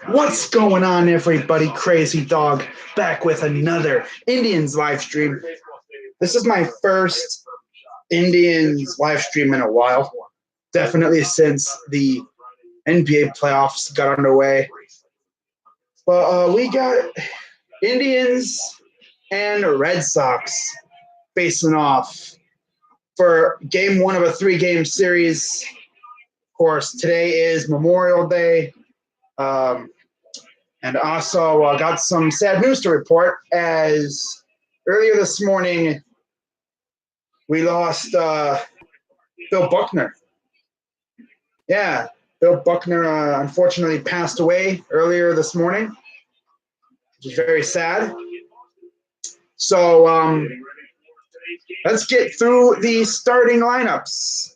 What's going on, everybody? Crazy Dog back with another Indians live stream. This is my first Indians live stream in a while. Definitely since the NBA playoffs got underway. But we got Indians and Red Sox facing off for game one of a three-game series. Of course, today is Memorial Day. And also got some sad news to report, as earlier this morning we lost Bill Buckner. Yeah, Bill Buckner unfortunately passed away earlier this morning, which is very sad. So let's get through the starting lineups.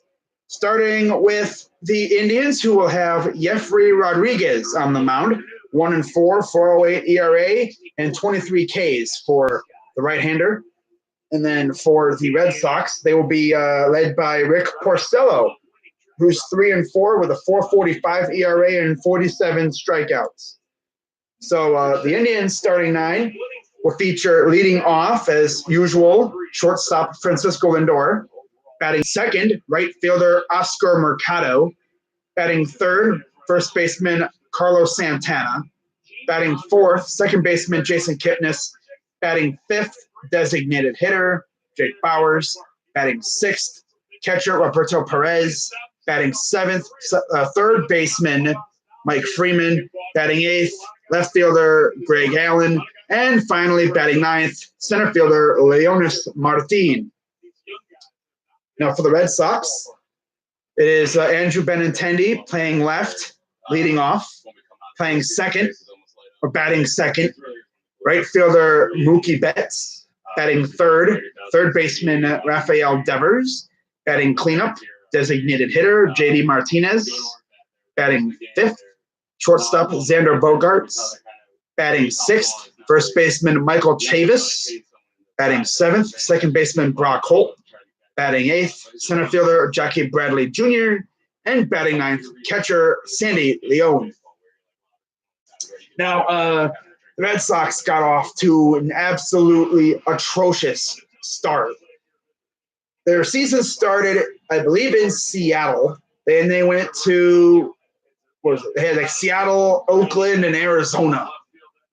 Starting with the Indians, who will have Jeffrey Rodriguez on the mound, 1-4, 4.08 ERA, and 23 Ks for the right-hander. And then for the Red Sox, they will be led by Rick Porcello, who's 3-4 with a 4.45 ERA and 47 strikeouts. So the Indians starting nine will feature leading off, as usual, shortstop Francisco Lindor. Batting second, right fielder Oscar Mercado. Batting third, first baseman Carlos Santana. Batting fourth, second baseman Jason Kipnis. Batting fifth, designated hitter Jake Bowers. Batting sixth, catcher Roberto Perez. Batting seventh, third baseman Mike Freeman. Batting eighth, left fielder Greg Allen. And finally, batting ninth, center fielder Leonis Martin. Now for the Red Sox, it is Andrew Benintendi playing left, leading off, playing second, or batting second. Right fielder Mookie Betts, batting third, third baseman Rafael Devers, batting cleanup, designated hitter JD Martinez, batting fifth, shortstop Xander Bogaerts, batting sixth, first baseman Michael Chavis, batting seventh, second baseman Brock Holt, batting eighth, center fielder Jackie Bradley Jr., and batting ninth, catcher Sandy Leone. Now, the Red Sox got off to an absolutely atrocious start. Their season started, I believe, in Seattle. Then they went to, they had like Seattle, Oakland, and Arizona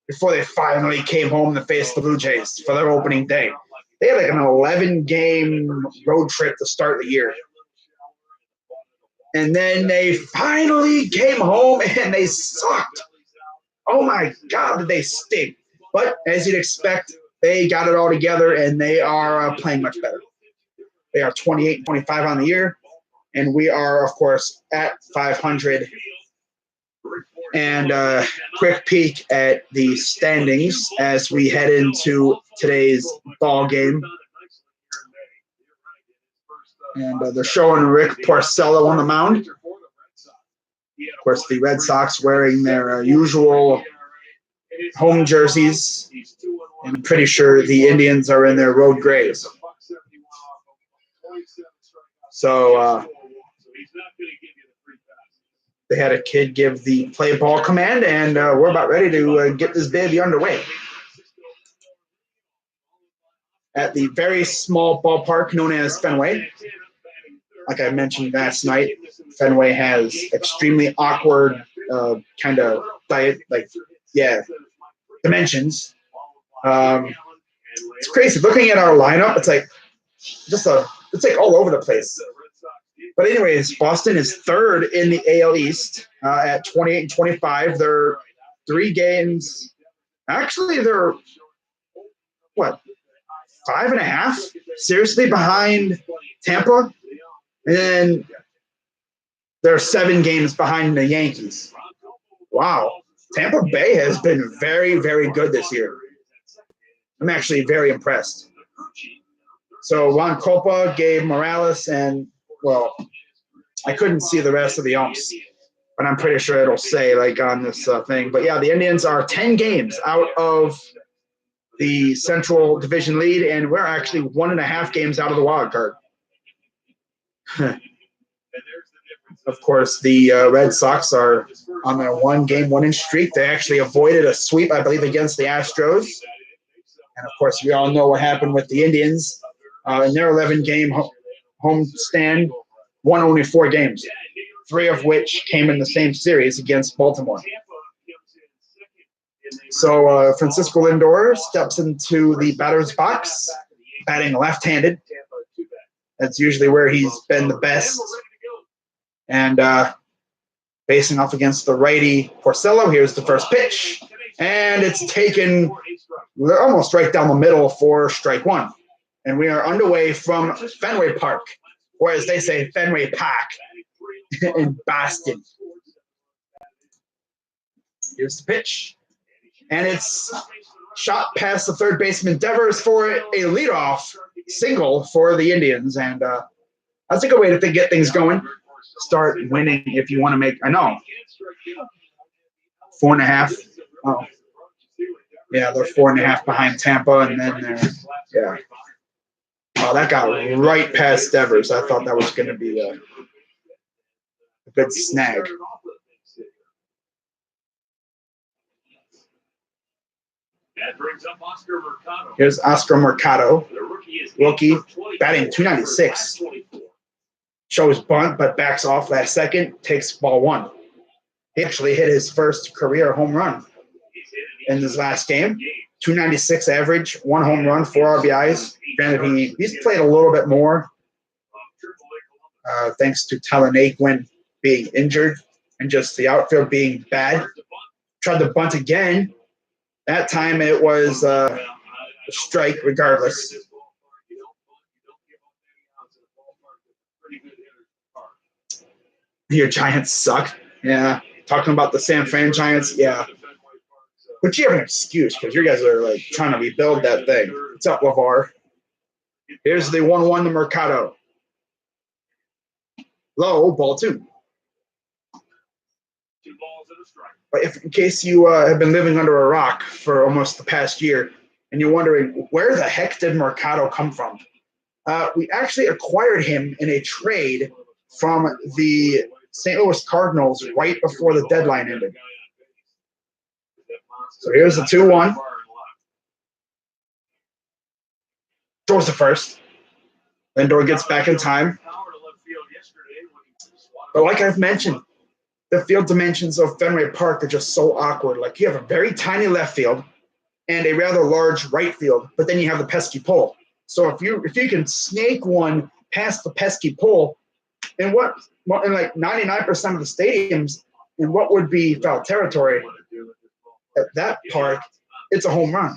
before they finally came home to face the Blue Jays for their opening day. They had like an 11-game road trip to start the year. And then they finally came home and they sucked. Oh my God, did they stink. But as you'd expect, they got it all together and they are playing much better. They are 28-25 on the year. And we are, of course, at 500. And quick peek at the standings as we head into today's ball game. And they're showing Rick Porcello on the mound. Of course, the Red Sox wearing their usual home jerseys. And I'm pretty sure the Indians are in their road grays. So they had a kid give the play ball command, and we're about ready to get this baby underway. At the very small ballpark known as Fenway. Like I mentioned last night, Fenway has extremely awkward kind of dimensions. It's crazy. Looking at our lineup, it's like it's like all over the place. But anyways, Boston is third in the AL East at 28-25. They're 3 games. Actually, they're what? 5.5 seriously behind Tampa, and then they're 7 games behind the Yankees. Wow, Tampa Bay has been very, very good this year. I'm actually very impressed. So Juan Copa, Gabe Morales, and I couldn't see the rest of the umps, but I'm pretty sure it'll say like on this thing. But yeah, the Indians are 10 games out of the Central Division lead, and we're actually 1.5 games out of the wild card. Of course, the Red Sox are on their one-game winning streak. They actually avoided a sweep, I believe, against the Astros. And, of course, we all know what happened with the Indians. In their 11-game home stand, won only 4 games, 3 of which came in the same series against Baltimore. So Francisco Lindor steps into the batter's box, batting left-handed. That's usually where he's been the best. And facing off against the righty Porcello, here's the first pitch. And it's taken almost right down the middle for strike 1. And we are underway from Fenway Park, or as they say, Fenway Park in Boston. Here's the pitch. And it's shot past the third baseman Devers for a leadoff single for the Indians. And that's a good way to get things going. Start winning if you want to make, I know, 4.5. Oh, yeah, they're 4.5 behind Tampa, and then they're, yeah. Oh, that got right past Devers. I thought that was going to be a good snag. Here's Oscar Mercado, rookie, batting .296. Shows bunt, but backs off last second, takes ball 1. He actually hit his first career home run in his last game. .296 average, 1 home run, 4 RBIs. Granted, he's played a little bit more thanks to Talon Aquin being injured and just the outfield being bad. Tried to bunt again. That time it was a strike regardless. Your Giants suck. Yeah. Talking about the San Fran Giants. Yeah. But you have an excuse because you guys are like trying to rebuild that thing. What's up, LeVar? Here's the 1-1 to Mercado. Low, ball 2. But if in case you have been living under a rock for almost the past year and you're wondering where the heck did Mercado come from? We actually acquired him in a trade from the St. Louis Cardinals right before the deadline ended. So here's the 2-1. Throws the first. Lindor gets back in time. But like I've mentioned, the field dimensions of Fenway Park are just so awkward. Like you have a very tiny left field and a rather large right field, but then you have the pesky pole. So if you can snake one past the pesky pole, in like 99% of the stadiums, in what would be foul territory at that park, it's a home run.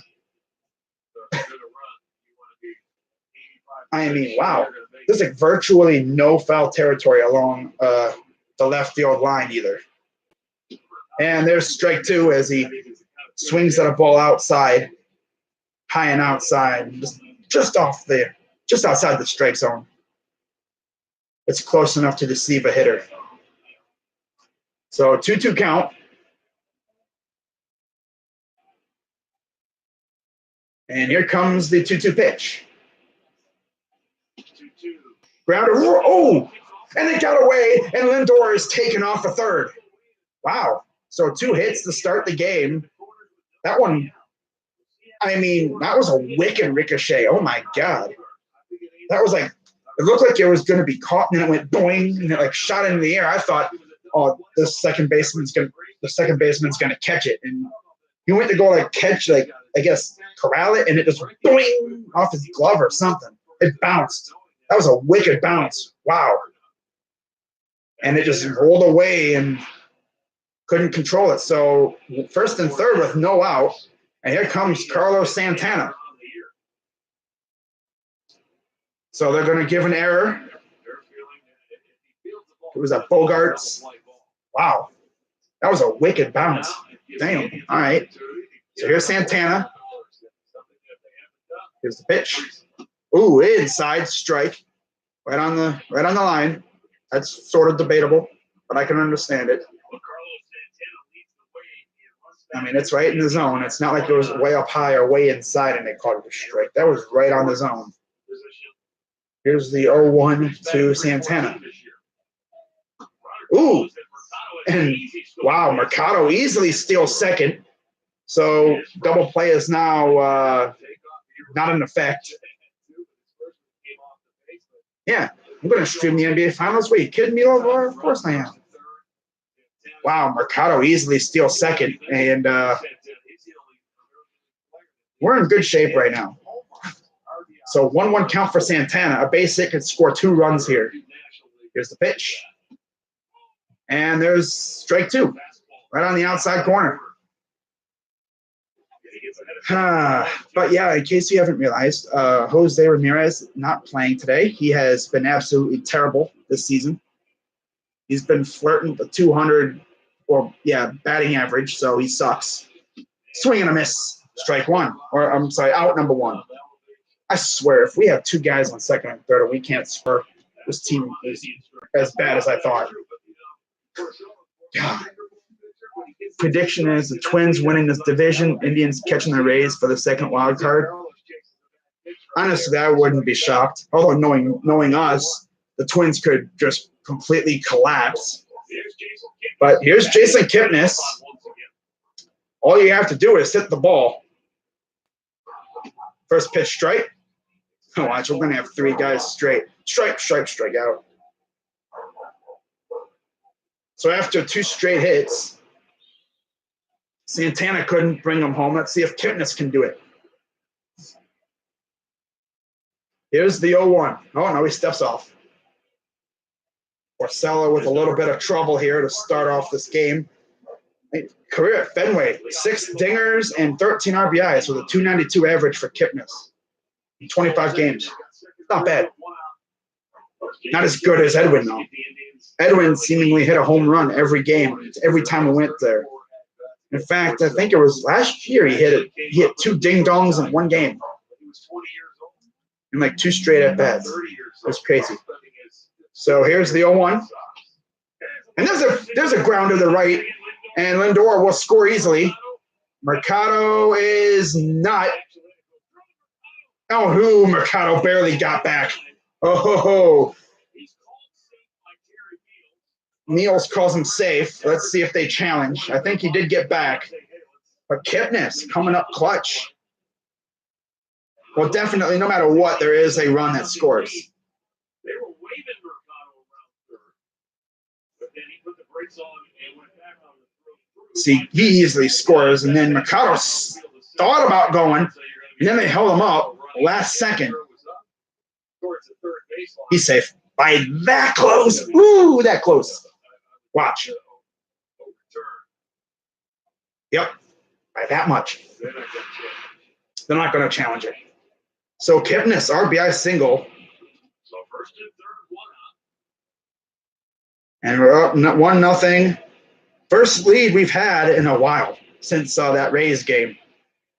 I mean, wow. There's like virtually no foul territory along the left field line either. And there's strike 2 as he swings at a ball outside, high and outside, just outside the strike zone. It's close enough to deceive a hitter. So 2-2 count. And here comes the 2-2 pitch. Grounder, oh! And it got away, and Lindor is taken off a third. Wow. So 2 hits to start the game. That one, I mean, that was a wicked ricochet. Oh, my God. That was like, it looked like it was going to be caught, and then it went boing, and it like shot into the air. I thought, oh, the second baseman's going to catch it. And he went to go like catch, like, I guess, corral it, and it just went boing off his glove or something. It bounced. That was a wicked bounce. Wow. And it just rolled away and couldn't control it. So first and third with no out. And here comes Carlos Santana. So they're going to give an error. It was at Bogarts. Wow. That was a wicked bounce. Damn. All right. So here's Santana. Here's the pitch. Ooh, inside strike. Right on the line. That's sort of debatable, but I can understand it. I mean, it's right in the zone. It's not like it was way up high or way inside and they called it a strike. That was right on the zone. Here's the 0-1 to Santana. Ooh. And wow, Mercado easily steals second. So double play is now not in effect. Yeah, I'm going to stream the NBA Finals. Wait, you kidding me, Lovar? Of course I am. Wow, Mercado easily steals second. And we're in good shape right now. So 1-1 count for Santana. A base hit could score 2 runs here. Here's the pitch. And there's strike 2. Right on the outside corner. But yeah, in case you haven't realized, Jose Ramirez not playing today. He has been absolutely terrible this season. He's been flirting with 200 batting average, so he sucks. Swing and a miss, strike 1. Or I'm sorry, out number 1. I swear, if we have 2 guys on second and third and we can't score, this team is as bad as I thought. God. Prediction is the Twins winning this division, Indians catching the Rays for the second wild card. Honestly, I wouldn't be shocked. Although knowing us, the Twins could just completely collapse. But here's Jason Kipnis. All you have to do is hit the ball. First pitch strike. Oh, watch, we're going to have 3 guys straight. Strike out. So after 2 straight hits, Santana couldn't bring him home. Let's see if Kipnis can do it. Here's the 0-1. Oh, no, he steps off. Porcello with a little bit of trouble here to start off this game. Career at Fenway, 6 dingers and 13 RBIs with a 292 average for Kipnis in 25 games. Not bad. Not as good as Edwin, though. Edwin seemingly hit a home run every game, every time we went there. In fact, I think it was last year he hit 2 ding-dongs in 1 game. In like 2 straight at-bats. It was crazy. So here's the 0-1. And there's a ground to the right, and Lindor will score easily. Mercado is not. Oh, Mercado barely got back. Oh. Niels calls him safe. Let's see if they challenge. I think he did get back. But Kipnis coming up clutch. Well, definitely, no matter what, there is a run that scores. See, he easily scores, and then Mercado thought about going, and then they held him up last second. He's safe. By that close. Ooh, that close. Watch. Yep. By that much. They're not going to challenge it. So Kipnis, RBI single. And we're up 1-0. First lead we've had in a while since that Rays game.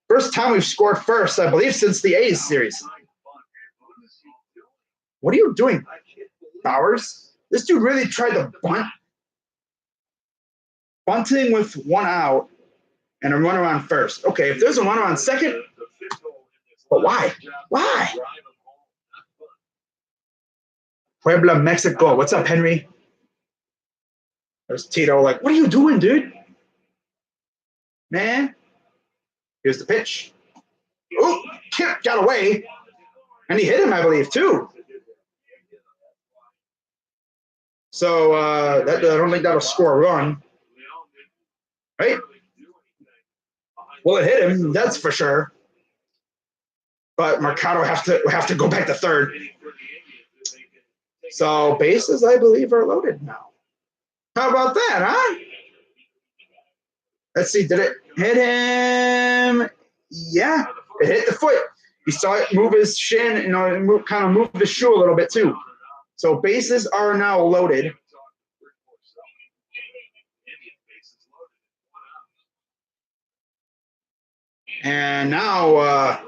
First time we've scored first, I believe, since the A's series. What are you doing, Bowers? This dude really tried to bunt. Bunting with 1 out and a runner on first. Okay, if there's a runner on second, but why? Why? Puebla, Mexico. What's up, Henry? There's Tito like, what are you doing, dude? Man. Here's the pitch. Oh, Kip got away. And he hit him, I believe, too. So I don't think that'll score a run. Right? Well, it hit him, that's for sure. But Mercado have to go back to third. So bases, I believe, are loaded now. How about that, huh? Let's see, did it hit him? Yeah, it hit the foot. You saw it move his shin, kind of move the shoe a little bit too. So bases are now loaded. And now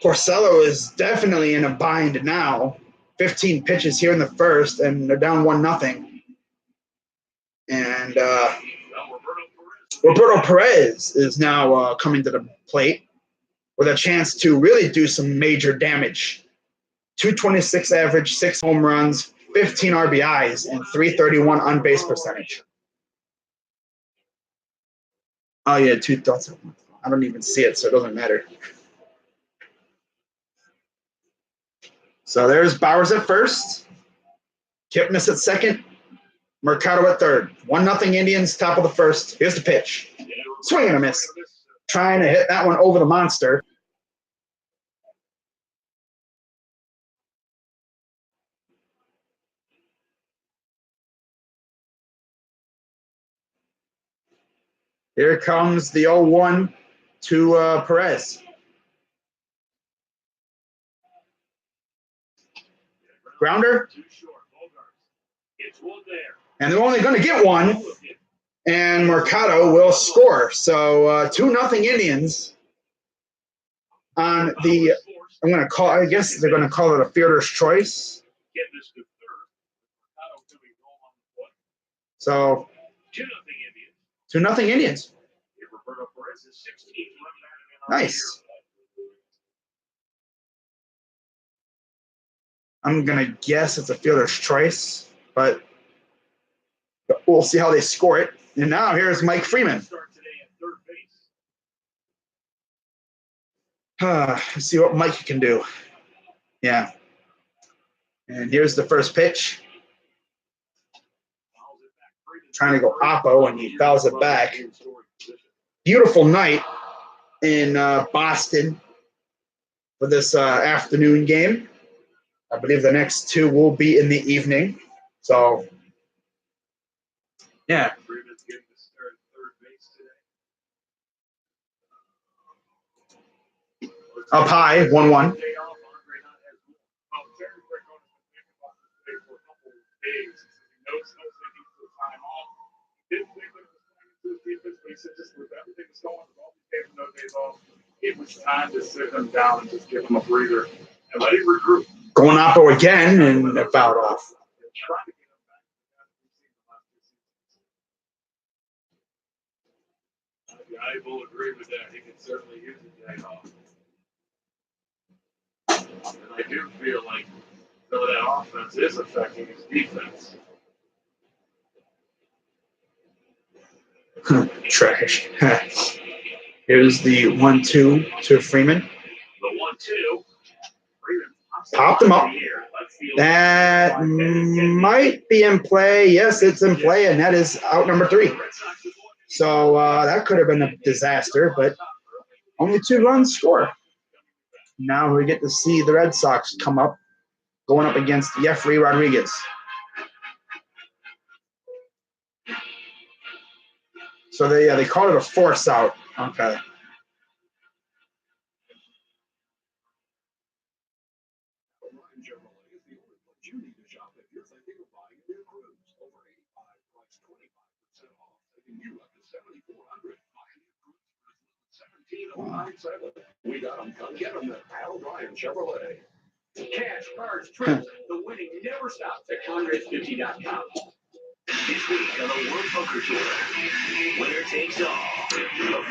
Porcello is definitely in a bind now. 15 pitches here in the first, and they're down 1-0. And Roberto Perez is now coming to the plate with a chance to really do some major damage. 226 average, 6 home runs, 15 RBIs and 331 on base percentage. Oh yeah, 2 thoughts. I don't even see it, so it doesn't matter. So there's Bowers at first, Kipnis at second, Mercado at third. 1-0 Indians, top of the first. Here's the pitch. Swing and a miss. Trying to hit that one over the monster. Here comes the 0-1 to Perez. Grounder. And they're only going to get one. And Mercado will score. So 2-0 Indians on the, I'm going to call, I guess they're going to call it a fielder's choice. So 2-0 Indians. Nice. I'm going to guess it's a fielder's choice, but we'll see how they score it. And now here's Mike Freeman. Let's see what Mike can do. Yeah. And here's the first pitch. Trying to go oppo, and he fouls it back. Beautiful night in Boston for this afternoon game. I believe the next two will be in the evening. So, yeah. Up high, 1-1. It was time to sit him down and just give him a breather and let him regroup. Going oppo again and fouled off. I will agree with that. He can certainly use a day off. And I do feel like some of that offense is affecting his defense. Trash. Here's the 1-2 to Freeman. The 1-2. Popped him up. That might be in play. Yes, it's in play, and that is out number 3. So that could have been a disaster, but only 2 runs score. Now we get to see the Red Sox come up, going up against Jeffrey Rodriguez. So they call it a force out. Okay. We got them. Come get them at Al Ryan Chevrolet. Cash, cards, trips. The winning never stops at Congress50.com. This week on the World Poker Tour, winner takes all. A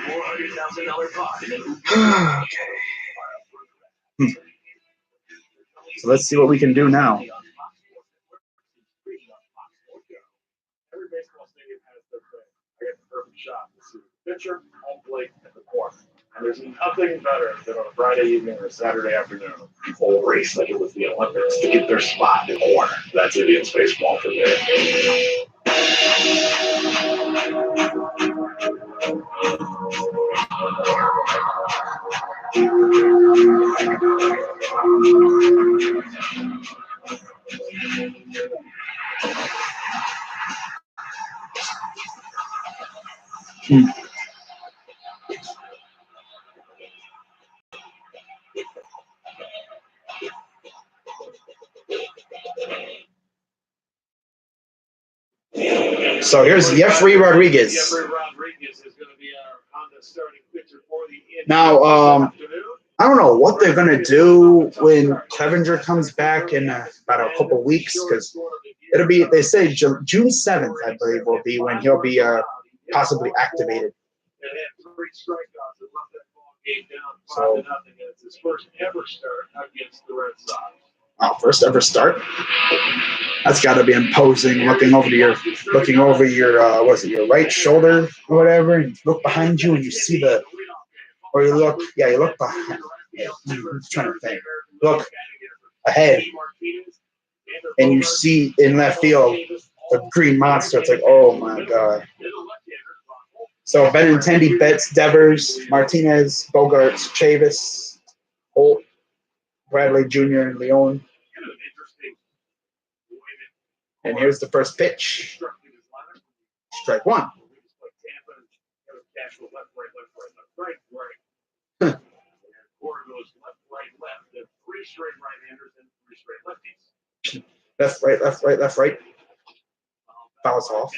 $400,000 pot in an Okay. So let's see what we can do now. Every baseball stadium has their thing. I get the perfect shot to see the pitcher, home plate, and the corner. And there's nothing better than on a Friday evening or a Saturday afternoon, people race like it was the Olympics to get their spot in the corner. That's Indians baseball for me. So here's Jeffrey Rodriguez. Jeffrey Rodriguez is going to be on the starting pitcher for the Indians. Now, I don't know what they're going to do when Clevenger comes back in about a couple weeks, because it'll be, they say June 7th, I believe, will be when he'll be possibly activated. So it's his first ever start against the Red Sox. Oh, first ever start. That's got to be imposing. Looking over your was it your right shoulder or whatever, and you look behind you and you see the, or you look, yeah, you look behind. I'm trying to think. Look ahead, and you see in left field the green monster. It's like, oh my god. So Benintendi, Betts, Devers, Martinez, Bogarts, Chavis, Holt, Bradley Jr., and Leon. And here's the first pitch. Strike one. Left, right, left, right, left, right. Fouls off.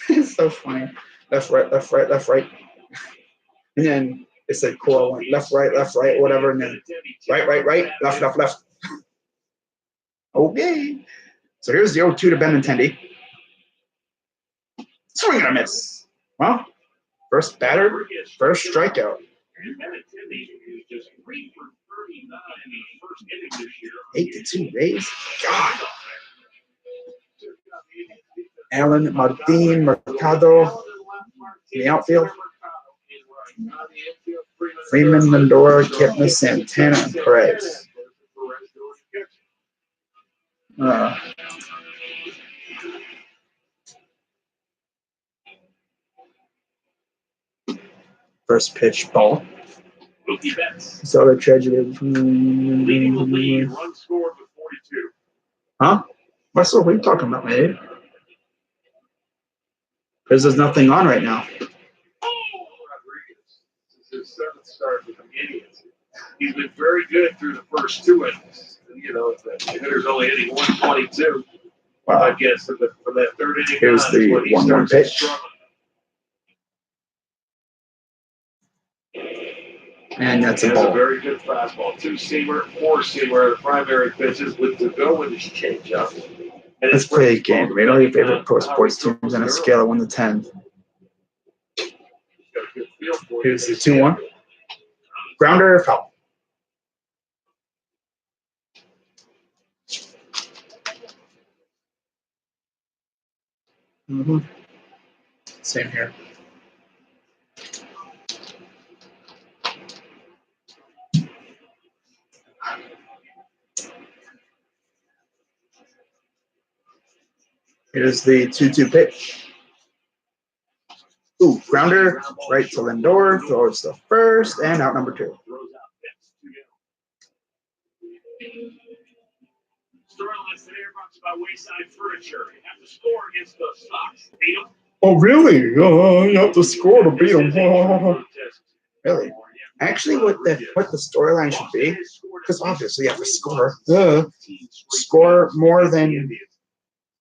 It's so funny. Left, right, left, right, left, right. And then it said Cora went left, right, whatever. And then right, right, right, left, left, left. Okay. So here's the 0-2 to Benintendi. Swing and a miss. Well, first batter, first strikeout. 8-2 Rays. God. Allen, Martin, Mercado in the outfield. Freeman, Lindor, Kipnis, Santana, and Perez. First pitch, ball. So the tragedy. Leading the lead, run scored with 42. Huh? Russell, what are you talking about, man? Because there's nothing on right now. Rodriguez. This is his seventh start with the Indians. He's been very good through the first two innings. You know, the hitter's only hitting 122. Wow. I guess for that third inning. Here's the 1-1 pitch. And that's a ball. A very good fastball. Two-seamer, four-seamer, the primary pitches with to go with his changeup. Let's play a game. Rate all your favorite pro sports teams on a scale of 1 to 10. Here's the 2-1. Grounder or foul? Mm-hmm. Same here. Here's the 2-2 pitch. Ooh, grounder, right to Lindor, throws the first, and out number 2. Storyline today brought to you by Wayside Furniture. You have to score against the Sox. Beat them. Oh, really? You have to score to beat them. Really? Actually, what the storyline should be, because obviously you have to score. Score more than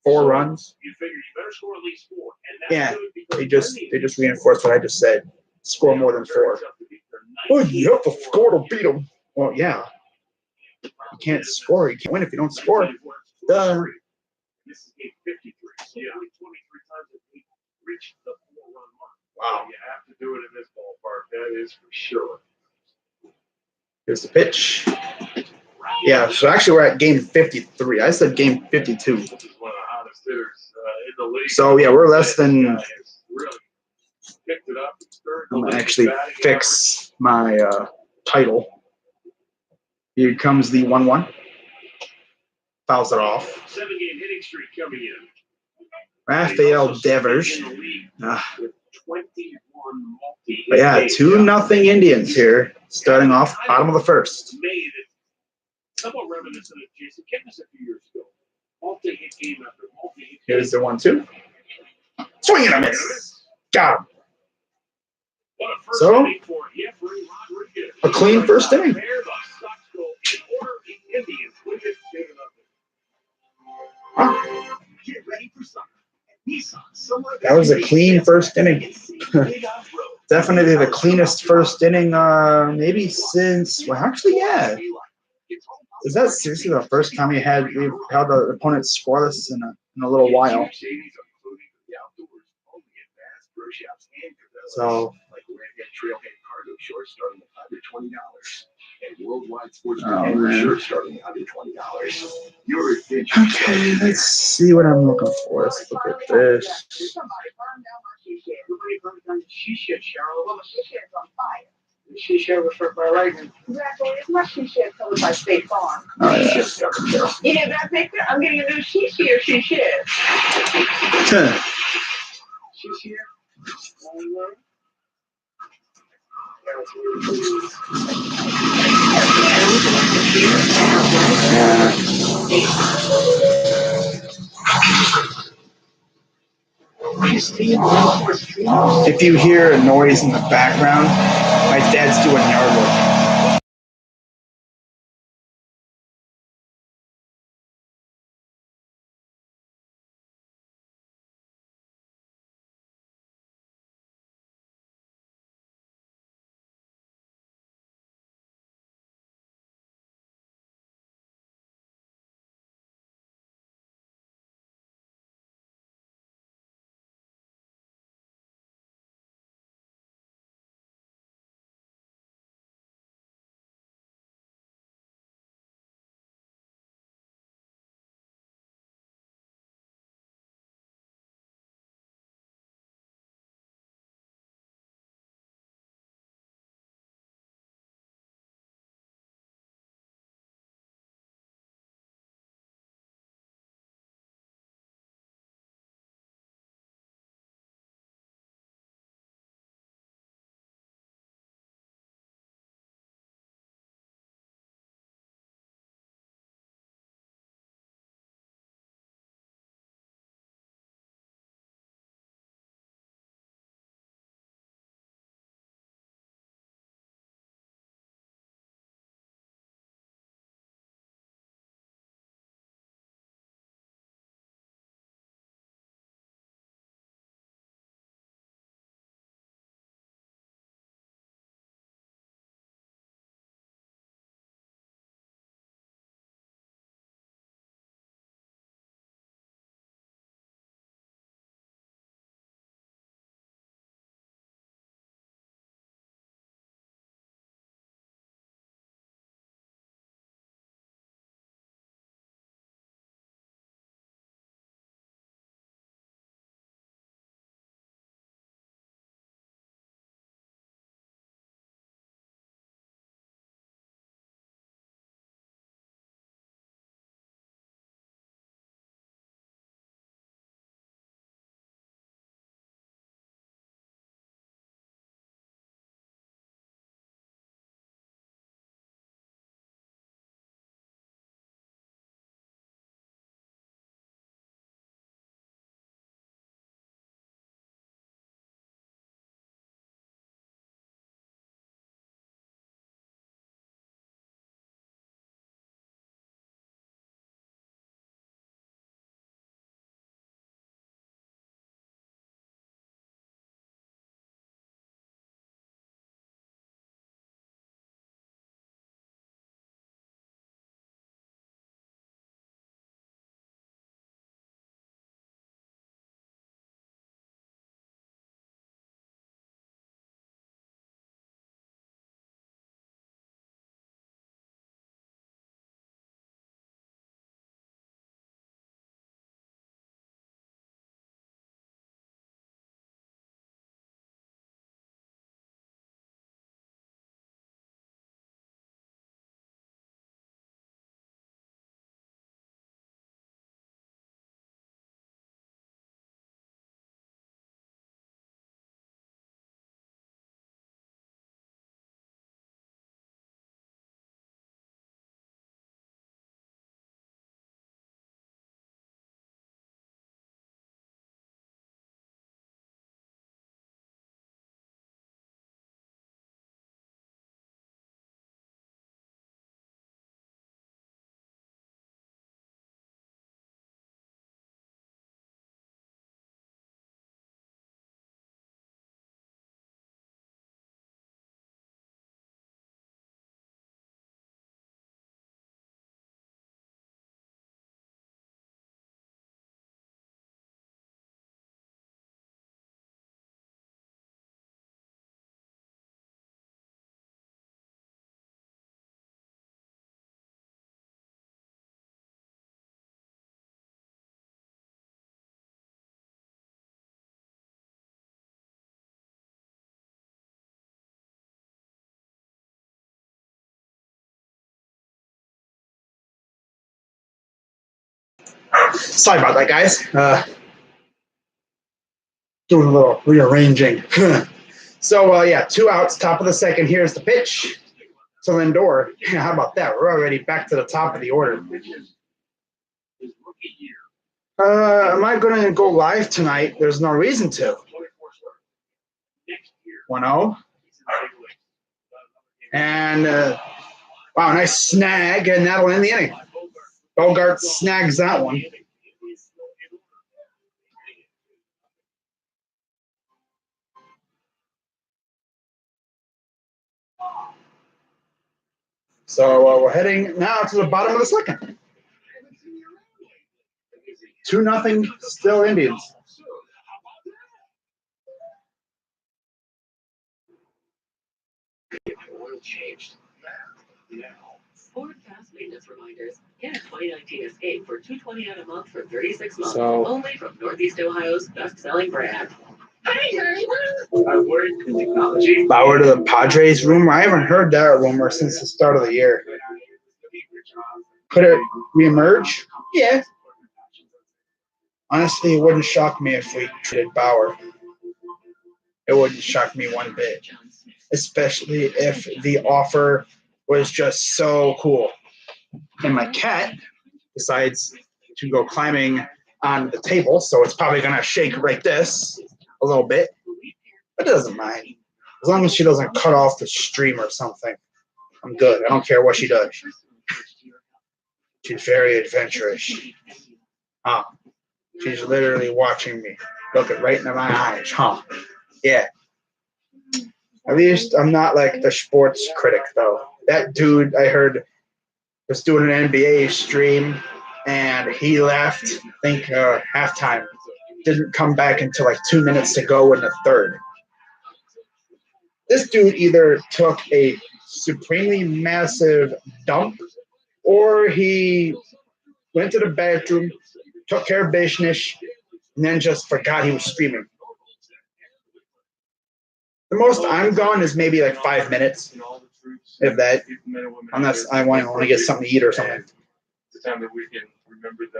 4 runs. You figure you better score at least 4. Yeah, they just reinforced what I just said. Score more than 4. Oh, you have to score to beat them. Well, yeah. You can't score. You can't win if you don't score. Duh. This is game 53. So only 23 times that we reached the 4-run mark. Wow. You have to do it in this ballpark. That is for sure. Here's the pitch. Yeah, so actually we're at game 53. I said game 52. This is one of the hottest hitters in the league. So yeah, we're less than. Really picked it up. I'm gonna actually fix my title. Here comes the 1-1. Fouls it off. 7-game hitting streak coming in. Rafael Devers. But Yeah, 2-0 Indians here, starting off bottom of the first. Somewhat reminiscent of Jason Kipnis a few years ago. Multi-hit game after multi-hit. Here's the 1-2. Swing and a miss. Got him. So, a clean first inning. Huh. That was a clean first inning. Definitely the cleanest first inning, maybe since. Well, actually, yeah. Is that seriously the first time we've held the opponent scoreless in a little while? So worldwide sports Oh, betting man. shirt starting under $20. Your adventure Okay, starts let's see what I'm looking for. Let's look at this. Somebody burned down my she shed. Everybody burned down the she shed, Cheryl. Well, my she shed's on fire. The she shed was struck by lightning. Exactly. It's my she shed covered by State Farm. Oh, yeah. Shit's covered, Cheryl. You hear that picture? I'm getting a new she shed, she shed. She shed? If you hear a noise in the background, my dad's doing yard work. Sorry about that, guys. Doing a little rearranging. So, yeah, 2 outs, top of the second. Here's the pitch to Lindor. Yeah, how about that? We're already back to the top of the order. Am I going to go live tonight? There's no reason to. 1-0. And, wow, nice snag, and that'll end the inning. Bogart snags that one. So we're heading now to the bottom of the second. 2-0, still Indians. Ford Fast Maintenance Reminders. Get a 2019 Escape for $229 a month for 36 months. So- Only from Northeast Ohio's best-selling brand. Bauer to the Padres rumor. I haven't heard that rumor since the start of the year. Could it reemerge? Yeah. Honestly, it wouldn't shock me if we traded Bauer. It wouldn't shock me one bit, especially if the offer was just so cool. And my cat decides to go climbing on the table, so it's probably going to shake like this a little bit. But it doesn't mind. As long as she doesn't cut off the stream or something, I'm good. I don't care what she does. She's very adventurous. She's literally watching me, looking right into my eyes. Yeah. At least I'm not like the sports critic, though. That dude, I heard, was doing an NBA stream, and he left, I think, halftime. Didn't come back until like 2 minutes to go in the third. This dude either took a supremely massive dump, or he went to the bathroom, took care of business, and then just forgot he was streaming. The most I'm gone is maybe like 5 minutes, if that, unless I want to get something to eat or something.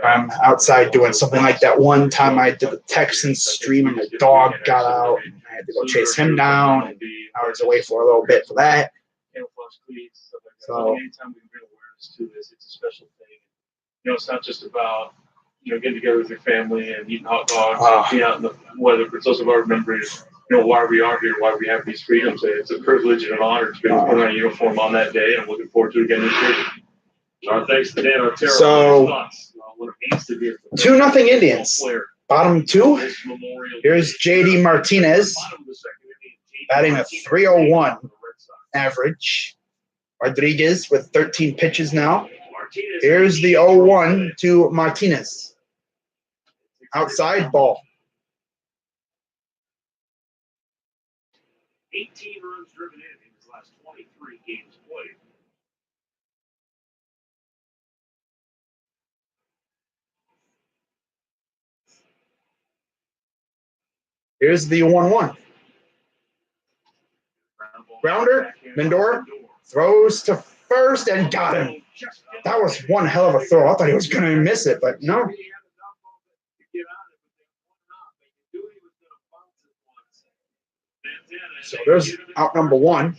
I'm outside doing something like that. One time I did the Texans stream and the dog got out, and I had to go chase him down. And I was away for a little bit for that. So, it's a special thing. You know, it's not just about, you know, getting together with your family and eating hot dogs and being out in the weather, but it's also about remembering, you know, why we are here, why we have these freedoms. And it's a privilege and an honor to be able to put on a uniform on that day, and I'm looking forward to it again this year. Our thanks to Dan Otero. So 2-0 Indians. Bottom 2. Here's JD Martinez batting a .301 average. Rodriguez with 13 pitches now. Here's the 0-1 to Martinez. Outside ball. 18 runs driven in his last 23 games played. Here's the 1-1. Grounder, Lindor throws to first and got him. That was one hell of a throw. I thought he was going to miss it, but no. So there's out number 1.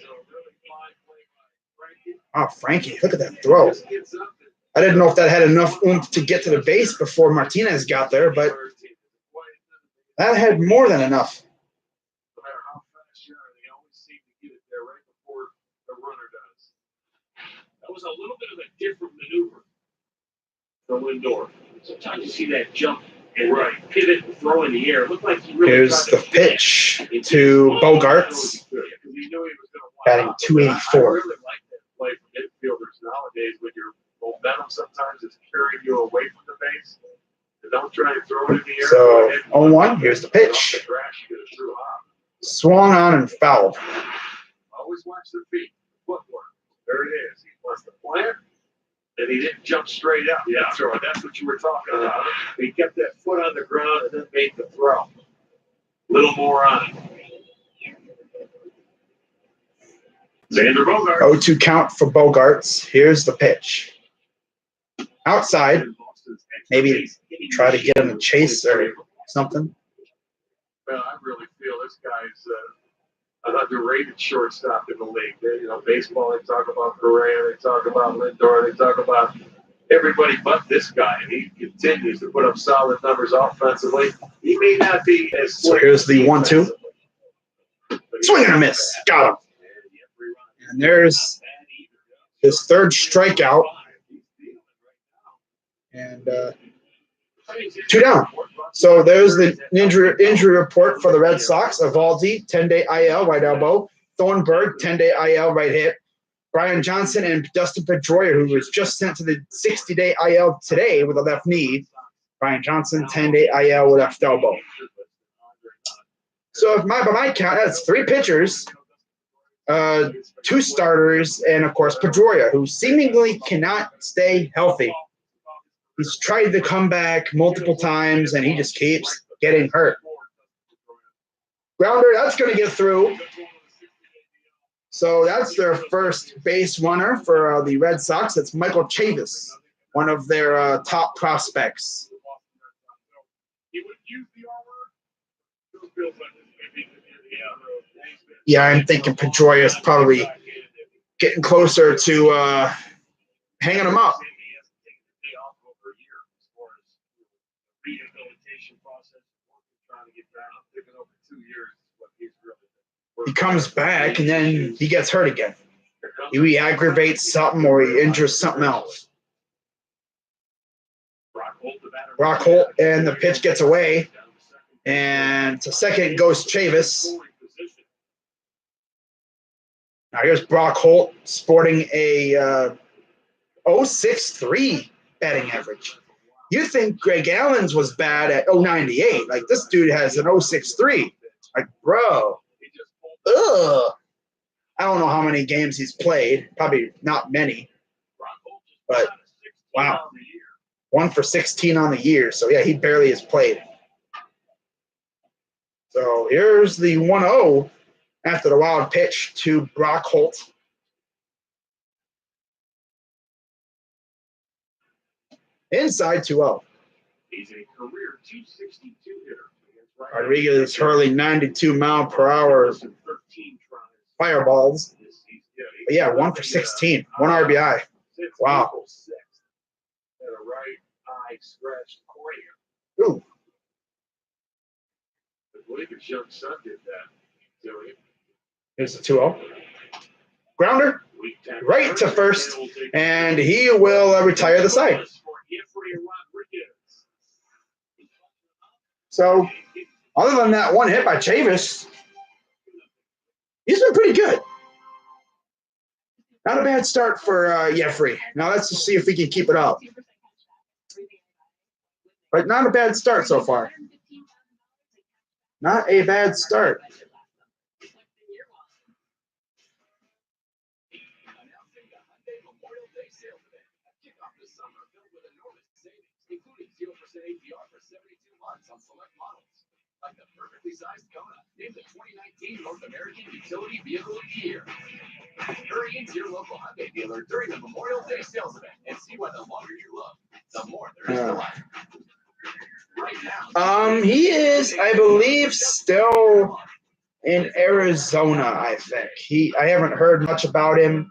Oh, Frankie, look at that throw. I didn't know if that had enough oomph to get to the base before Martinez got there, but that had more than enough. No matter how fast you are, they always seem to get it there right before the runner does. That was a little bit of a different maneuver for Lindor. Sometimes you see that jump and pivot and throw in the air. It looked like he really Here's the pitch to Bogarts, batting .284. I really like that play from midfielders nowadays when your momentum sometimes is carrying you away from the base. Don't try to throw it in the air. So 0-1, here's the pitch. Swung on and fouled. Always watch the feet, footwork. There it is. He wants the plant, and he didn't jump straight up. Yeah, throw it. That's what you were talking about. He kept that foot on the ground and then made the throw. A little more on it. Xander Bogart. 0-2 count for Bogarts. Here's the pitch. Outside. Maybe try to get him a chase or something. Well, I really feel this guy's an underrated shortstop in the league. Baseball, they talk about Correa, they talk about Lindor, they talk about everybody but this guy. And he continues to put up solid numbers offensively. He may not be as So here's the 1-2. Swing and a miss. Got him. And there's his third strikeout. And 2 down. So there's the injury report for the Red Sox. Evaldi, 10-day IL, right elbow. Thornburg, 10-day IL, right hip. Brian Johnson and Dustin Pedroia, who was just sent to the 60-day IL today with a left knee. Brian Johnson, 10-day IL with left elbow. So by my count, that's 3 pitchers, 2 starters, and, of course, Pedroia, who seemingly cannot stay healthy. He's tried to come back multiple times, and he just keeps getting hurt. Grounder, that's going to get through. So that's their first base runner for the Red Sox. It's Michael Chavis, one of their top prospects. Yeah, I'm thinking Pedroia is probably getting closer to hanging him up. He comes back and then he gets hurt again. He aggravates something or he injures something else. Brock Holt, and the pitch gets away. And to second goes Chavis. Now here's Brock Holt sporting a 0.63 batting average. You think Greg Allen's was bad at 0.98. Like, this dude has an 0.63. Like, bro. Ugh. I don't know how many games he's played. Probably not many. But, wow. 1 for 16 on the year. So, yeah, he barely has played. So, here's the 1-0 after the wild pitch to Brock Holt. Inside 2-0. He's a career 262 hitter. Rodriguez hurling 92-mile-per-hour fireballs. But yeah, 1 for 16. 1 RBI. Wow. Ooh. I believe his young son did that. Here's the 2-0. Grounder. Right to first. And he will retire the side. So, other than that one hit by Chavis, he's been pretty good. Not a bad start for Jeffrey. Now let's just see if we can keep it up. But not a bad start so far. Not a bad start. On select models, like the perfectly sized Kona, named the 2019 North American Utility Vehicle of the Year. Hurry into your local Hyundai dealer during the Memorial Day sales event and see why the longer you look, the more there is to life. Right now, he is, I believe, still in Arizona. I think I haven't heard much about him.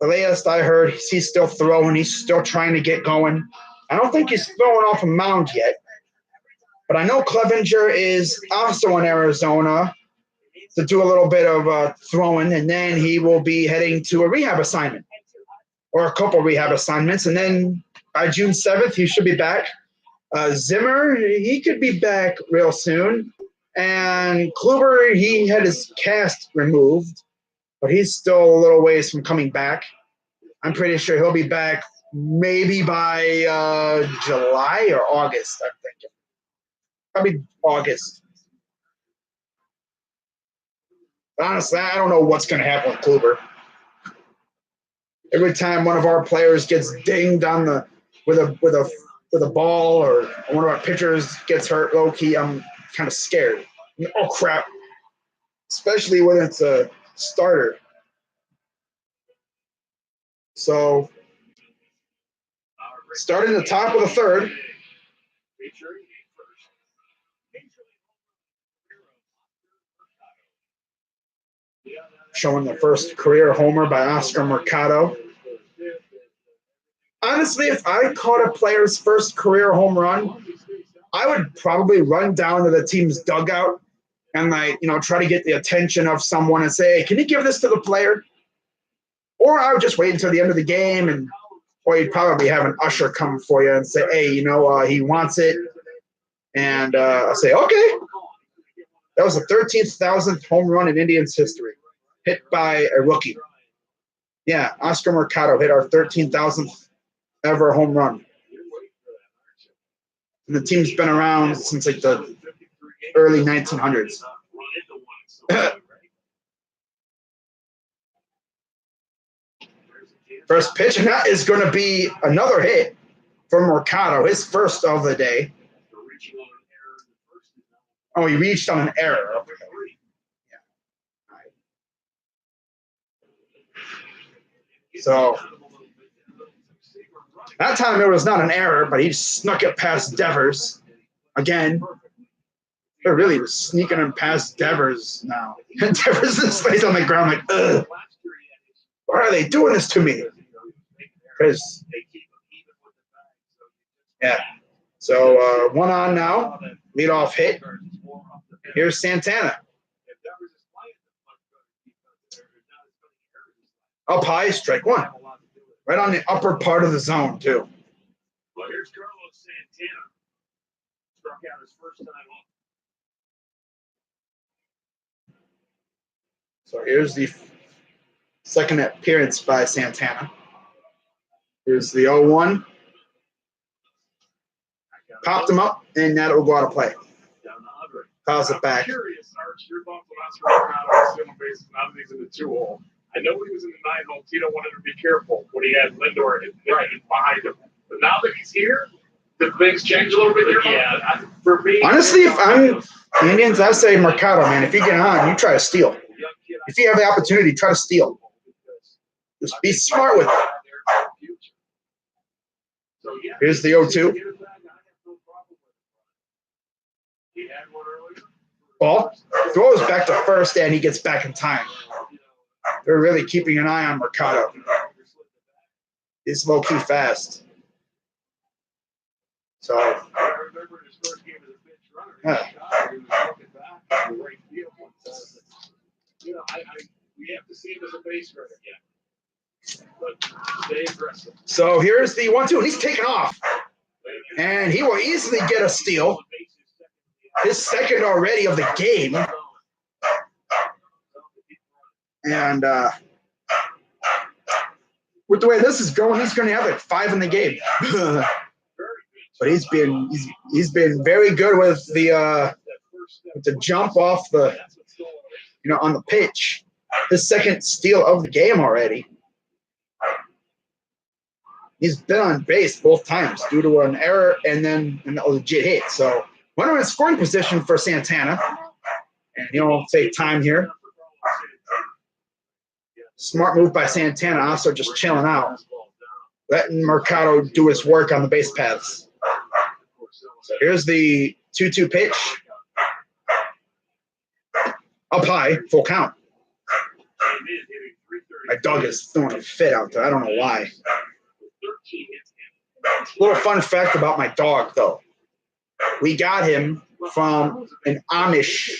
The latest I heard, he's still throwing. He's still trying to get going. I don't think he's throwing off a mound yet. But I know Clevenger is also in Arizona to do a little bit of throwing, and then he will be heading to a rehab assignment or a couple rehab assignments. And then by June 7th, he should be back. Zimmer, he could be back real soon. And Kluber, he had his cast removed, but he's still a little ways from coming back. I'm pretty sure he'll be back maybe by July or August, I'm thinking. Probably August. Honestly, I don't know what's going to happen with Kluber. Every time one of our players gets dinged on the with a ball, or one of our pitchers gets hurt low key, I'm kind of scared. Oh crap! Especially when it's a starter. So, starting the top of the third. Featuring first. Showing the first career homer by Oscar Mercado. Honestly, if I caught a player's first career home run, I would probably run down to the team's dugout and try to get the attention of someone and say, hey, can you give this to the player? Or I would just wait until the end of the game, or you'd probably have an usher come for you and say, hey, he wants it. And I'll say, okay. That was the 13,000th home run in Indians history, hit by a rookie. Yeah, Oscar Mercado hit our 13,000th ever home run. And the team's been around since like the early 1900s. First pitch, and that is going to be another hit from Mercado, his first of the day. Oh, he reached on an error. Okay. Yeah. Right. So that time it was not an error, but he snuck it past Devers. Again, they're really sneaking him past Devers now. And Devers is lays on the ground like, ugh. Why are they doing this to me? Because, yeah. So 1 on now. Leadoff hit. Here's Santana. Up high, strike 1. Right on the upper part of the zone, too. Well, here's Carlos Santana. Struck out his first time up. So here's the second appearance by Santana. Here's the 0-1. Popped him up, and that will go out of play. Fouls it back. I'm curious, Arch, your thoughts on Oscar Mercado stealing bases now that he's in the 2-hole. I know when he was in the 9-hole, Tito wanted to be careful when he had Lindor right behind him. But now that he's here, the things change a little bit. Yeah, for me. Honestly, if I'm the Indians, I say Mercado, man. If you get on, you try to steal. If you have the opportunity, try to steal. Just be smart with it. Here's the 0-2. Ball throws back to first, and he gets back in time. They're really keeping an eye on Mercado. He's low-key fast. So, yeah. We have to see him as a base runner again. But stay aggressive. So here's the 1-2, and he's taken off. And he will easily get a steal. His second already of the game. And with the way this is going, he's going to have like 5 in the game. But he's been very good with the jump off the on the pitch. His second steal of the game already. He's been on base both times due to an error and then a legit hit. So runner in scoring position for Santana. And he'll take time here. Smart move by Santana, also just chilling out. Letting Mercado do his work on the base paths. So here's the 2-2 pitch. Up high, full count. My dog is throwing a fit out there. I don't know why. Little fun fact about my dog, though. We got him from an Amish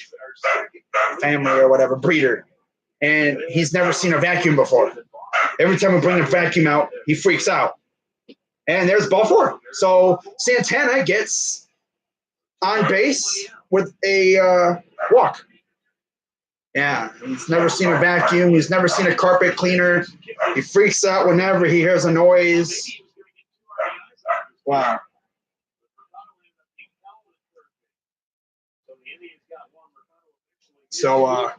family or whatever, breeder. And he's never seen a vacuum before. Every time we bring a vacuum out, he freaks out. And there's ball 4. So Santana gets on base with a walk. Yeah, he's never seen a vacuum. He's never seen a carpet cleaner. He freaks out whenever he hears a noise. Wow. So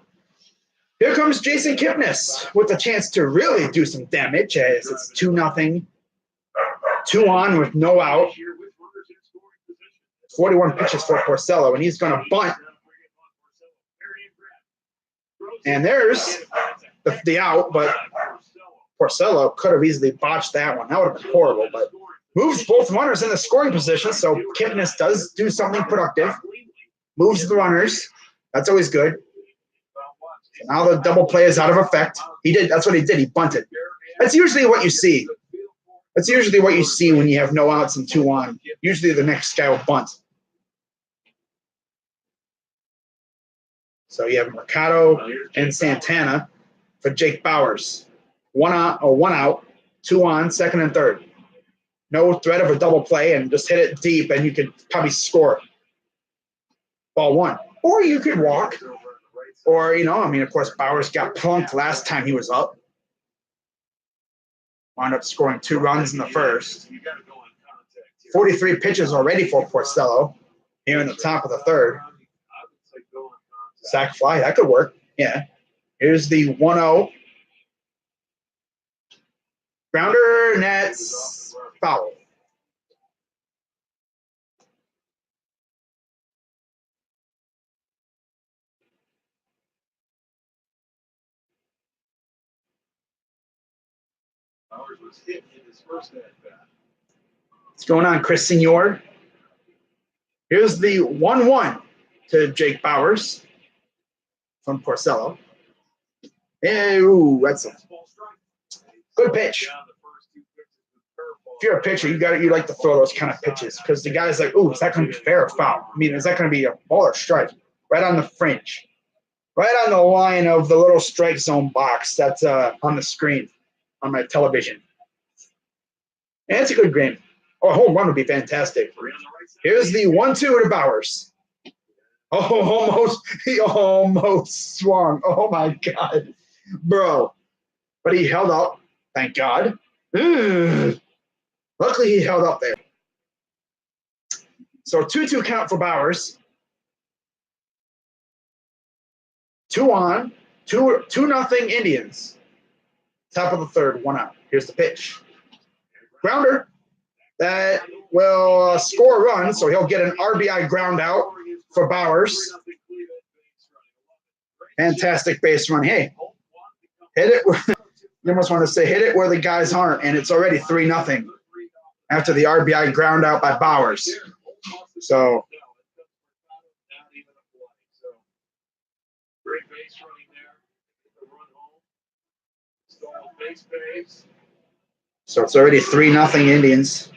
here comes Jason Kipnis with a chance to really do some damage as it's 2-0. 2 on with no out. 41 pitches for Porcello, and he's going to bunt. And there's the out, but Porcello could have easily botched that one. That would have been horrible, but Moves both runners in the scoring position, so Kipnis does do something productive. Moves the runners. That's always good. So now the double play is out of effect. That's what he did. He bunted. That's usually what you see. That's usually what you see when you have no outs and 2 on. Usually the next guy will bunt. So you have Mercado and Santana for Jake Bauers. 1 out, 2 on, second and third. No threat of a double play, and just hit it deep, and you could probably score. Ball 1. Or you could walk. Or, of course, Bauers got plunked last time he was up. Wound up scoring 2 runs in the first. 43 pitches already for Porcello here in the top of the third. Sack fly, that could work. Yeah. Here's the 1-0. Grounder, Nets, foul. What's going on, Chris Senior? Here's the 1-1 to Jake Bauers from Porcello. That's a good pitch. If you're a pitcher, you like to throw those kind of pitches because the guy's like, is that going to be fair or foul? I mean, is that going to be a ball or strike? Right on the fringe. Right on the line of the little strike zone box that's on the screen on my television. And it's a good game. A home run would be fantastic. Here's the 1-2 to Bauers. He almost swung. Oh, my God. Bro. But he held up. Thank God. Luckily, he held up there. So 2-2 count for Bauers. 2 on. 2-0 Indians. Top of the third, 1 out. Here's the pitch. Grounder. That will score a run, so he'll get an RBI ground out for Bauers. Fantastic base run. Hey, hit it. You almost want to say hit it where the guys aren't, and it's already 3-0 after the RBI ground out by Bauers. So great base running there. The run home. Stole base. So it's already 3-0 Indians.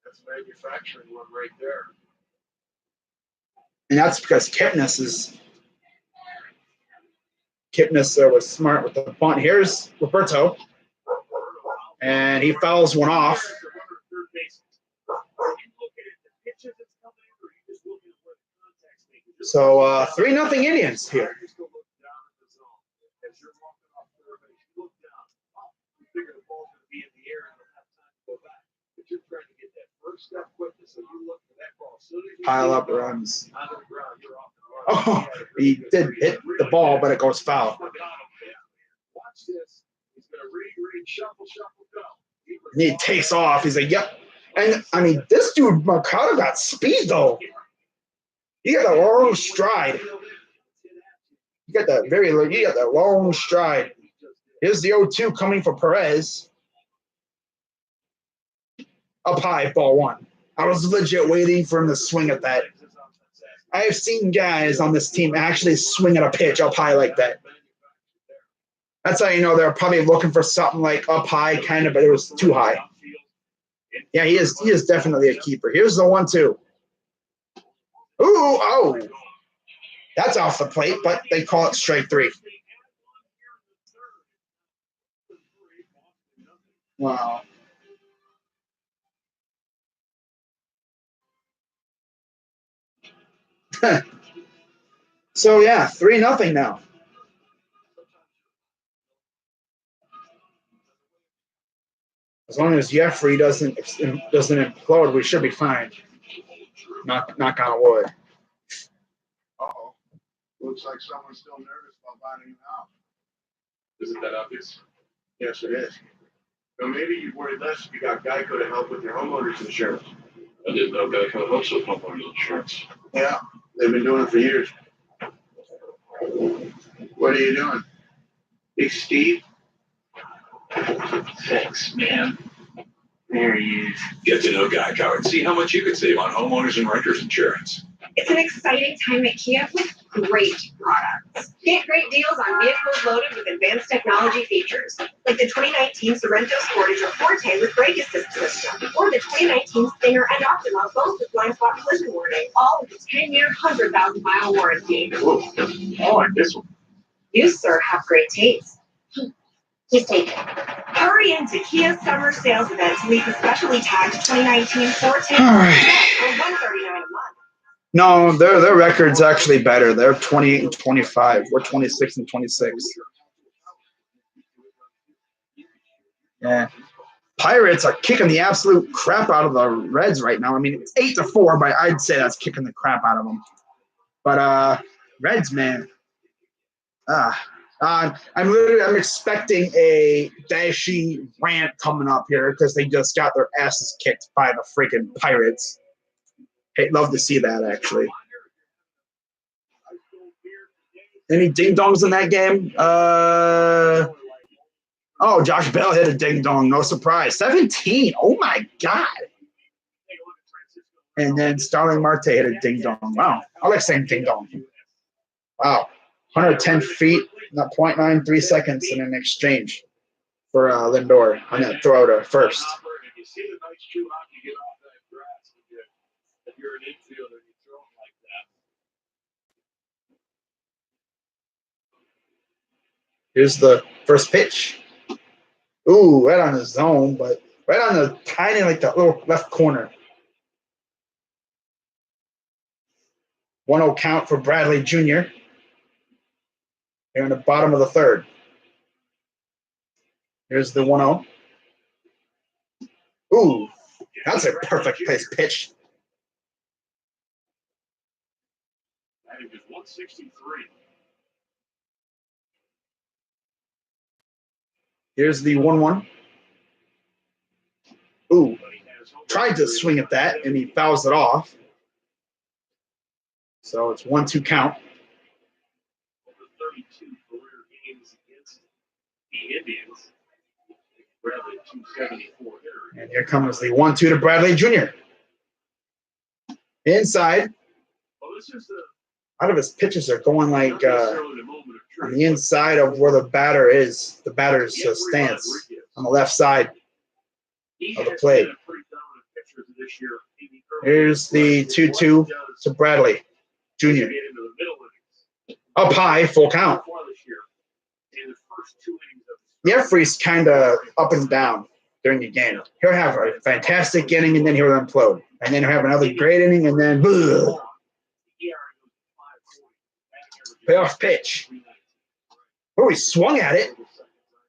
That's manufacturing one right there. And that's because Kipnis was smart with the bunt. Here's Roberto. And he fouls one off. So 3-0 Indians here. Pile up runs. Oh, he did hit the ball, but it goes foul. And he takes off. He's like, yep. And, I mean, this dude, Mercado, got speed, though. He got a long stride. You got that long stride. Here's the 0-2 coming for Perez. Up high, ball 1. I was legit waiting for him to swing at that. I have seen guys on this team actually swing at a pitch up high like that. That's how you know they're probably looking for something like up high, kind of, but it was too high. Yeah, he is definitely a keeper. Here's the 1-2. Oh, that's off the plate, but they call it strike 3. Wow. So yeah, 3-0 now. As long as Jeffrey doesn't implode, we should be fine. Knock on wood. Uh-oh. Looks like someone's still nervous about buying him out. Isn't that obvious? Yes, it is. Well, maybe you'd worry less if you got Geico to help with your homeowner's insurance. I didn't know Geico helps with homeowners insurance. Yeah, they've been doing it for years. What are you doing? Hey, Steve. Thanks, man. There he is. Get to know Geico and see how much you could save on homeowners and renters insurance. It's an exciting time at Kia with great products. Get great deals on vehicles loaded with advanced technology features, like the 2019 Sorento Sportage or Forte with brake assist system, or the 2019 Stinger and Optima, both with blind spot collision warning, all with a 10-year, 100,000-mile warranty. Whoa. I like this one. You, sir, have great taste. Please take it. Hurry into Kia's summer sales event to meet the specially tagged 2019 Forte All right. for $139 a month. No, their record's actually better. They're 28 and 25. We're 26 and 26. Yeah. Pirates are kicking the absolute crap out of the Reds right now. I mean, it's 8-4, but I'd say that's kicking the crap out of them. But Reds, man. I'm expecting a Dashy rant coming up here because they just got their asses kicked by the freaking Pirates. Hey, love to see that, actually. Any ding-dongs in that game? Oh, Josh Bell hit a ding-dong. No surprise. 17. Oh, my God. And then Starling Marte hit a ding-dong. Wow. I like saying ding-dong. Wow. 110 feet, 0.93 seconds in an exchange for Lindor on that throw to first. You see the nice true hockey get off that grass. If you're an infielder, you throw them like that. Here's the first pitch. Ooh, right on the zone, but right on the tiny, like the little left corner. 1-0 count for Bradley Jr. Here in the bottom of the third. Here's the 1-0. Ooh, that's a perfect place pitch. That is 163. Here's the 1-1. Ooh, tried to swing at that, and he fouls it off. So it's 1-2 count. Over 32 career games against the Indians. Bradley 274 hitter. And here comes the 1-2 to Bradley Jr. Inside. Well, this is the A lot of his pitches are going like necessarily the moment of truth. on the inside of where the batter is, the batter's stance on the left side of the plate. Here's the 2-2 to Bradley Jr. Up high, full count. Jeffrey's kind of up and down during the game. He'll have a fantastic inning, and then he'll implode. And then he'll have another great inning, and then ugh. Payoff pitch. Oh, he swung at it.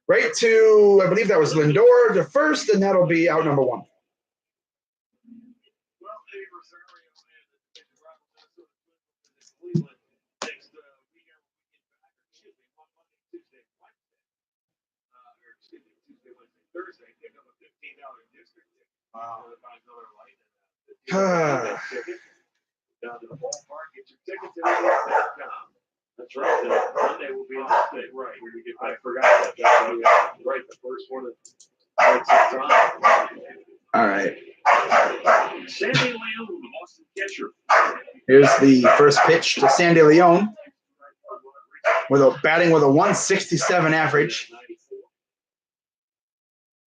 Right to, I believe that was Lindor to first, and that'll be out number 1. Down to the ballpark, get your tickets at That's right. Monday will be in the state. Right. When we get back, I forgot that. That's right. The first one at time. All right. Sandy Leon, the Boston catcher. Here's the first pitch to Sandy Leon with a batting with a 167 average.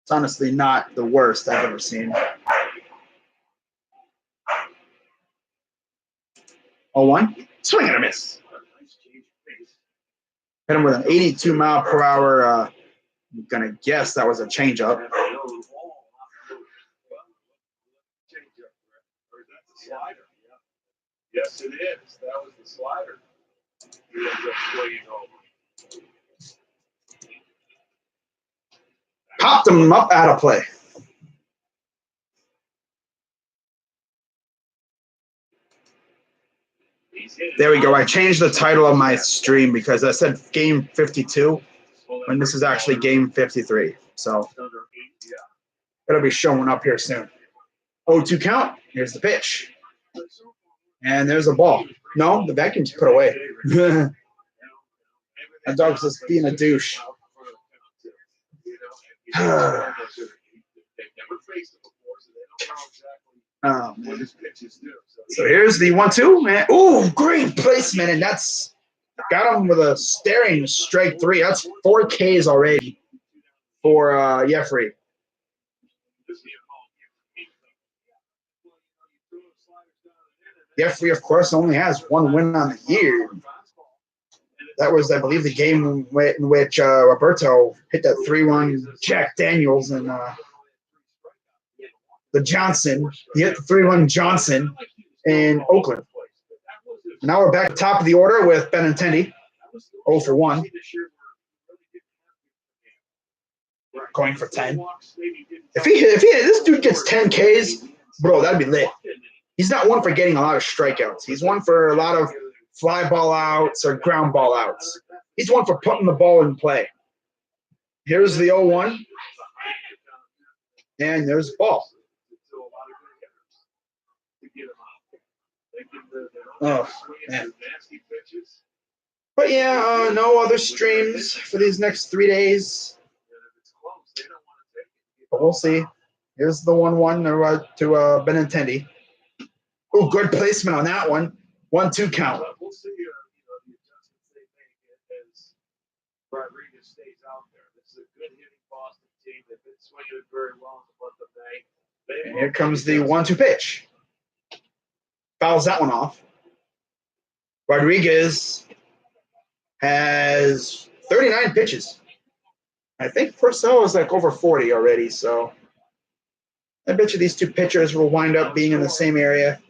It's honestly not the worst I've ever seen. 0-1. Swing and a miss. Hit him with an 82 mile per hour. I'm going to guess that was a changeup. Yes, it is. That was the slider. He ends up swinging over. Popped him up out of play. There we go. I changed the title of my stream because I said game 52 when this is actually game 53. So it'll be showing up here soon. 0-2 count. Here's the pitch. And there's a ball. No, the vacuum's put away. That dog's just being a douche. never faced him before, so they don't know exactly what his pitches do. So here's the 1-2, man. Ooh, great placement, and that's got him with a staring strike 3. That's 4 Ks already for Jeffrey. Jeffrey, of course, only has 1 win on the year. That was, I believe, the game in which Roberto hit that 3-1 Jack Daniels and the Johnson. He hit the 3-1 Johnson in Oakland. Now we're back at the top of the order with Benintendi, 0 for 1. Going for 10. If this dude gets 10 Ks, bro, that'd be lit. He's not one for getting a lot of strikeouts. He's one for a lot of fly ball outs or ground ball outs. He's one for putting the ball in play. Here's the 0-1. And there's the ball. Oh, man. But yeah, no other streams for these next 3 days. But we'll see. Here's the 1-1 to Benintendi. Oh, good placement on that one. 1-2 count. We'll see the adjustments they make as Rodriguez stays out there. This is a good hitting Boston team. They've been swinging it very well in the month of May. And here comes the 1-2 pitch. Fouls that one off. Rodriguez has 39 pitches. I think Purcell is like over 40 already, so I bet you these two pitchers will wind up being in the same area.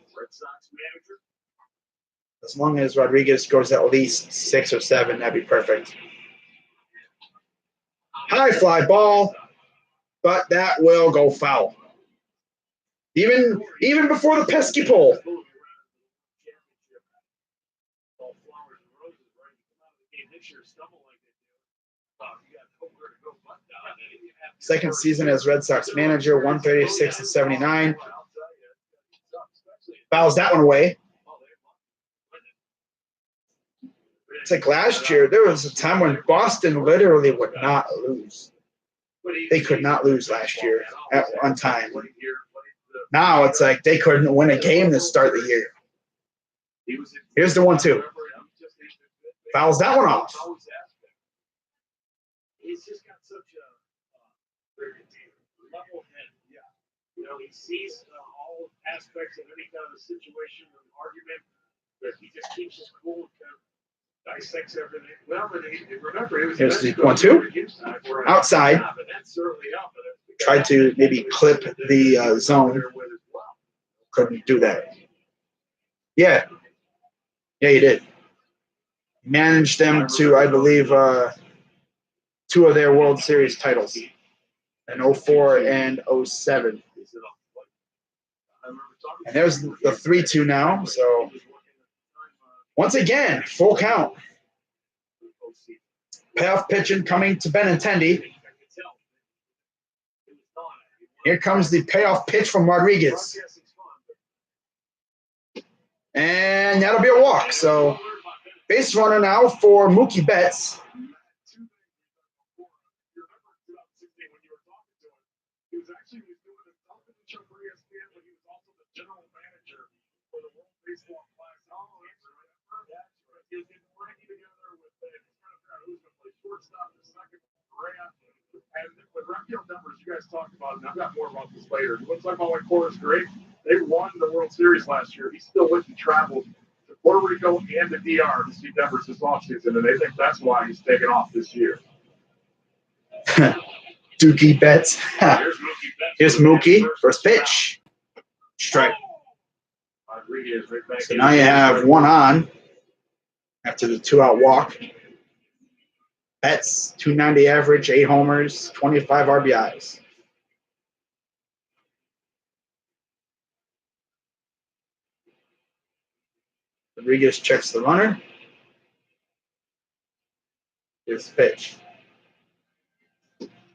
As long as Rodriguez scores at least 6 or 7, that'd be perfect. High fly ball, but that will go foul. Even before the pesky pole. Second season as Red Sox manager, 136-79. Fouls that one away. It's like last year, there was a time when Boston literally would not lose. They could not lose last year at one time. Now it's like they couldn't win a game to start the year. Here's the 1-2. Fouls that one off. He's just got such a level head. Yeah. You know, he sees all aspects of any kind of situation or argument, but he just keeps his cool and kind of dissects everything. Well, remember, it was here's the 1-2. Outside. Tried to maybe clip the zone. Couldn't do that. Yeah. Yeah, he did. Managed them to, I believe, 2 of their World Series titles in 04 and 07. And there's the 3-2 now. So once again, full count. Payoff pitching coming to Benintendi. Here comes the payoff pitch from Rodriguez. And that'll be a walk. So base runner now for Mookie Betts. And with Rafael Devers, you guys talked about, and I've got more about this later. Looks like all my core is great. They won the World Series last year. He still went and traveled to Puerto Rico and the DR to see Devers this offseason, and they think that's why he's taking off this year. Dookie Betts. Here's Mookie. First pitch. Strike. So now you have 1 on after the 2-out walk. Betts, 290 average, 8 homers, 25 RBIs. Rodriguez checks the runner. Here's the pitch.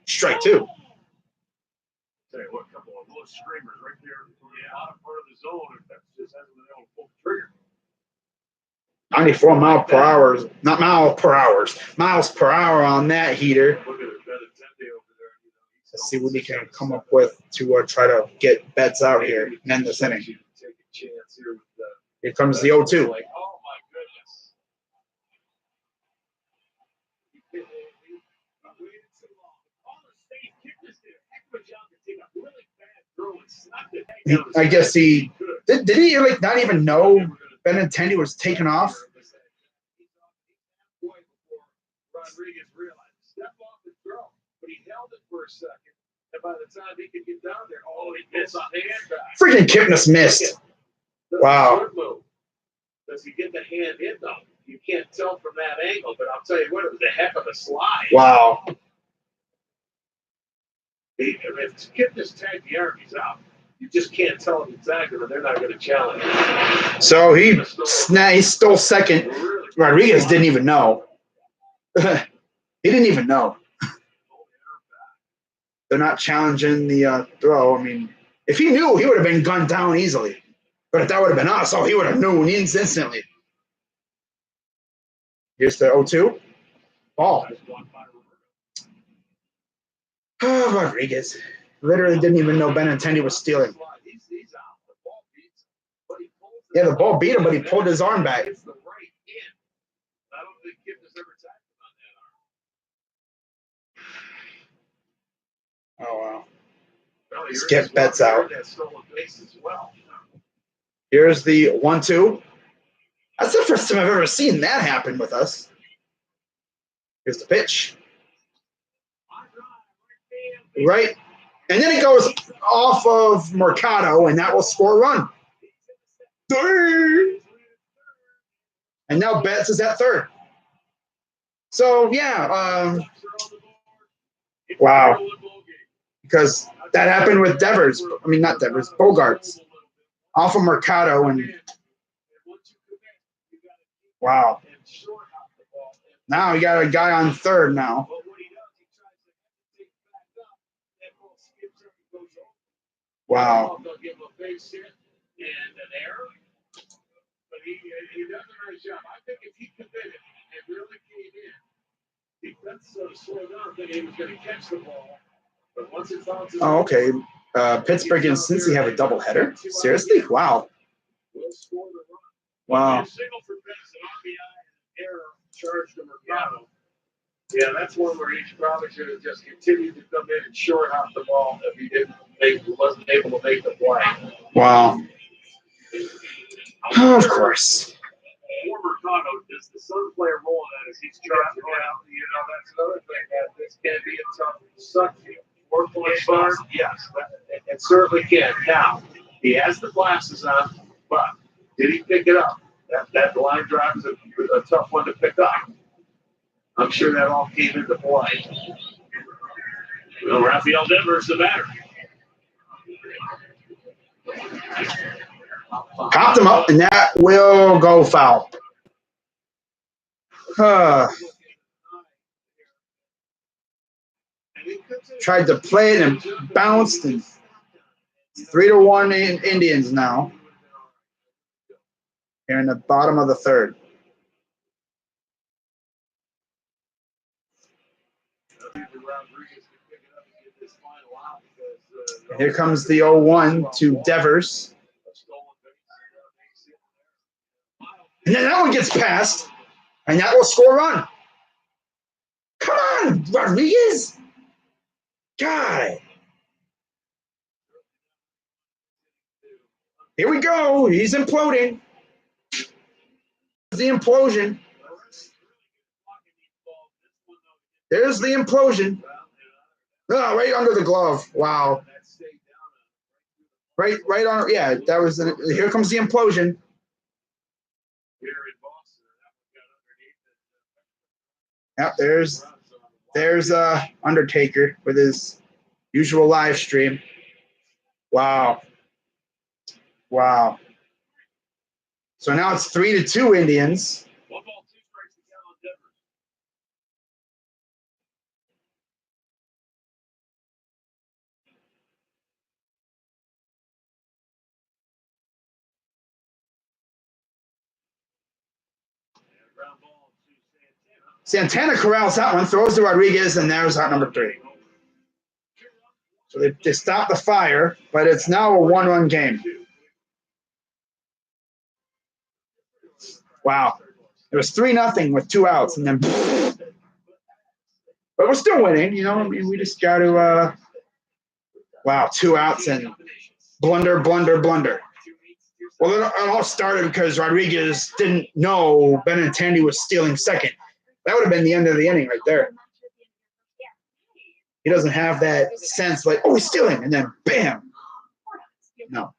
Strike 2. Tell you what, a couple of low screamers right there in the bottom part of the zone, if that just hasn't been able to pull the trigger. 94 miles per hour on that heater. Let's see what he can come up with to try to get Betts out here and end this inning. Take a chance here with the. Here comes the 0-2. Like, oh my goodness. He waited too long. Caller Steve kicked this there. Heck of a job to take a really bad throw and snap it down as I guess fast as he could. did he like not even know Benintendi was taken off? Rodriguez realized step off and throw, but he held it for a second, and by the time he could get down there, he gets a hand back. Freaking Kipnis missed. That's Wow. a good move. Does he get the hand in though? You can't tell from that angle, but I'll tell you what, it was a heck of a slide. Wow. If Kipnis tagged the arm, he's out. You just can't tell if he tagged him, and they're not going to challenge him. So he stole second. Really Rodriguez didn't even know. He didn't even know. They're not challenging the throw. I mean, if he knew, he would have been gunned down easily. But if that would have been us, he would have known instantly. Here's the 0-2. Ball. Oh, Rodriguez. Literally didn't even know Benintendi was stealing. He's out. The ball beats him, but he pulls it Yeah, the ball out. beat him, but he pulled his arm back. It's the right end. I don't think Kipnis ever tagged him on that arm. Oh, wow. Well, Let's you're get just Betts walking out. around that stolen base as well. Here's the 1-2. That's the first time I've ever seen that happen with us. Here's the pitch. Right. And then it goes off of Mercado, and that will score a run. Third. And now Betts is at third. So, yeah. Wow. Because that happened with Devers. I mean, not Devers, Bogarts. Off of Mercado, and wow. Now you got a guy on third now. Wow. They'll give him a base hit and an error, but he does a nice job. I think if he committed and really came in, defense sort of slowed down, thinking he was going to catch the ball, but once it bounces. Oh, okay. Pittsburgh and Cincy have a doubleheader? Seriously? Wow. Will score the run. Wow. A single for Betts, an RBI, and error charged to Mercado. Yeah, that's one where he probably should have just continued to come in and short hop the ball if he wasn't able to make the play. Wow. Oh, of course. For Mercado, does the son play a role in that as he's trying to out? That's another thing that this can be a tough suck field. 4-point start, yes, it certainly can. Now, he has the glasses on, but did he pick it up? That line drive is a tough one to pick up. I'm sure that all came into play. Well, Rafael Devers, the batter. Popped him up, and that will go foul. Tried to play it and bounced, and 3-1 Indians now. Here in the bottom of the third. And here comes the 0-1 to Devers. And then that one gets passed, and that will score a run. Come on, Rodriguez. God. Here we go. He's imploding. The implosion. There's the implosion. Oh, right under the glove. Wow. Right on. Yeah, that was. Here comes the implosion. Yep, there's Undertaker with his usual live stream. Wow. Wow. So now it's 3-2 Indians. Santana corrals that one, throws to Rodriguez, and there's out number 3. So they stopped the fire, but it's now a 1-1 game. Wow. It was 3-0 with 2 outs, and then but we're still winning, you know. I mean, we just got to wow, 2 outs and blunder. Well, it all started because Rodriguez didn't know Benintendi was stealing second. That would have been the end of the inning right there. He doesn't have that sense like, oh, he's stealing, and then bam. No.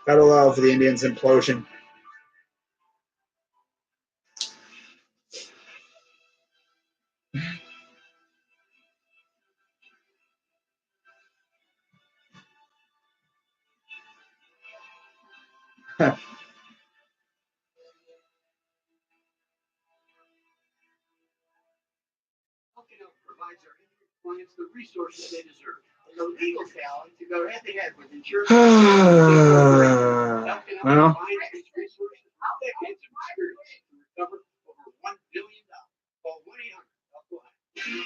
Gotta love the Indians' implosion. Provides our clients the resources they deserve and the legal talent to go head to head with insurance. Well, Recover over $1 billion. Call 1-800-HELP-LINE.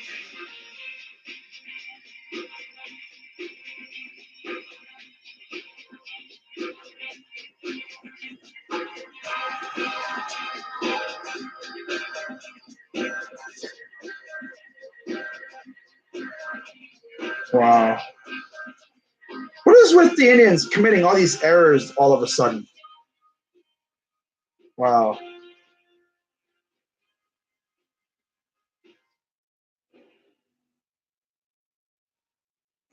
wow. What is with the Indians committing all these errors all of a sudden? Wow.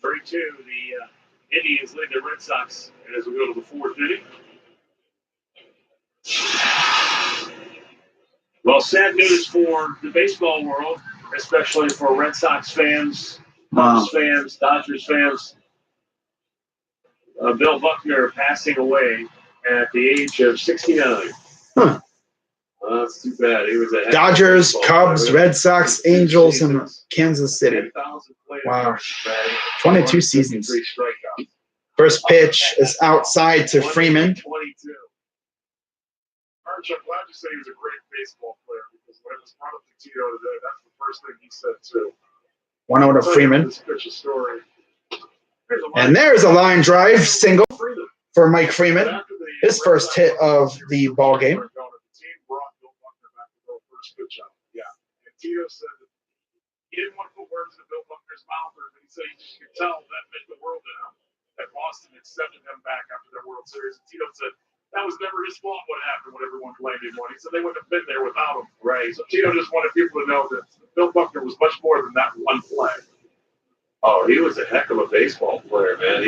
The Indians lead the Red Sox as we go to the 4th inning. Well, sad news for the baseball world, especially for Red Sox fans, Cubs fans, Dodgers fans. Bill Buckner passing away at the age of 69. Huh. That's too bad. He was a Dodgers, Cubs, Red Sox, Angels, and Kansas City. Wow. 22 seasons. First pitch is outside to Freeman. 22. Arch, I'm glad you said he was a great baseball player because when it was brought up to Tito today, that's the first thing he said too. 1-0 to Freeman. This pitch is story. And there's a line drive single for Mike Freeman. His first hit of the ball game. The team brought Bill Buckner back to go first pitch out. Yeah. And Tito said that he didn't want to put words in Bill Buckner's mouth, or he said he just could tell that meant the world to him. That Boston accepted him back after their World Series. And Tito said that was never his fault what happened when everyone blamed him. He said they wouldn't have been there without him. Right. So Tito just wanted people to know that Bill Buckner was much more than that one play. Oh, he was a heck of a baseball player, man.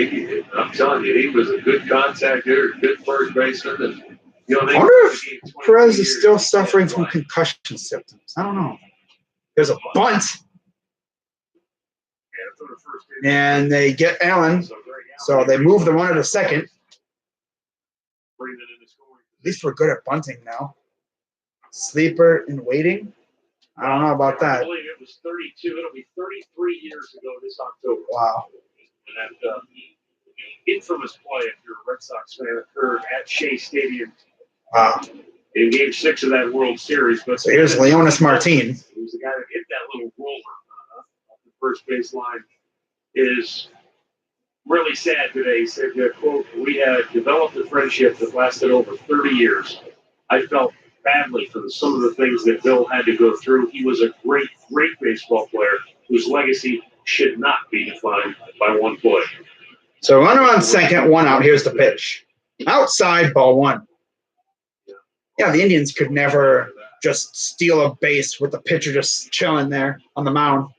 I'm telling you, he was a good contact hitter, good first baseman. And, you know, I wonder if Perez is still suffering from concussion symptoms. I don't know. There's a bunt. And they get Allen. So they move the runner to second. At least we're good at bunting now. Sleeper and waiting. I don't know about that. I believe it was 32. It'll be 33 years ago this October. Wow. And that infamous play, if you're a Red Sox fan, occurred at Shea Stadium. Wow. In Game 6 of that World Series. But so here's Leonis Martin. He was the guy that hit that little roller off the first baseline. Is really sad today. He said, quote, "We had developed a friendship that lasted over 30 years. I felt badly for some of the things that Bill had to go through. He was a great, great baseball player whose legacy should not be defined by one play." So runner on second, 1 out. Here's the pitch. Outside, ball 1. Yeah, the Indians could never just steal a base with the pitcher just chilling there on the mound.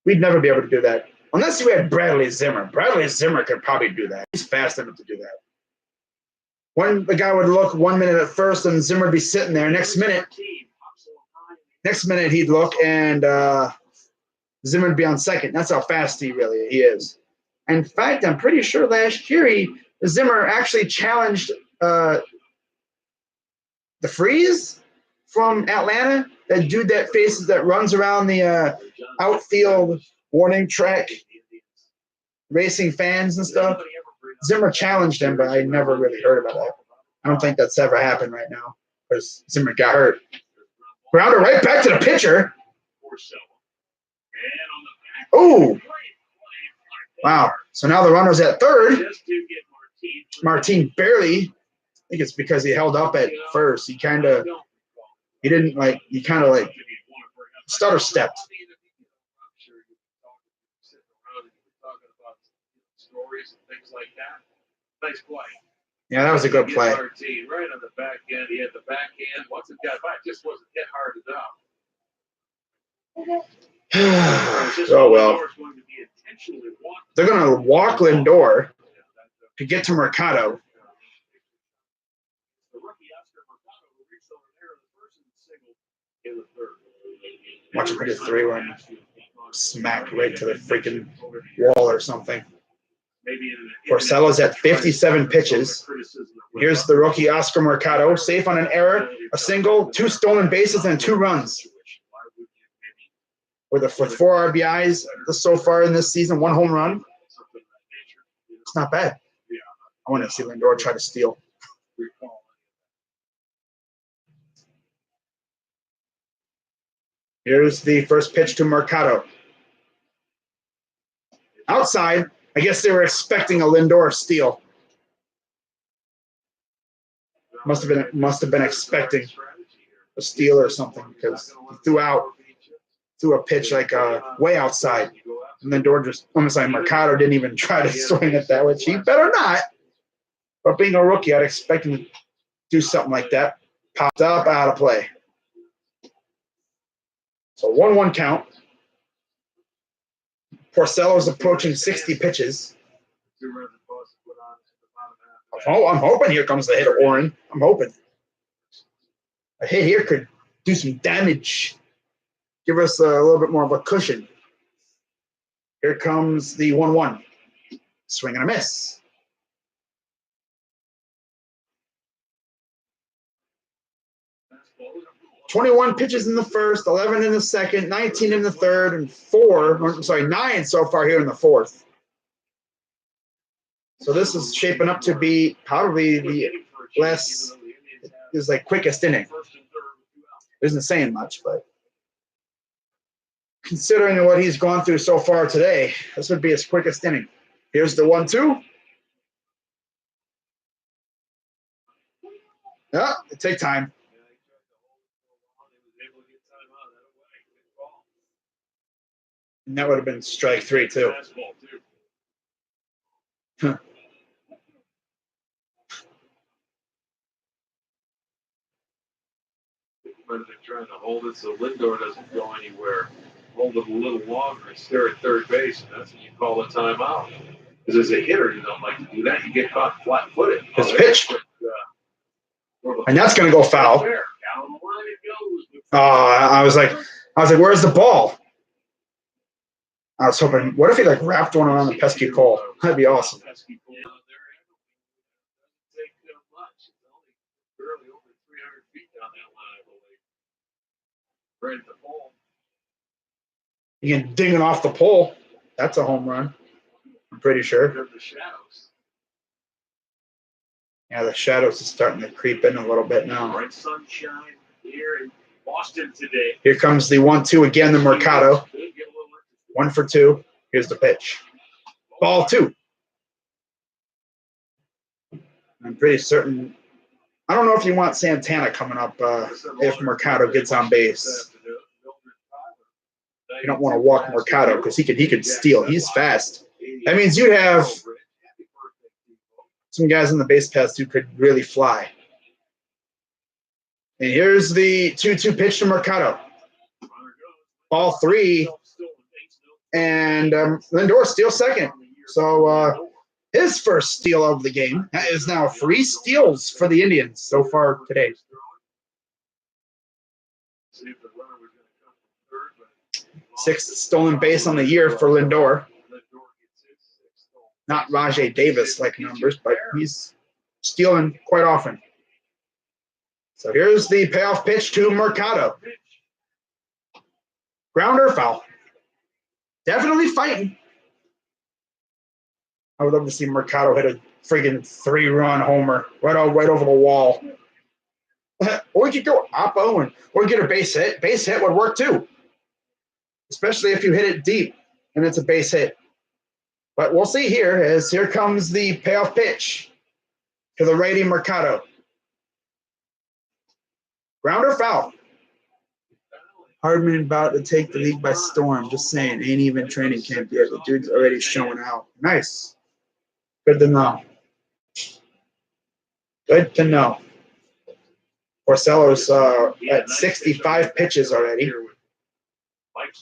We'd never be able to do that. Unless we had Bradley Zimmer. Bradley Zimmer could probably do that. He's fast enough to do that. The guy would look 1 minute at first, and Zimmer would be sitting there. Next minute he'd look, and Zimmer would be on second. That's how fast he is. In fact, I'm pretty sure last year Zimmer actually challenged the Freeze from Atlanta, that dude that runs around the outfield warning track, racing fans and stuff. Zimmer challenged him, but I never really heard about that. I don't think that's ever happened right now because Zimmer got hurt. Grounder right back to the pitcher. Oh, wow. So now the runner's at third. Martin barely. I think it's because he held up at first. He kind of stutter stepped. Nice play. Yeah, that was a good play. Martin right on the back end. He had the backhand. Once it got by, it just wasn't hit hard enough. Oh, well. They're going to walk Lindor to get to Mercado. Watch him hit a 3-run. Smack right to the freaking wall or something. Porcello's at 57 pitches. Here's the rookie Oscar Mercado, safe on an error, a single, 2 stolen bases, and 2 runs. With 4 RBIs so far in this season, 1 home run. It's not bad. I want to see Lindor try to steal. Here's the first pitch to Mercado. Outside. I guess they were expecting a Lindor steal. Must have been expecting a steal or something because he threw a pitch like way outside. And Lindor Mercado didn't even try to swing it that way. He better not. But being a rookie, I'd expect him to do something like that. Popped up, out of play. So 1-1 count. Porcello's approaching 60 pitches. I'm hoping here comes the hit of Oren. I'm hoping. A hit here could do some damage. Give us a little bit more of a cushion. Here comes the 1-1. Swing and a miss. 21 pitches in the first, 11 in the second, 19 in the third, and 9 so far here in the fourth. So this is shaping up to be probably the quickest inning. Isn't saying much, but considering what he's gone through so far today, this would be his quickest inning. Here's the 1-2. Yeah, it take time. And that would have been strike 3 too. Huh. They're trying to hold it so Lindor doesn't go anywhere. Hold it a little longer and stare at third base, and that's when you call a timeout. Because as a hitter, you don't like to do that. You get caught flat-footed. It's pitched. And that's going to go foul. I was like, where's the ball? I was hoping, what if he wrapped one around the pesky pole? That'd be awesome. You can ding it off the pole. That's a home run. I'm pretty sure. Yeah, the shadows is starting to creep in a little bit now. Bright sunshine here in Boston today. Here comes the 1-2 again, the Mercado. 1 for 2. Here's the pitch. Ball 2. I'm pretty certain. I don't know if you want Santana coming up if Mercado gets on base. You don't want to walk Mercado because he could steal. He's fast. That means you'd have some guys in the base paths who could really fly. And here's the 2-2 pitch to Mercado. Ball 3. And Lindor steals second. So his first steal of the game. That is now 3 steals for the Indians so far today. 6th stolen base on the year for Lindor. Not Rajay Davis-like numbers, but he's stealing quite often. So here's the payoff pitch to Mercado. Grounder, foul. Definitely fighting. I would love to see Mercado hit a friggin' 3-run homer right over the wall. Or you could go oppo or get a base hit. Base hit would work too, especially if you hit it deep and it's a base hit. But we'll see here as here comes the payoff pitch to the righty Mercado. Ground or foul? Hardman about to take the league by storm. Just saying, ain't even training camp yet. The dude's already showing out. Nice. Good to know. Good to know. Porcello's at 65 pitches already.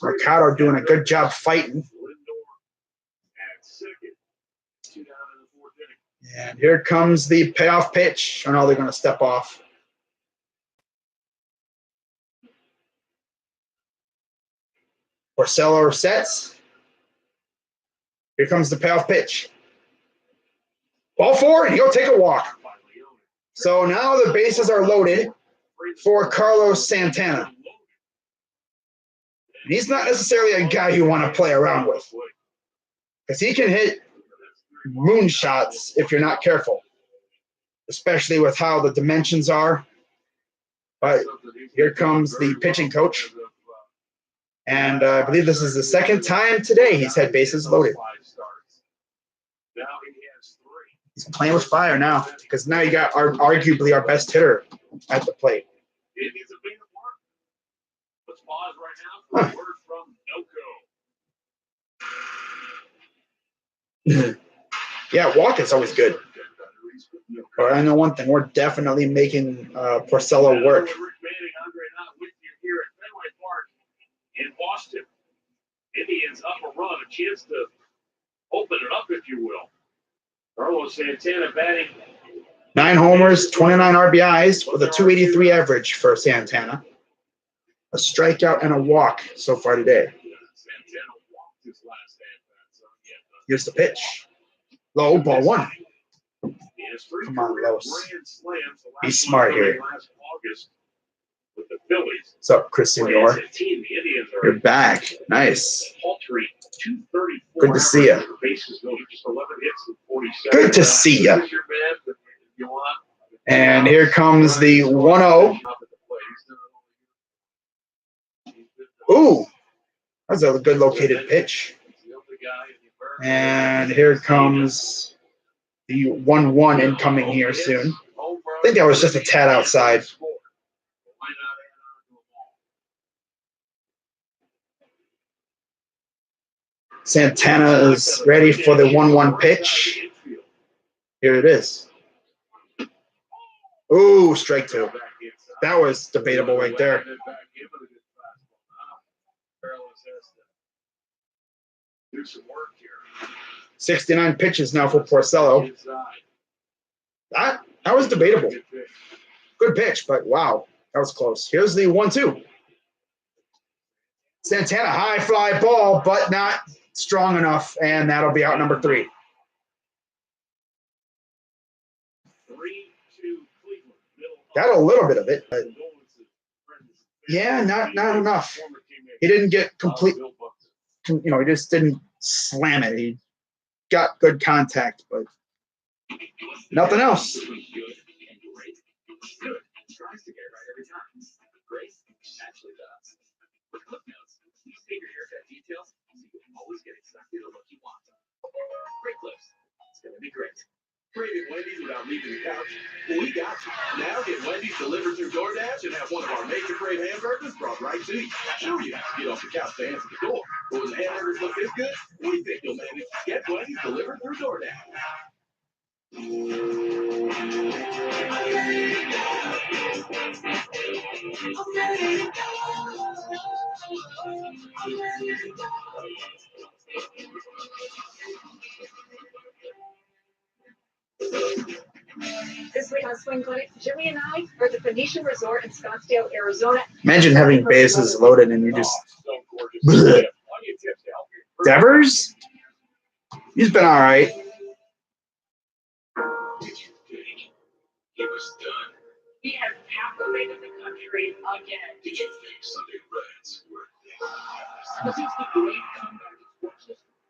Mercado doing a good job fighting. And here comes the payoff pitch. I know they're going to step off. Porcello sets. Here comes the payoff pitch. Ball forward, he'll take a walk. So now the bases are loaded for Carlos Santana. And he's not necessarily a guy you want to play around with, because he can hit moonshots if you're not careful, especially with how the dimensions are. But here comes the pitching coach. And I believe this is the second time today he's had bases loaded. He's playing with fire now, because now you got arguably our best hitter at the plate. Huh. Yeah, walk is always good. But I know one thing, we're definitely making Porcello work. In Boston, Indians up a run, a chance to open it up, if you will. Carlos Santana batting. 9 homers, 29 RBIs with a 283 average for Santana. A strikeout and a walk so far today. Here's the pitch. Low, ball 1. Come on, Los. Be smart here. With the Phillies. What's up, Chris Senior? You're back. Nice. Good to see you. Good to see you. And here comes the 1-0. Ooh, that's a good located pitch. And here comes the 1-1 incoming here soon. I think that was just a tad outside. Santana is ready for the 1-1 pitch. Here it is. Ooh, strike 2. That was debatable right there. 69 pitches now for Porcello. That was debatable. Good pitch, but wow, that was close. Here's the 1-2. Santana, high fly ball, but not strong enough, and that'll be out number 3. Got a little bit of it, but yeah, not enough. He didn't get complete, he just didn't slam it. He got good contact, but nothing else. Always get exactly the look you want. Great clips. It's gonna be great. Craving Wendy's without leaving the couch? Well, we got you. Now get Wendy's delivered through DoorDash and have one of our make-or-crave hamburgers brought right to you. Sure, you have to get off the couch to answer the door. But when the hamburgers look this good, we think you'll manage. Get Wendy's delivered through DoorDash. This week on Swing Clinic, Jimmy and I are at the Phoenician Resort in Scottsdale, Arizona. Imagine having bases loaded and you just. Bleh. Devers? He's been all right. He was done. He has captivated the country again. Did you think Sunday Reds were This is the great comeback.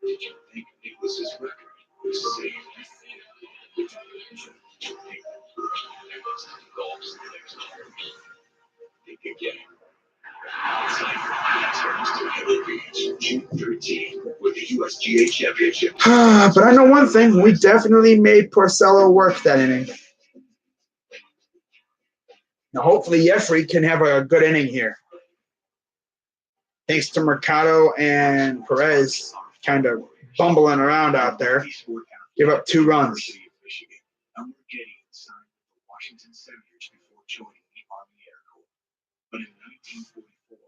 Did you think Nicholas's record was safe? PGA Championship. But I know one thing: we definitely made Porcello work that inning. Now, hopefully, Jeffrey can have a good inning here. Thanks to Mercado and Perez kind of bumbling around out there. Give up 2 runs. Elmer Gideon signed with the Washington Senators before joining the Army Air Corps. But in 1944,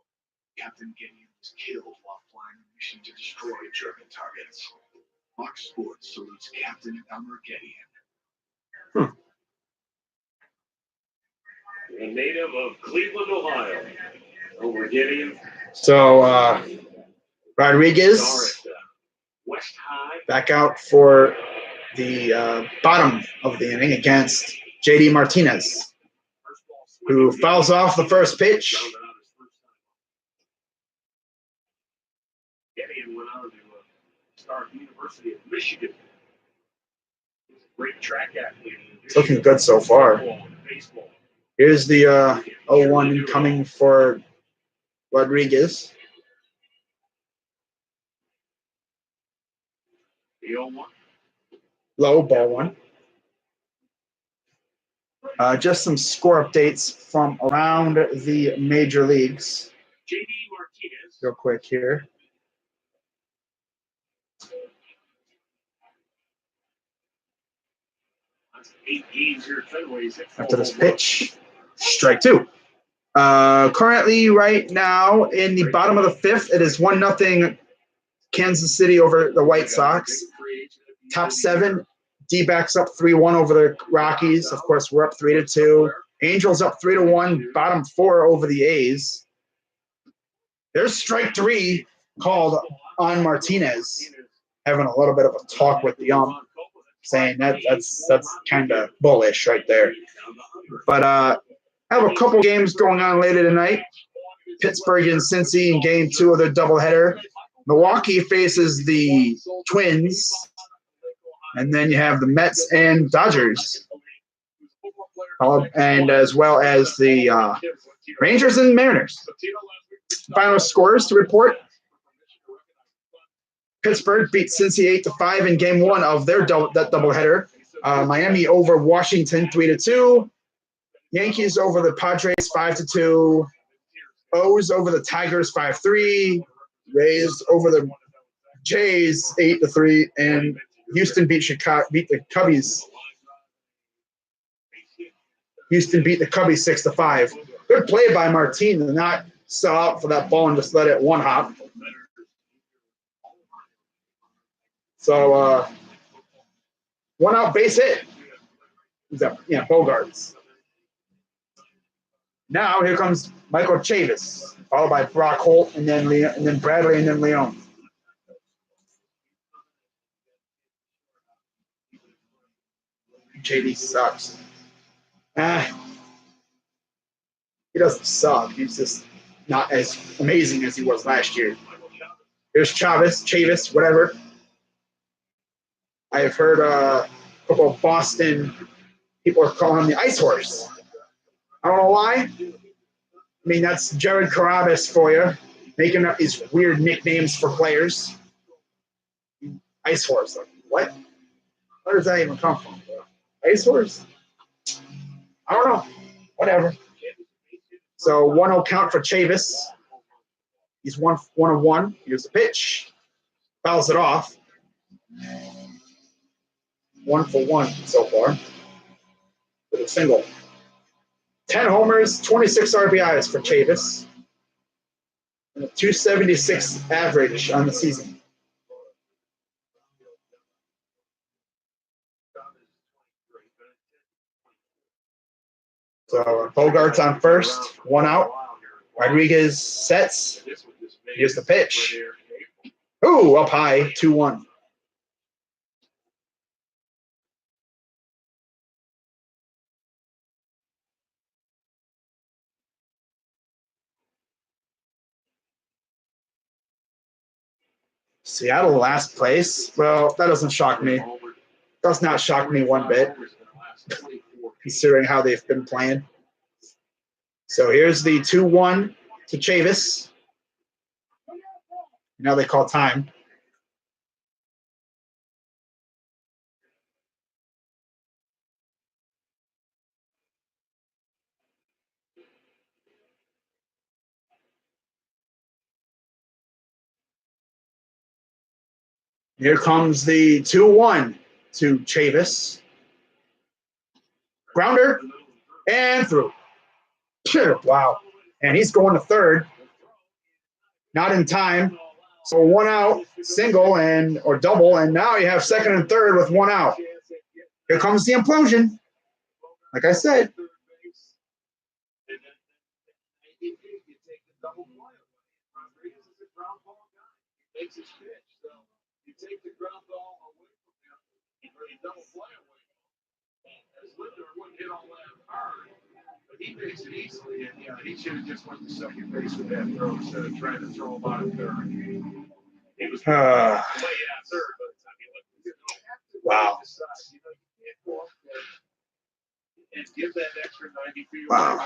Captain Gideon was killed while flying a mission to destroy German targets. Fox Sports salutes Captain Elmer Gideon. A native of Cleveland, Ohio. Over Gideon. So Rodriguez West High. back out for the bottom of the inning against JD Martinez, who fouls off the first pitch. Gideon went on to start at the University of Michigan. He's a great track athlete. It's looking good so far. Here's the 0-1 coming for Rodriguez. The 0-1. Low ball one. Just some score updates from around the major leagues. JD Martinez. Real quick here. That's 8 games here at Fenway. After this pitch, strike 2. Currently, right now, in the bottom of the 5th, it is 1-0 Kansas City over the White Sox. Top 7, D-backs up 3-1 over the Rockies. Of course, we're up 3-2. Angels up 3-1. Bottom 4 over the A's. There's strike 3 called on Martinez. Having a little bit of a talk with the saying that's kind of bullish right there. But I have a couple games going on later tonight. Pittsburgh and Cincy in game 2 of their doubleheader. Milwaukee faces the Twins. And then you have the Mets and Dodgers. And as well as the Rangers and Mariners. Final scores to report. Pittsburgh beat Cincy 8-5 in game 1 of their doubleheader. Miami over Washington 3-2. Yankees over the Padres 5-2. O's over the Tigers 5-3. Rays over the Jays 8-3, and Houston beat the Cubbies. Houston beat the Cubbies 6-5. Good play by Martin to not sell out for that ball and just let it one hop. So 1 out base hit. Bogarts. Now here comes Michael Chavis, followed by Brock Holt, and then Bradley, and then Leon. JD sucks. He doesn't suck. He's just not as amazing as he was last year. Here's Chavis, whatever. I have heard a couple of Boston people are calling him the Ice Horse. I don't know why. I mean, that's Jared Carabas for you, making up these weird nicknames for players. Ice Horse, like what? Where does that even come from? Ice Horse? I don't know. Whatever. So 1-0 count for Chavis. He's 1 of 1. Here's the pitch. Fouls it off. 1 for 1 so far. With a single. 10 homers, 26 RBIs for Chavis. And a 276 average on the season. So Bogart's on first, 1 out. Rodriguez sets. Here's the pitch. Ooh, up high, 2-1. Seattle last place. Well, that doesn't shock me. Does not shock me one bit, considering how they've been playing. So here's the 2-1 to Chavis. Now they call time. Here comes the 2-1 to Chavis. Grounder and through. Wow. And he's going to third. Not in time. So 1 out, single and or double, and now you have second and third with 1 out. Here comes the implosion. Like I said. Makes his pitch, so you take the ground ball away from him, or you double play away from him. As Lindor wouldn't hit all that hard, but he makes it easily, and he should have just went to second base with that throw instead of trying to throw him out of third. He was way out third by the time he looked. Wow. You can't go up there and give that extra 90 feet. Wow.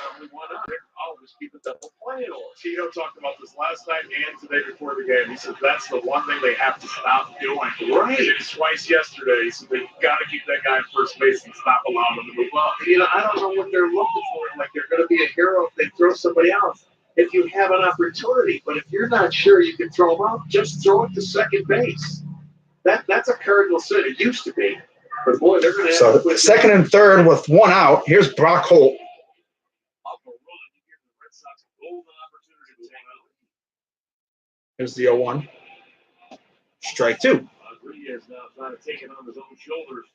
Always keep the double play on. Tito talked about this last night and today before the game. He said that's the one thing they have to stop doing. Right. He did it twice yesterday. He said they got to keep that guy in first base and stop allowing him to move up. I don't know what they're looking for. Like they're going to be a hero if they throw somebody out. If you have an opportunity, but if you're not sure you can throw them out, just throw it to second base. That's a Cardinal sin. It used to be. But boy, they're going to have So second and third with 1 out. Here's Brock Holt. Here's the 0-1. Strike 2. Rodriguez now trying to take it on his own shoulders.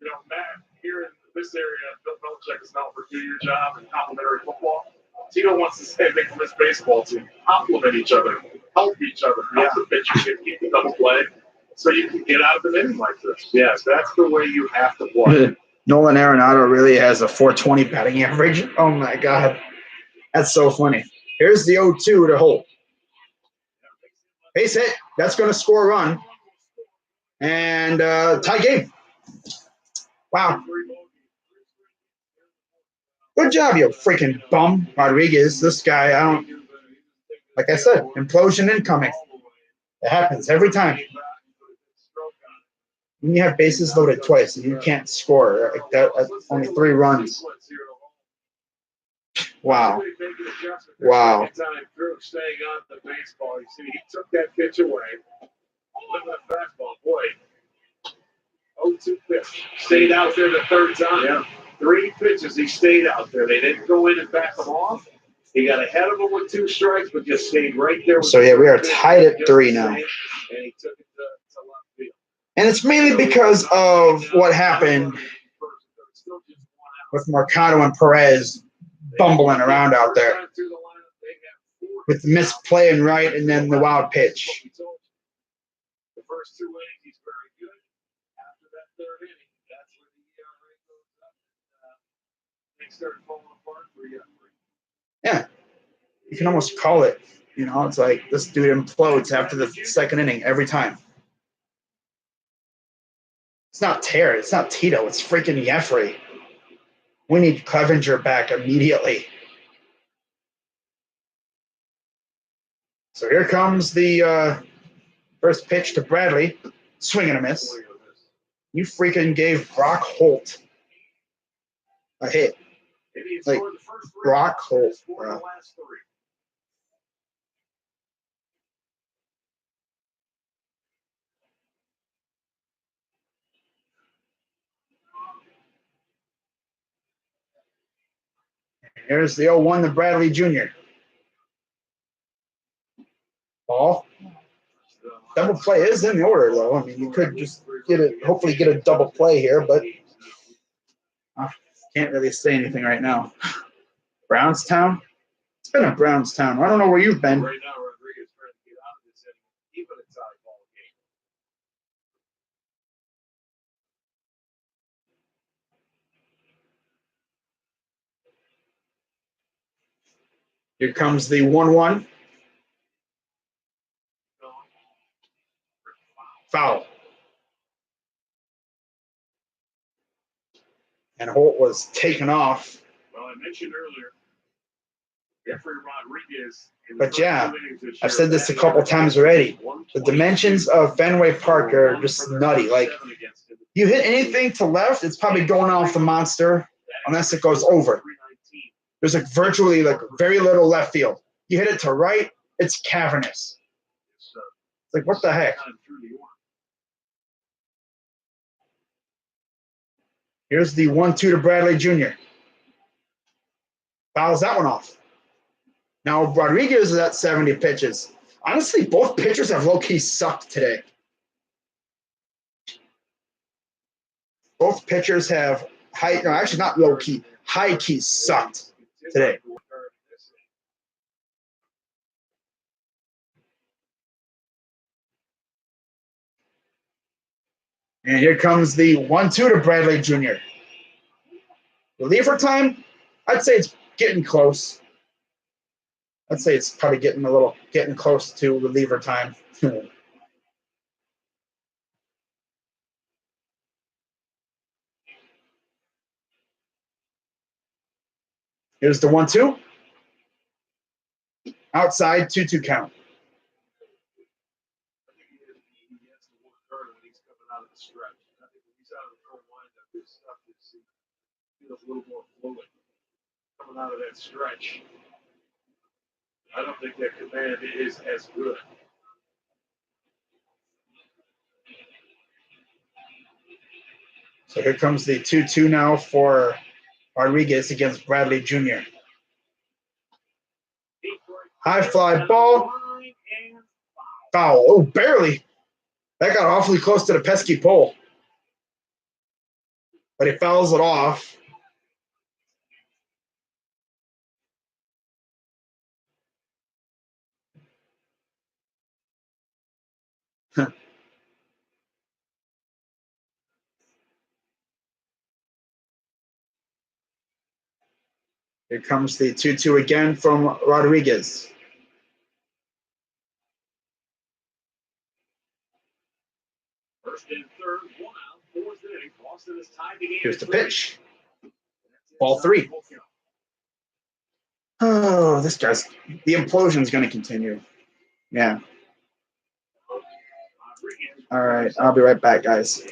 Matt, here in this area, Bill Belichick is known for do-your job and complimentary football. Tito wants the same thing from his baseball team. Compliment each other, help each other, help the pitcher keep the double play so you can get out of an inning like this. Yes, that's the way you have to play. Nolan Arenado really has a 420 batting average. Oh, my God. That's so funny. Here's the 0-2 to Holt. Base hit. That's going to score a run. And tie game. Wow. Good job, you freaking bum, Rodriguez. This guy, like I said, implosion incoming. It happens every time. When you have bases loaded twice and you can't score, like that's only 3 runs. Wow. Wow. Staying on the baseball. You see, he took that pitch away. Look at that fastball, boy. 0-2 pitch. Stayed out there the third time. Yeah. 3 pitches, he stayed out there. They didn't go in and back him off. He got ahead of him with 2 strikes, but just stayed right there. So, yeah, we are tied at 3 now. And he took it to left field. And it's mainly because of what happened with Mercado and Perez bumbling around out there with the misplay and right and then the wild pitch. The first 2 innings, he's very good. After that 3rd inning, that's where the ERA goes up and things start falling apart for you. Yeah, you can almost call it. It's like this dude implodes after the 2nd inning every time. It's not Terry. It's not Tito. It's freaking Jeffrey. We need Clevenger back immediately. So here comes the first pitch to Bradley. Swing and a miss. You freaking gave Brock Holt a hit. Like, Brock Holt, bro. Here's the 0-1 to Bradley Jr. Ball. Double play is in the order, though. I mean, you could just hopefully get a double play here, but can't really say anything right now. Brownstown? It's been a Brownstown. I don't know where you've been. Right now, Rodriguez trying to get out of this inning, even a tie ball game. Here comes the 1-1. Foul. And Holt was taken off. Well, I mentioned earlier, Jeffrey Rodriguez. But yeah, I've said this a couple times already. The dimensions of Fenway Park are just nutty. Like, you hit anything to left, it's probably going off the monster unless it goes over. There's like virtually like very little left field. You hit it to right, it's cavernous. It's like, what the heck? Here's the 1-2 to Bradley Jr. Fouls that one off. Now Rodriguez is at 70 pitches. Honestly, both pitchers have low-key sucked today. Both pitchers have actually not low-key, high-key sucked today. And here comes the 1-2 to Bradley Jr. Reliever time, I'd say it's getting close. I'd say it's probably getting close to reliever time. Here's the 1-2. Outside, 2-2 count. I think he has to work harder when he's coming out of the stretch. I think when he's out of the full windup, his stuff feels a little more fluid coming out of that stretch. I don't think that command is as good. So here comes the 2-2 now for Rodriguez against Bradley Jr. High fly ball. Foul. Oh, barely. That got awfully close to the pesky pole. But he fouls it off. Here comes the 2-2 again from Rodriguez. First and third, 1 out, 4th inning. Boston is tied the game. Here's the pitch. Ball 3. Oh, the implosion is going to continue. Yeah. All right. I'll be right back, guys.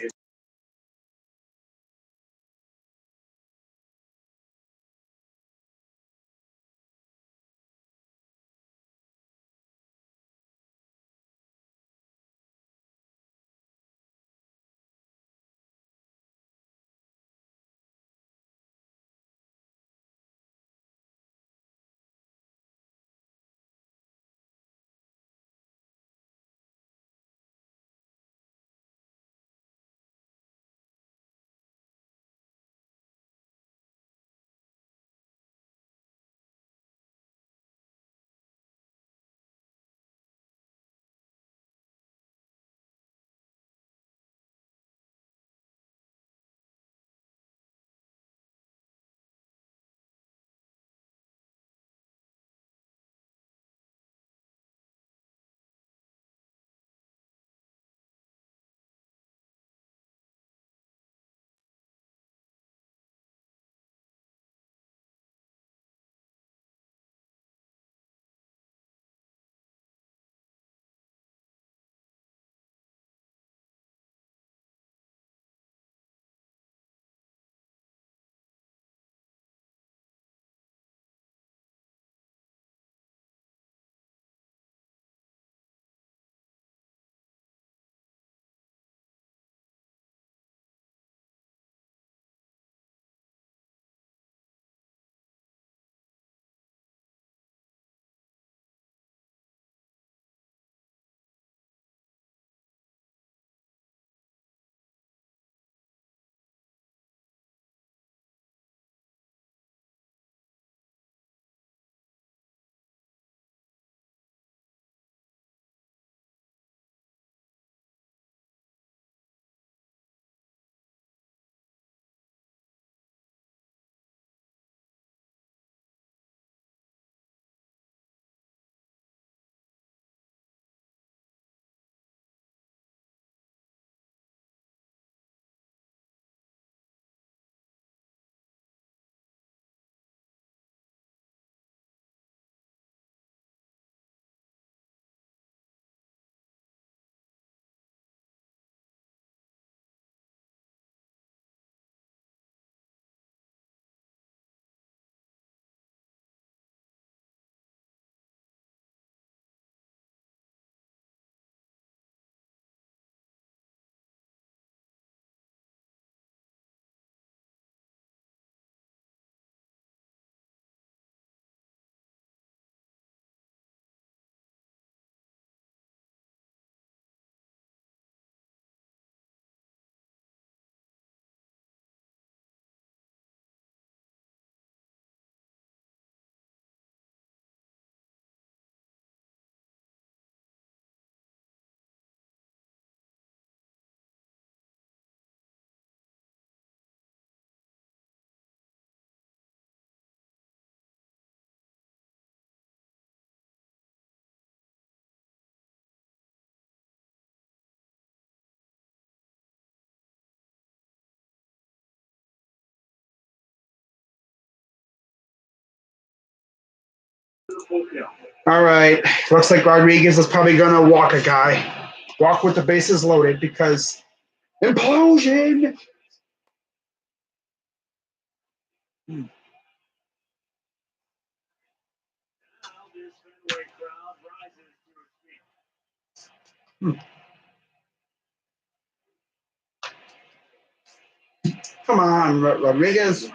All right. Looks like Rodriguez is probably going to walk a guy. Walk with the bases loaded because implosion. Come on, Rodriguez.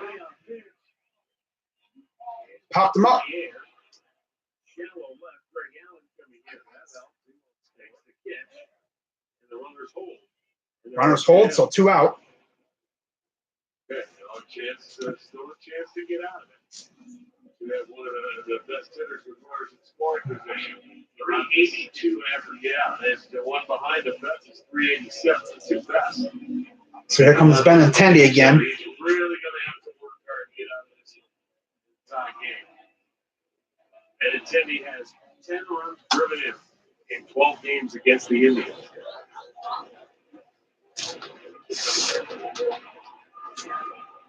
Popped him up. Runners hold, so 2 out. Good. Still a chance to get out of it. You have one of the best hitters with runners in scoring position. Around 82 after get out. That's the one behind the best is 387. That's too fast. So here comes Benintendi again. He's really going to have to work hard to get out of this tie game. Benintendi has 10 runs driven in 12 games against the Indians.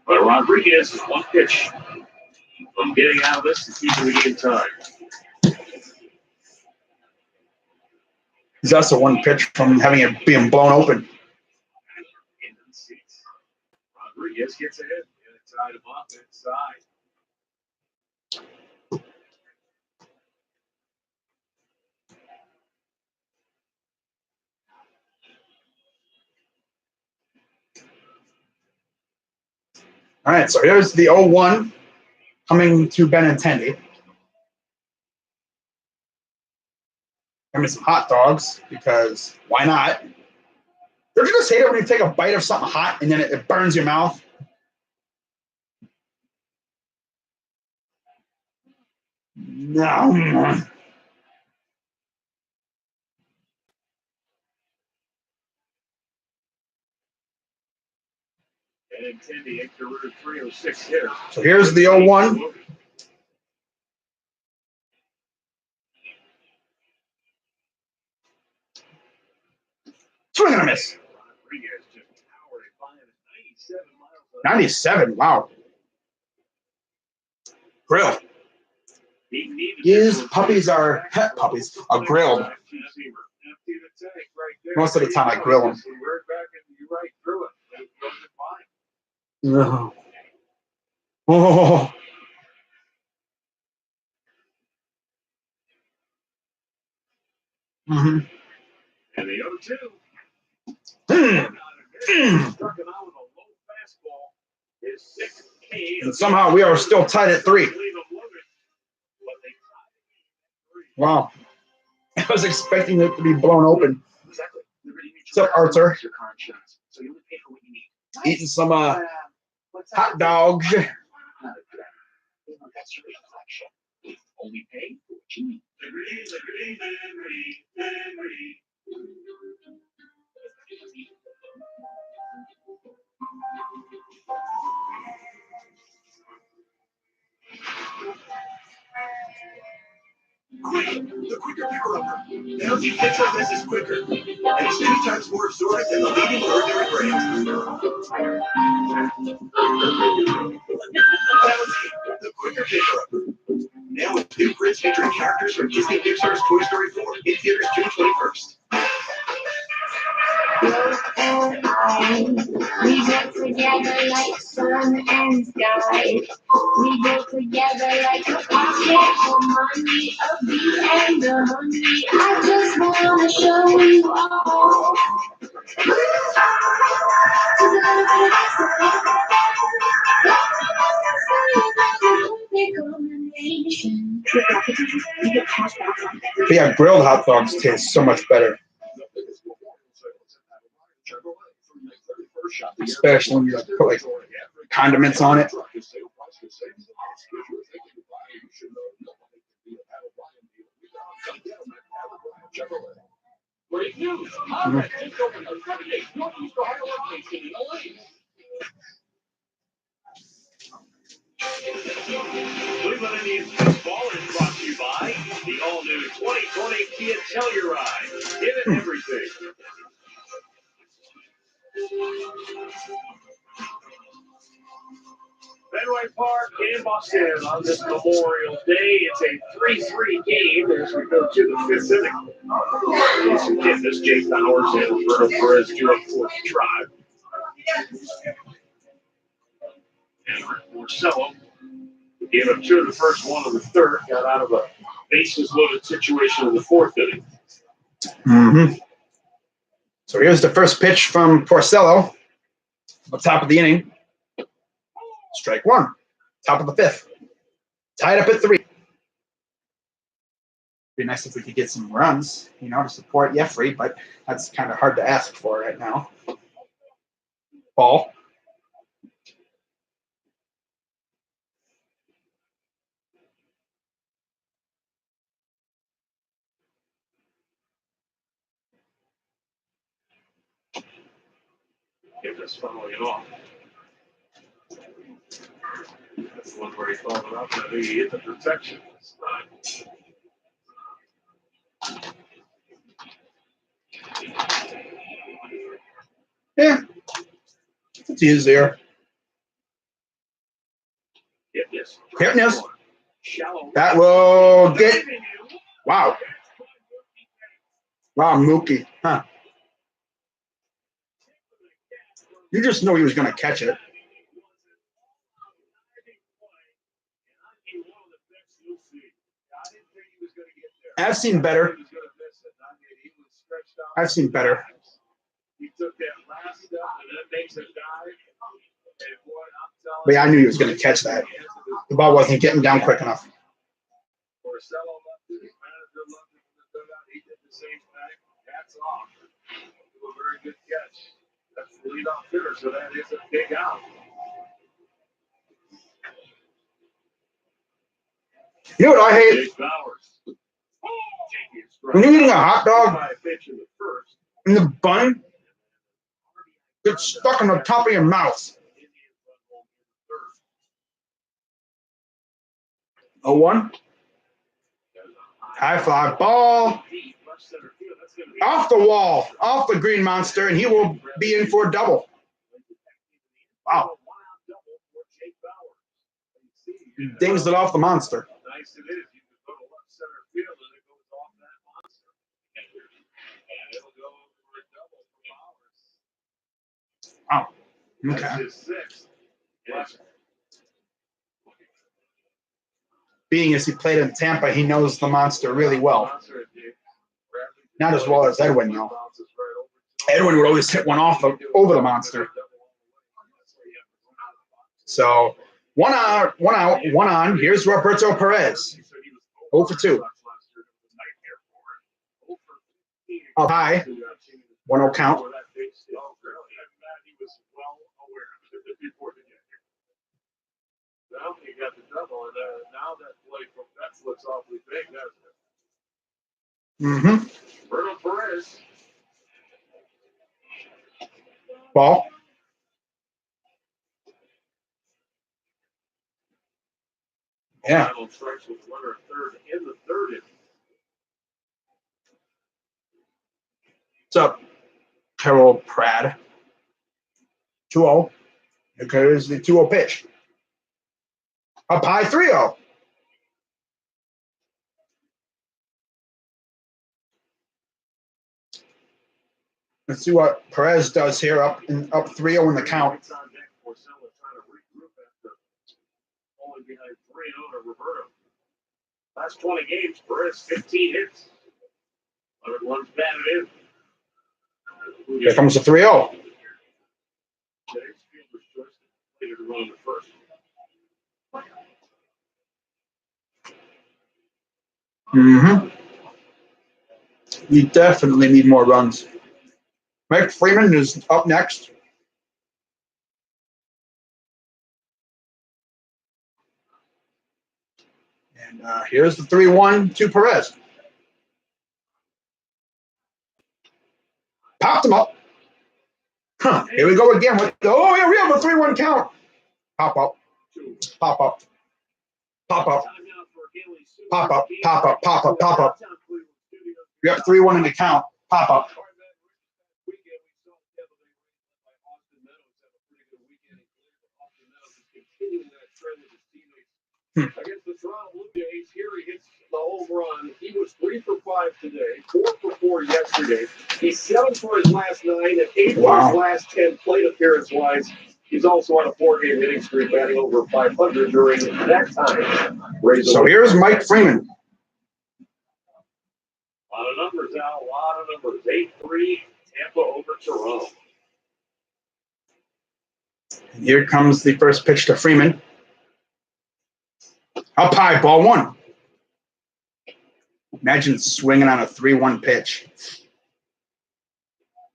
But Rodriguez is one pitch from getting out of this and keeping the game tied. He's also one pitch from having it being blown open. Rodriguez gets ahead and tied him up inside. All right, so here's the 0-1 coming to Benintendi. Give me some hot dogs because why not? Don't you just hate it when you take a bite of something hot and then it burns your mouth? No. Benintendi, a career 306 hitter. So here's the 0-1. Swing and a miss. 97, wow. Grill. His puppies are pet puppies, are grilled. Most of the time I grill them. No. Oh. Mm-hmm. And the 0-2. And somehow we are still tied at 3. Wow. I was expecting it to be blown open. What's up, Arthur? Eating some hot dogs. Only pay for what you need. Quick, the quicker picker-upper. The LG Pitcher This is quicker, and it's 2 times more absorbent than the leading ordinary brand. LG, the quicker picker-upper. Now with new Prince featuring characters from Disney Pixar's Toy Story 4 in theaters June 21st. And I, we go together like sun and sky. We go together like a pocket of money, a bee and a honey. I just wanna show you all. But yeah, grilled hot dogs taste so much better. Especially when you put like condiments on it. Great news! Conrad just opened a 7-day Northeast Ohio location in LA. Cleveland Indians baseball is brought to you by the all-new 2020 Kia Telluride. Give it everything. Fenway Park in Boston on this Memorial Day. It's a 3-3 game as we go to the fifth inning. Jason Kipnis, Jake Bowers, and Roberto Perez do up for the Tribe. And Rick Porcello gave up 2 in the first, 1 in the third. Got out of a bases loaded situation in the fourth inning. Mm-hmm. So here's the first pitch from Porcello. Up top of the inning. Strike 1. Top of the fifth. Tied up at 3. Be nice if we could get some runs, to support Jeffrey, but that's kind of hard to ask for right now. Ball. Get this following it off. That's the one where he followed it up, and I think he hit the protection this time. Yeah. It's easier. Kipnis. Kipnis. Shallow. That will get. Wow. Wow, Mookie. Huh. You just know he was going to catch it. I've seen better. I've seen better. He took that last step and then makes a dive. And boy, I'm telling But yeah, I knew he was going to catch that. The ball wasn't getting down quick enough. Porcello left it, his manager left it from the dugout. He did the same thing. Hats off. A very good catch. That's the leadoff hitter, so that is a big out. You know what I hate? Jake Bowers. When you're eating a hot dog By a pitch in the first. and the bun gets stuck on the top of your mouth. 0-1. High fly ball. Off the wall. Off the green monster, and he will be in for a double. Wow. He dings it off the monster. Nice it is. You can go to left center field and it goes off that monster. And it'll go for a double for Bowers. Oh, okay. That's his sixth. Yes. Being as he played in Tampa, he knows the monster really well. Not as well as Edwin, though. Edwin would always hit one off over the monster. So 1 out, 1 on. Here's Roberto Perez. 0 for 2. Up high. 1-0 count. Now he got the double, and now that play from Betts looks awfully big, doesn't it? Mm-hmm. Roberto Perez. Ball. Yeah. Final strikes with runner third in the third inning. What's up, Harold Pratt? 2-0. Here's the 2-0 pitch. Up high 3-0. Let's see what Perez does here. Up 3-0 in the count. It's on deck. Porcello trying to regroup after falling behind 3-0 to Roberto. Last 20 games, Perez 15 hits. 101 batted in. Here comes the 3-0. Today's fielder's choice to run the first. Mm-hmm. You definitely need more runs. Mike Freeman is up next. And here's the 3-1 to Perez. Popped him up. Huh. Here we go again. Oh, yeah, we have a 3-1 count. Pop up. Pop up. Pop up. Pop up. Pop up. Pop up. Pop up. We have 3-1 in the count. Pop up. Against the Toronto Blue Jays, here he hits the home run. He was 3 for 5 today, 4 for 4 yesterday. He's 7 for his last 9 and 8 for Wow. his last 10 plate appearance-wise. He's also on a 4-game hitting streak, batting over 500 during that time. So here's Mike Freeman. A lot of numbers, Al. A lot of numbers. 8-3, Tampa over Toronto. And here comes the first pitch to Freeman. Up high, ball 1. Imagine swinging on a 3-1 pitch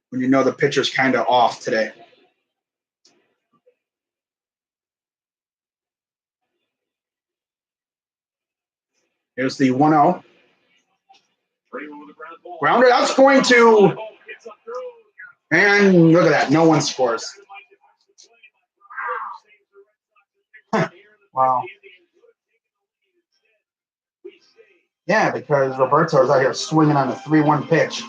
when you know the pitcher's kind of off today. Here's the 1-0. Grounder, that's going to, and look at that, no one scores. Wow. Yeah, because Roberto is out here swinging on a 3-1 pitch.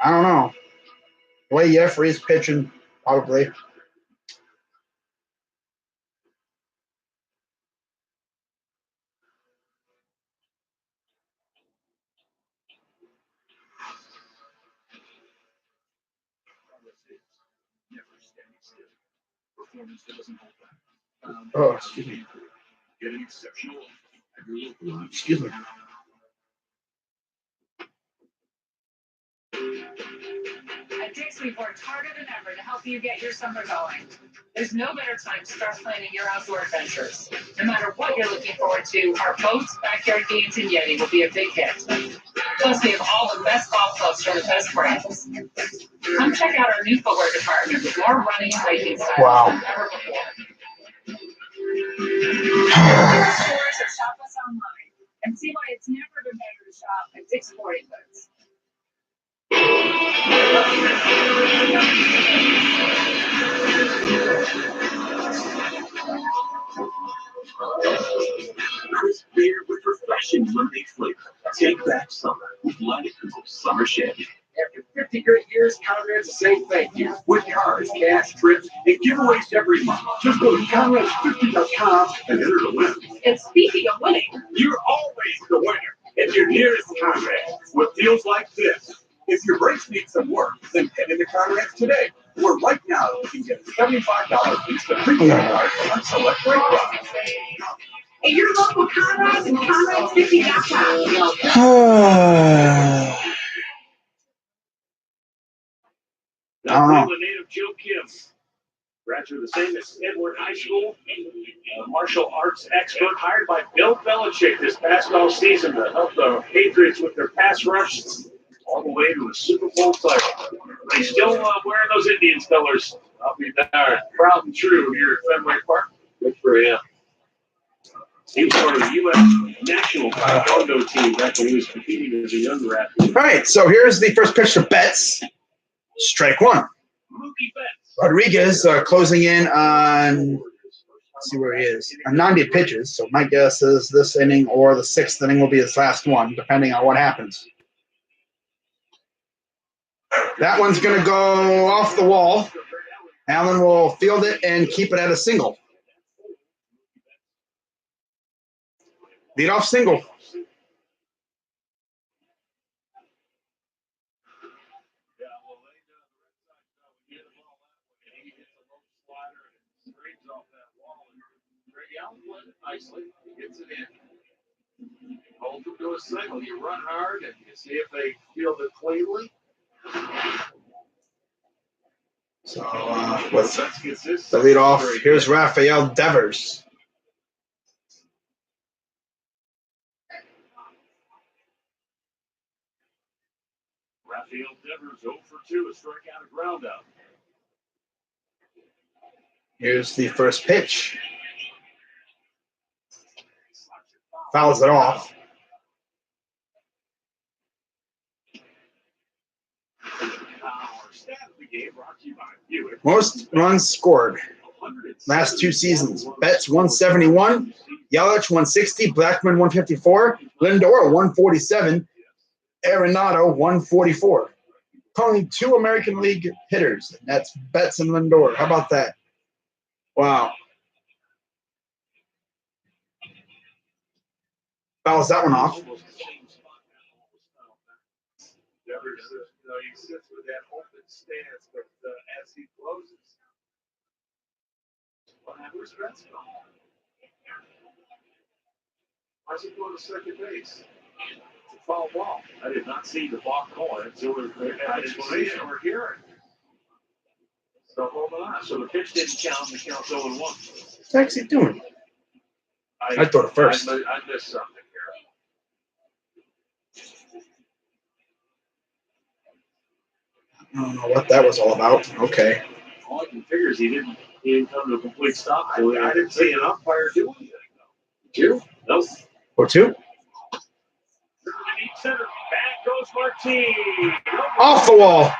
I don't know. The way Jeffrey's pitching, probably. Oh, excuse me. Excuse me. At Dick's, we've worked harder than ever to help you get your summer going. There's no better time to start planning your outdoor adventures. No matter what you're looking forward to, our boats, backyard games, and Yeti will be a big hit. Plus, we have all the best golf clubs from the best brands. Come check out our new footwear department with more running and hiking styles than ever before. Visit stores or shop us online and see why it's never been better to shop at Dick's Sporting Goods. Crisp beer with refreshing lemonade flavor. Take back summer with Leinenkugel's Summer Shandy. After 50 great years, Conrad's the same thank you. With cars, cash, trips, and giveaways every month. Just go to Conrads50.com And enter to win. And speaking of winning, You're always the winner at your nearest Conrad with deals like this. If your brakes need some work, then head into Conrad's today. Where right now you can get $75 instant prepaid card on select brake products. At your local Conrad's and Conrads50.com. I don't know. The native Joe Kim. Graduate of the same as Edward High School, martial arts expert hired by Bill Belichick this past off season to help the Patriots with their pass rush all the way to a Super Bowl title. They still wearing those Indians colors. I'll be there, proud and true here at Fenway Park. Good for him. He was part of the U.S. national taekwondo team back when he was competing as a younger athlete. All right, so here's the first pitch to Betts. Strike 1. Mookie Betts. Rodriguez closing in on, let's see where he is, on 90 pitches. So my guess is this inning or the 6th inning will be his last one, depending on what happens. That one's going to go off the wall. Allen will field it and keep it at a single. Leadoff single. Nicely, gets it in. Hold them to a single. You run hard and you see if they field it cleanly. So with the leadoff, here's Rafael Devers. Rafael Devers 0 for 2, a strikeout, a ground out. Here's the first pitch. Fouls it off. Most runs scored. Last 2 seasons. Betts 171, Yelich 160, Blackman 154, Lindor 147, Arenado 144. Only 2 American League hitters. And that's Betts and Lindor. How about that? Wow. Fouls that one off. Almost the same spot now, almost foul back. Devers, he sits with that open stance, but as he closes, where's Gretzky? Why's he going to second base? It's a foul ball. I did not see the ball calling. So I didn't see it or hear it. So hold on. So the pitch didn't count. The count's 0-1. What's Taxi doing? I thought it first. I missed something here. I don't know what that was all about. Okay. All I can figure is he didn't come to a complete stop. So I didn't see an umpire do anything. Did you? Nope. Or two? Deep center. Back goes Martin. Off the wall.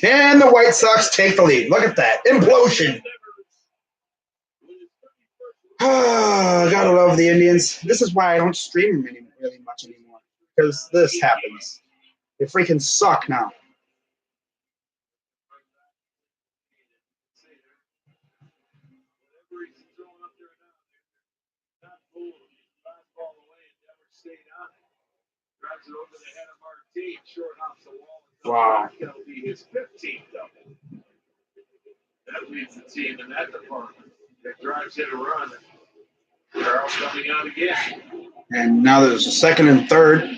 And the White Sox take the lead. Look at that. Implosion. Gotta love the Indians. This is why I don't stream them really much anymore. Because this happens. They freaking suck now. Drives it over the head of Martin, short off the wall. Wow. That'll be his 15th double. That leads the team in that department. That drives in a run. Carroll's coming out again. And now there's a second and third.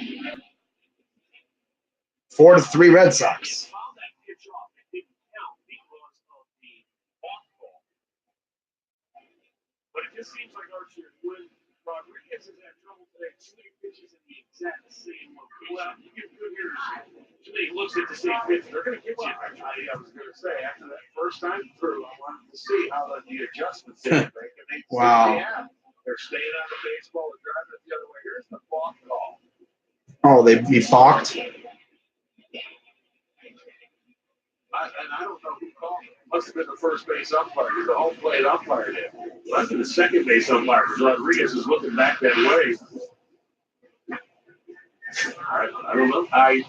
4-3 Red Sox. But it just seems like Archie, when Rodriguez has had trouble today, too many pitches in the exact same location. Well, you get good hitters. Too many looks at the same pitch. They're going to get you. I was going to say, after that first time through, I wanted to see how the adjustments they make. And they Wow. They're staying on the baseball and driving it the other way. Here's the balk call. Oh, they'd be balked. I don't know who called it. Must have been the first base umpire. The home plate umpire did. Must have been the second base umpire because Rodriguez is looking back that way. I don't know. I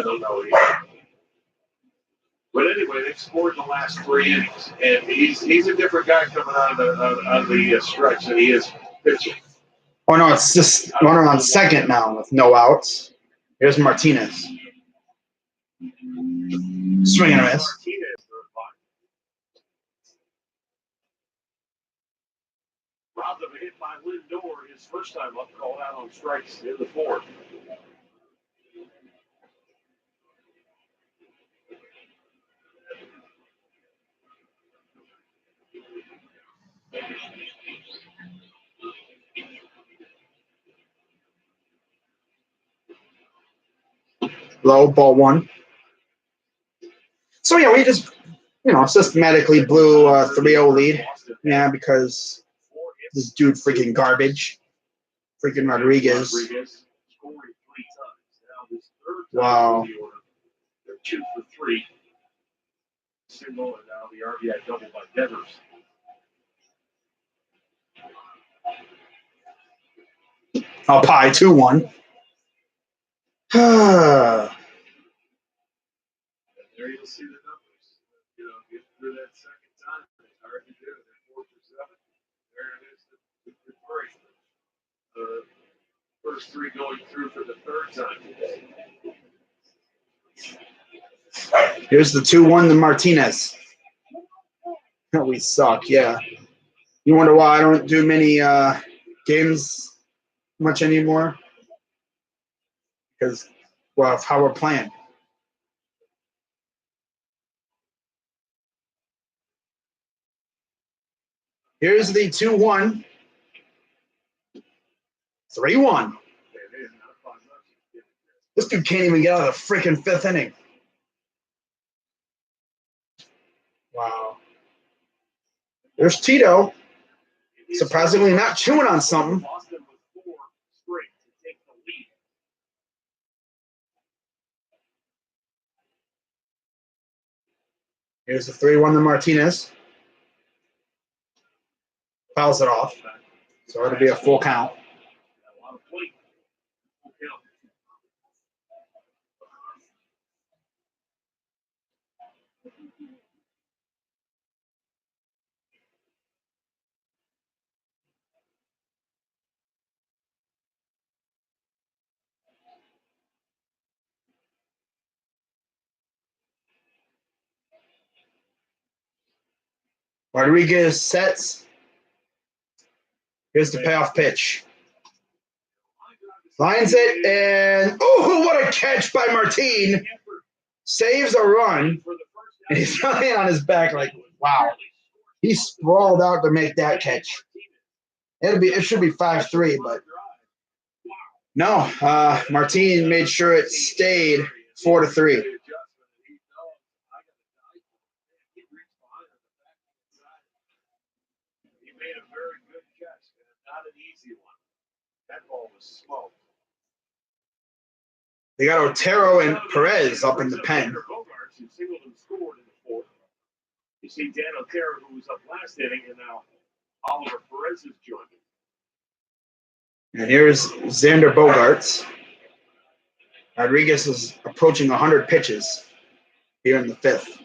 don't know either. But anyway, they've scored in the last 3 innings, and he's a different guy coming out of the stretch than he is pitching. Oh, no, it's just runner on second now with no outs. Here's Martinez. Swing and a miss. Robbed of a hit by Lindor, his first time up, called out on strikes in the 4th. Low, ball 1. So, yeah, we just, systematically blew a 3-0 lead. Yeah, because this dude freaking garbage. Freaking Rodriguez. Scoring 3 times. Now this third time Wow. they're 2 for 3. Single, and now the RBI double by Devers. I'll pie 2-1. There you'll see the numbers. Get through that second time. It's hard to do. They're 4 for 7. There it is. The 3. First 3 going through for the third time today. Here's the 2-1 to Martinez. We suck, yeah. You wonder why I don't do many games much anymore? Because, well, of how we're playing. Here's the 2-1. 3-1. This dude can't even get out of the freaking 5th inning. Wow. There's Tito. Surprisingly not chewing on something. Boston with 4 straight to take the lead. Here's the 3-1 to Martinez. Fouls it off. So it'll be a full count. Rodriguez sets. Here's the payoff pitch. Lines it, and oh, what a catch by Martin. Saves a run, and he's laying on his back like, wow. He sprawled out to make that catch. It should be 5-3, but no. Martin made sure it stayed 4-3. He made a very good catch, and not an easy one. That ball was slow. They got Otero and Perez up in the pen. Bogarts, who singled and scored in the fourth. You see Dan Otero, who was up last inning, and now Oliver Perez has joined him. And here's Xander Bogaerts. Rodriguez is approaching 100 pitches here in the fifth.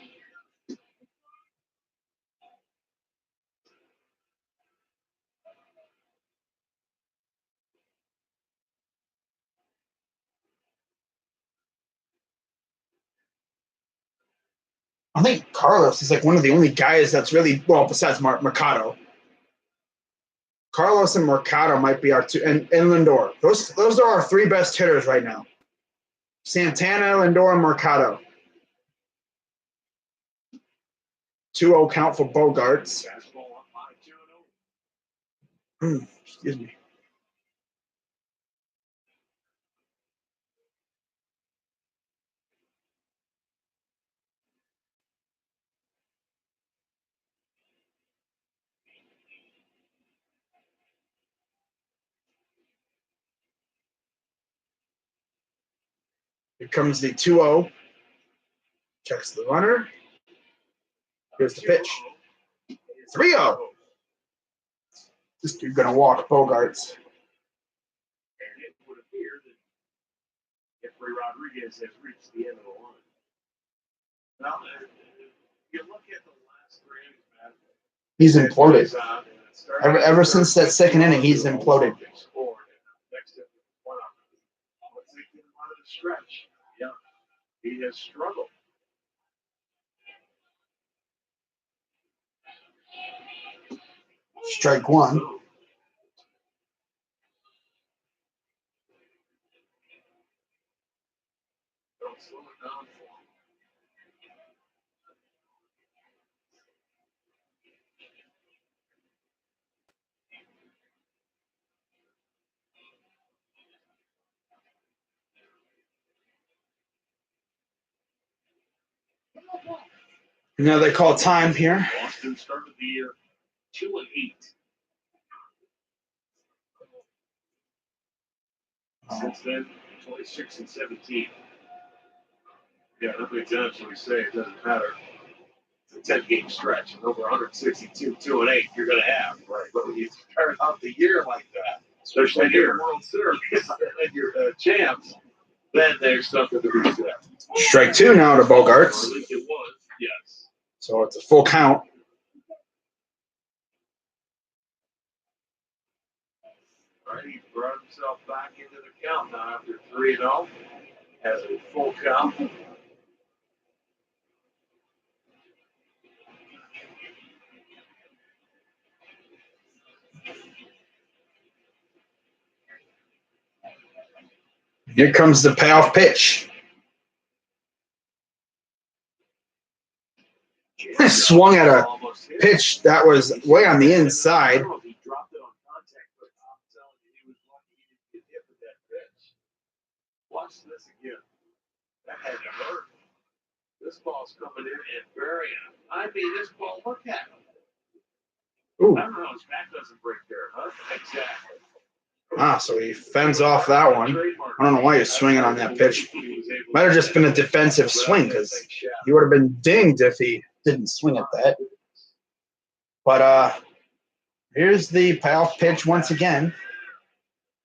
I think Carlos is like one of the only guys that's really, well, besides Mercado. Carlos and Mercado might be our two, and Lindor. Those are our three best hitters right now. Santana, Lindor, and Mercado. 2-0 count for Bogarts. Excuse me. Here comes the 2-0. Checks the runner. Here's the pitch. 3-0. This dude gonna walk Bogarts. And it would appear that Jeffrey Rodriguez has reached the end of the line. Now, you look at the last three innings, man. He's imploded. Ever since that second inning, he's imploded. Stretch. Yeah, he has struggled. Strike one. Don't slow it down for him. Now they call time here. Boston started the year 2-8. Since then, 26-17. Yeah, nobody done, so we say it doesn't matter. It's a 10-game stretch, and over 162, 2-8, you're going to have. Right. But when you start out the year like that, especially here, World Series, and you're champs, then there's something to be said. Strike two now to Bogarts. It was, yes. So it's a full count. All right, he brought himself back into the count now after 3-0. Has a full count. Here comes the payoff pitch. Swung at a pitch that was way on the inside. He dropped it on contact, but I'm telling you, he was lucky he didn't get hit with that pitch. Watch this again. That had to hurt. This ball's coming in and burying him. I mean, this ball, look at him. Ooh. I don't know, his back doesn't break there, huh? Exactly. So he fends off that one. I don't know why he's swinging on that pitch. Might have just been a defensive swing because he would have been dinged if he didn't swing at that. But here's the payoff pitch once again.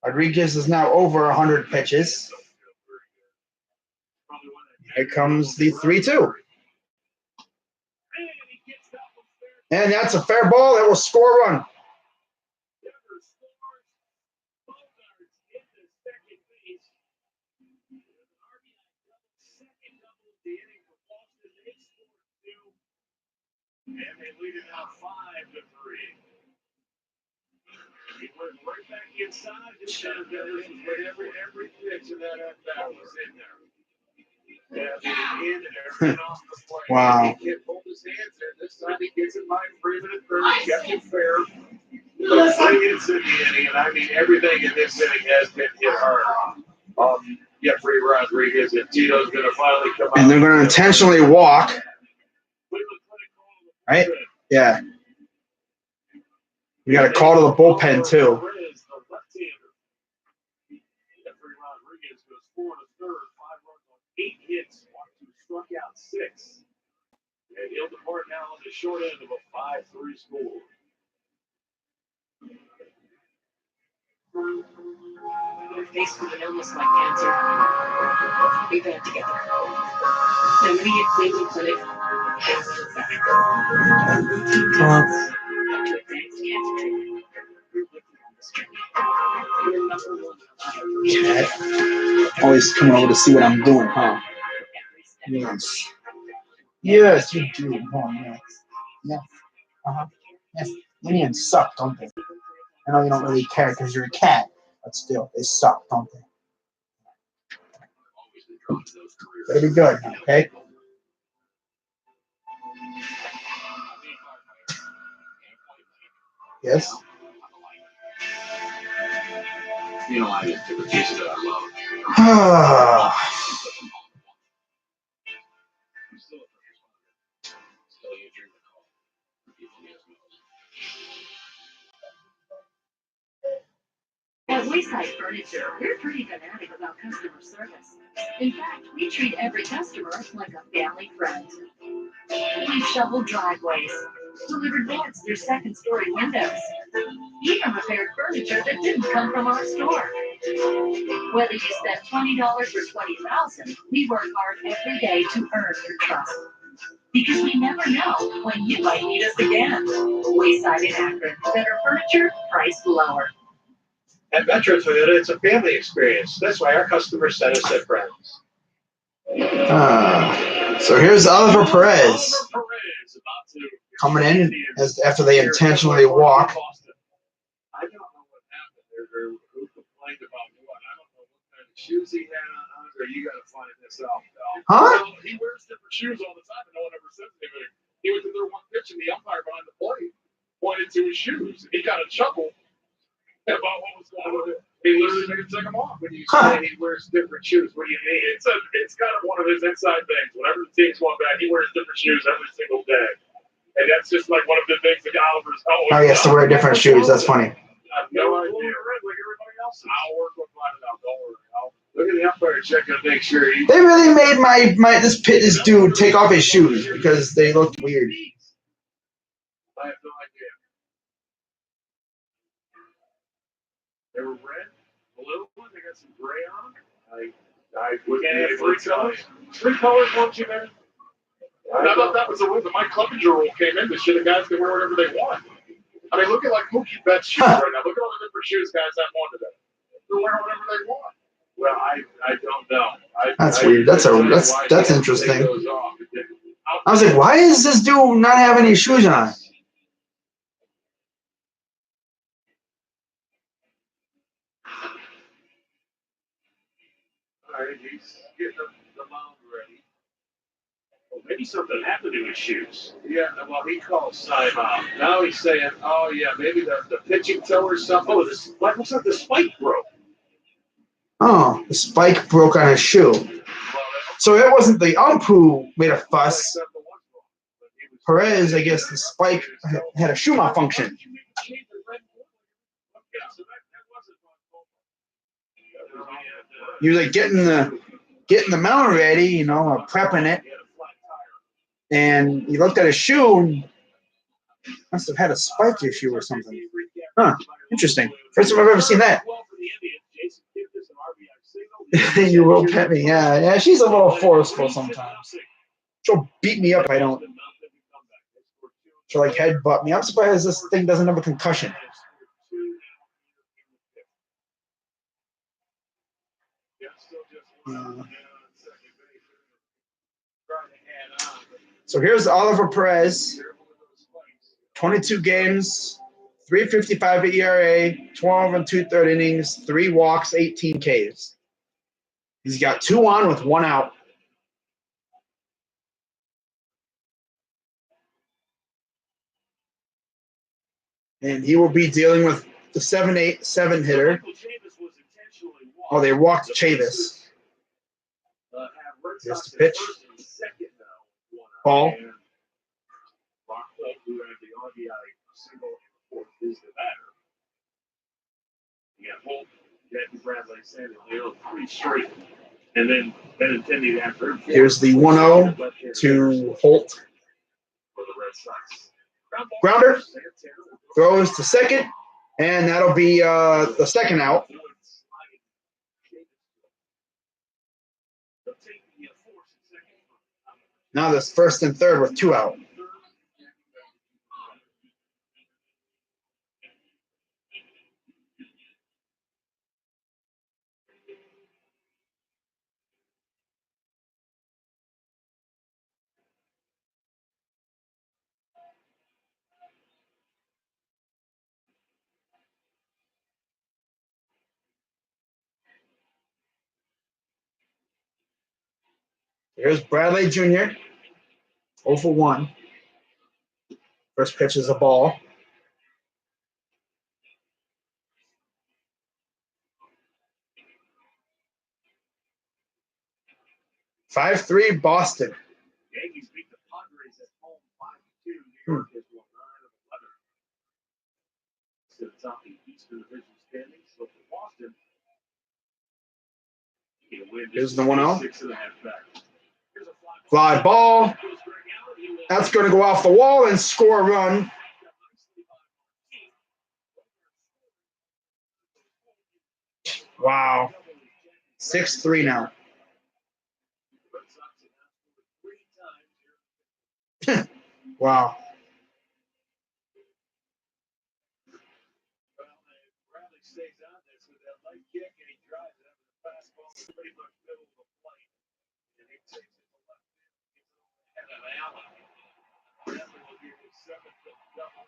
Rodriguez is now over 100 pitches. Here comes the 3-2. And that's a fair ball. That will score a run. And they lead it now 5-3. He went right back inside. Just kind of this was what every pitch of that at bat was in there. Yeah, in there, and off the plate. Wow. He can't hold his hands there. This time he gets it by Freeman at third. Kept it fair. But 3 hits in the inning, and I mean everything in this inning has been hit hard. Jeffrey Rodriguez and Tito's going to finally come out. And they're going to intentionally walk. Right? Yeah. We got a call to the bullpen, too. Jeffrey Rodriguez goes 4 to third, 5 runs on 8 hits, 1-2 struck out 6. And he'll depart now on the short end of a 5-3 score. We're faced with an illness like cancer. We band together. Nobody at Cleveland Clinic has to back. After advanced cancer treatment, we're with you on this journey. We're number one. Always coming over to see what I'm doing, huh? Yes. Yes, you do. Oh, yes. Yes. Uh-huh. Yes. Indians suck, don't they? I know you don't really care because you're a cat, but still, they suck, don't they? Better be good, okay? Yes? You know, I just took a piece of that I love. At Wayside Furniture, we're pretty fanatic about customer service. In fact, we treat every customer like a family friend. We've shoveled driveways, delivered beds through second-story windows, even repaired furniture that didn't come from our store. Whether you spend $20 or $20,000, we work hard every day to earn your trust. Because we never know when you might need us again. Wayside in Akron, better furniture, priced lower. At Metro Toyota, it's a family experience. That's why our customers send us their friends. So here's Oliver Perez coming in after they intentionally walk. I don't know what happened there, or who complained about what. I don't know what kind of shoes he had on, or you got to find this out, though. Huh? Well, he wears different shoes all the time, and no one ever says anything. He went to their one pitch, and the umpire behind the plate pointed to his shoes. And he got a chuckle about what was going on. He literally made him take them off. When you say he wears different shoes, what do you mean? It's kind of one of his inside things. Whenever the team's going back, he wears different shoes every single day. And that's just like one of the things that Oliver's always Oh, he has to wear different shoes. That's funny. I have no idea. Like everybody else. I'll work with mine out. Don't worry. Look at the umpire check and make sure he. They really made this dude take off his shoes because they looked weird. I have no idea. They were red, blue, they got some gray on them. I wouldn't be able to tell you. 3 colors, weren't you, man? I thought that was the rule. The Mike Clevenger rule came in. The shit, the guys can wear whatever they want. I mean, look at like Mookie Betts' shoes right now. Look at all the different shoes guys have on today. They're wearing whatever they want. Well, I don't know. That's weird. That's interesting. I was like, why is this dude not having any shoes on? All right, he's getting the mound ready. Well, maybe something happened to his shoes. Yeah, well, he called timeout. Now he's saying, oh, yeah, maybe the pitching toe or something. Oh, looks like the spike broke. Oh, the spike broke on his shoe. So it wasn't the ump who made a fuss. Perez, I guess the spike had a shoe malfunction. He was like getting the mound ready, you know, prepping it. And he looked at his shoe and must have had a spike issue or something. Huh, interesting. First time I've ever seen that. You will pet me, yeah. She's a little forceful sometimes. She'll beat me up if I don't. She'll like headbutt me. I'm surprised this thing doesn't have a concussion. So here's Oliver Perez 22 games, 3.55 ERA, 12 and 2/3 innings, 3 walks, 18 Ks. He's got 2 on with 1 out. And he will be dealing with the 7-8-7 hitter. Oh, they walked Chavis. Here's the pitch. Ball. Rockford, who had the RBI single in the fourth, is the batter. You got Holt, Jackie Bradley, Samuel Hill, 3 straight. And then Benintendi after him. Here's the 1-0 to Holt. For the Red Sox. Grounder. Throws to second. And that'll be the second out. Now this first and third with 2 out. Here's Bradley Jr. 0 for 1. First pitch is a ball. Five three Boston. Yankees beat the Padres at home 5-2. New York has won 9 of 11. To the top of the Eastern Division standings. So for Boston, he can win. Here's the 1-0. 6.5 back. Fly ball. That's going to go off the wall and score a run. Wow. 6-3 now. Wow. Bradley stays on this with that light kick and he drives it up to the fastball pretty much middle of the plate. And he takes it to left field. Gets it over the head of Allen. Bradley will give his 7th double.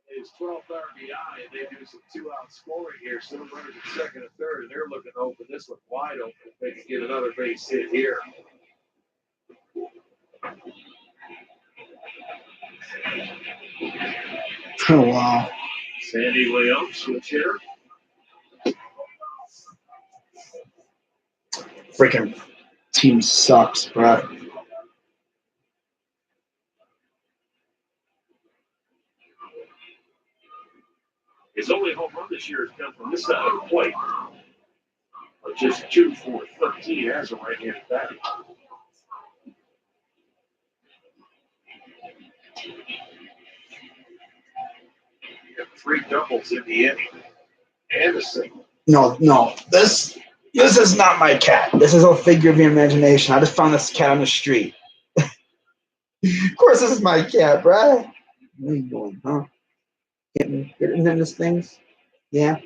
His 12th RBI, and they do some 2-out scoring here. Still runners at second and third, and they're looking to open this one wide open if they can get another base hit here. Oh, wow. Sandy Leon, switch hitter. Freaking team sucks, bro. His only home run this year has come from this side of the plate. But just 2 for 13 as a right-handed batter. He had 3 doubles in the inning and a single. No. This is not my cat. This is a figure of your imagination. I just found this cat on the street. Of course, this is my cat, bro. What are you doing, huh? Getting into these things? Yeah.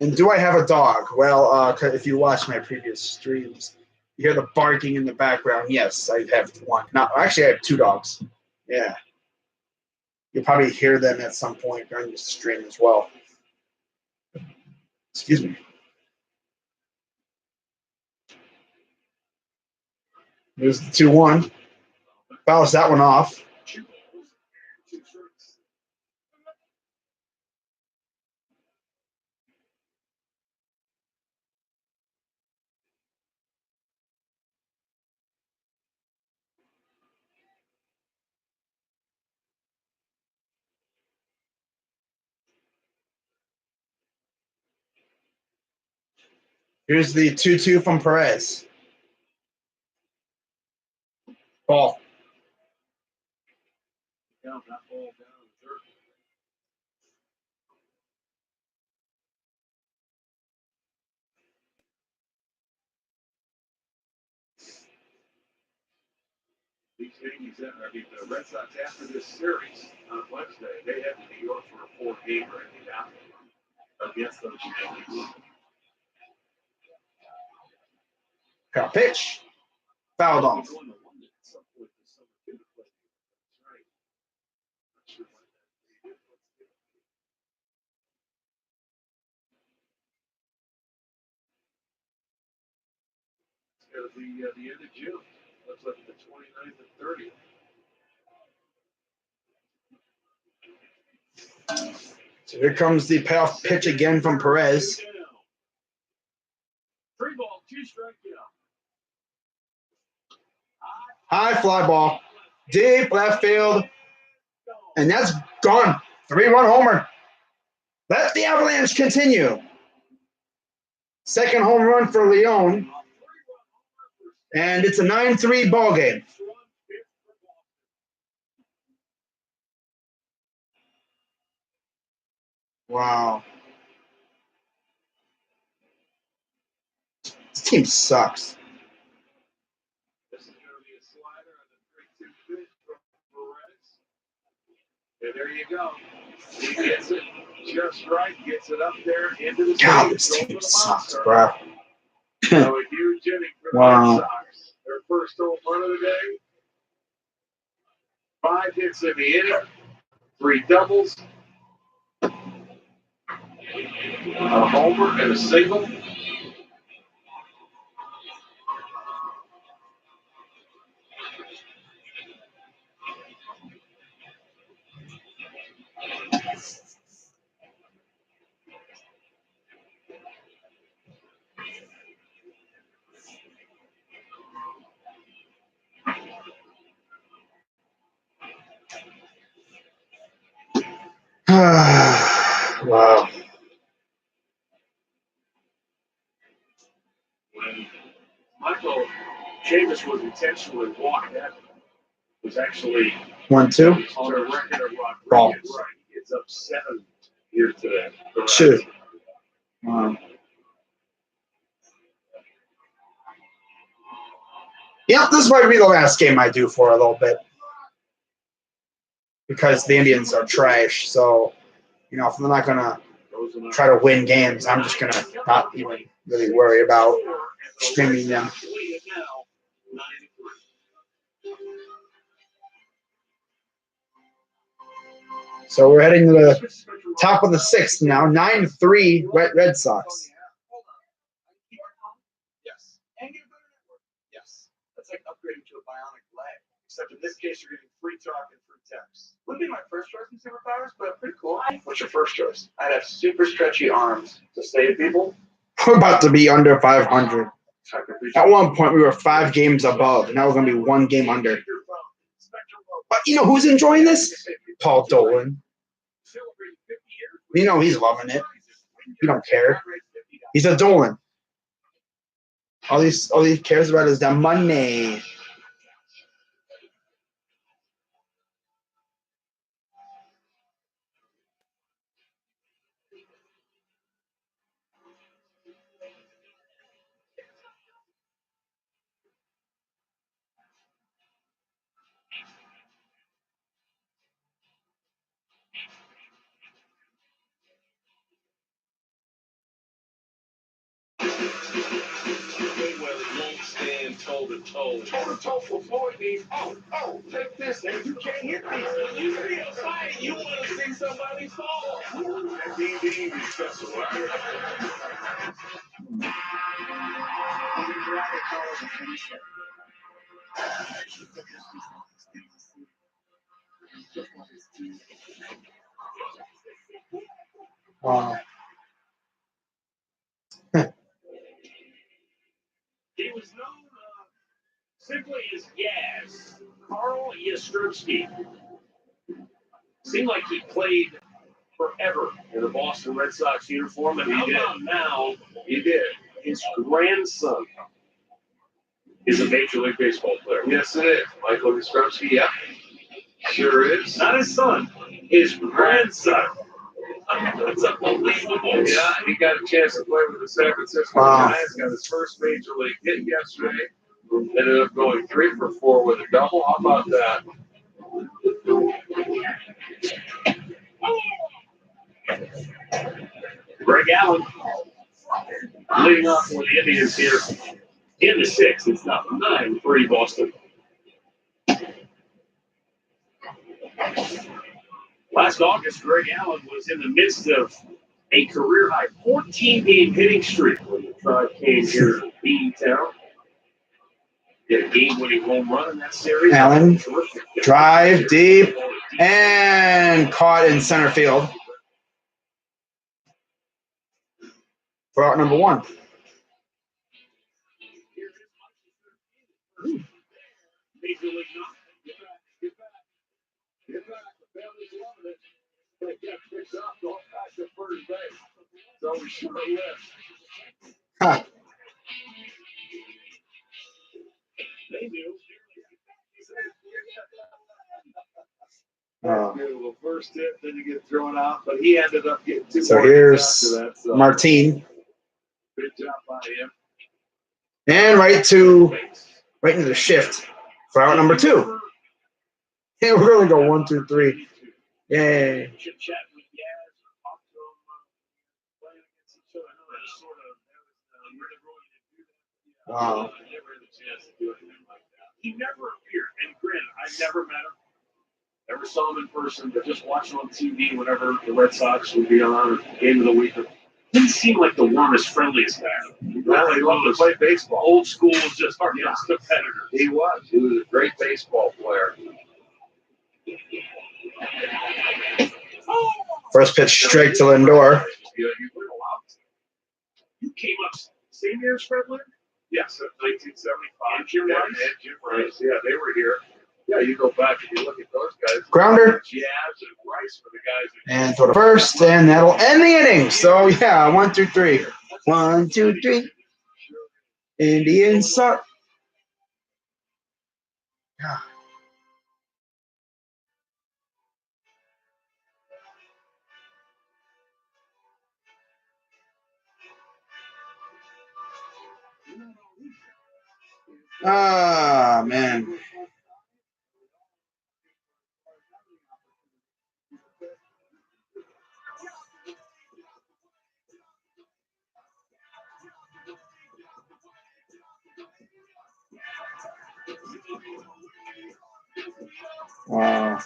And do I have a dog? Well, if you watch my previous streams, you hear the barking in the background. Yes, I have one. No, actually, I have 2 dogs. Yeah. You'll probably hear them at some point during the stream as well. Excuse me. There's the 2-1. Fouls that one off. Here's the 2-2 from Perez. Ball. Down that ball down the third. These Yankees, the Red Sox after this series on Wednesday, they head to New York for a 4-game right now against those Yankees. Got a pitch. Fouled off. the end of June. Looks like the 29th and 30th. So here comes the payoff pitch again from Perez. 3 ball, 2 strike out. High fly ball. Deep left field. And that's gone. 3-run homer. Let the Avalanche continue. Second home run for Leon. And it's a 9-3 ball game. Wow. This team sucks. This is going to be a slider and a 3-2 pitch from Perez. And there you go. He gets it just right, gets it up there into the God, stage, this over team the sucks, monster. bro. So a huge inning for the Wow. Red Sox. Their first home run of the day. 5 hits in the inning, 3 doubles, a homer and a single. Wow. When Michael Chavis was intentionally walked, that was actually 1-2. on a record of Ball. Rodriguez. Right. It's up 7 here today. Shoot. Wow. Yep, this might be the last game I do for a little bit. Because the Indians are trash. So, you know, if I'm not going to try to win games, I'm just going to not even really worry about streaming them. So we're heading to the top of the 6th now. 9-3 Red Sox. Yes. Yes. That's like upgrading to a bionic leg. Except in this case, you're getting free talk and free text. Wouldn't be my first choice in superpowers, but pretty cool. What's your first choice? I'd have super stretchy arms to save people. We're about to be under 500. At one point, we were 5 games above. Now we're going to be 1 game under. But you know who's enjoying this? Paul Dolan. You know he's loving it. He don't care. He's a Dolan. All he cares about is the money. Toe to toe for Floyd means, take this, and you can't hit me. You see a fight, you want to see somebody fall. That D&D is special, right? Wow. He was known simply as Yaz, Carl Yastrzemski. Seemed like he played forever in the Boston Red Sox uniform, and how about now? He did. His grandson is a Major League Baseball player. Yes, it is. Michael Yastrzemski, yeah. Sure is. Not his son, his grandson. That's unbelievable. Yeah, he got a chance to play with the San Francisco Giants. Got his first major league hit yesterday. Ended up going 3 for 4 with a double. How about that? Greg Allen leading off for the Indians here in the 6th. It's now 9-3 Boston. Last August, Greg Allen was in the midst of a career-high 14-game hitting streak when the Tribe came here to Beantown. Hit a game-winning home run in that series. Allen, Terrific. drive deep, and caught in center field for out number 1. Major League Get back. Get back. The family's loving it. They get picked up, going back to first base. So we sure live. Ha. They knew. Oh. Beautiful first hit, then you get thrown out, but he ended up getting 2 So more here's hits after that. So Martin, good job by him. and right into the shift for out number 2. Yeah, we're gonna go 1, 2, 3. Yay! Chit chat with Yaz, talk to him, playing against each other. I know that sort of really didn't do that. Wow. I never had a chance to do anything like that. He never appeared, and granted, I never met him. Never saw him in person, but just watching on TV whenever the Red Sox would be on or game of the week. Didn't seem like the warmest, friendliest guy. Well, he loved to play baseball. Old school, just our best competitor. He was. He was a great baseball player. First pitch straight to Lindor. You came up same year as Fred Lynn? Yes, in 1975. And Jim Rice? And Jim Rice. Yeah, they were here. Yeah, you go back and you look at those guys. Grounder. Jazz and Rice were the guys. And throw to first, and that'll end the inning. So yeah, 1, 2, 3. 1, 2, 3. Indians suck. Ah, man. Wow.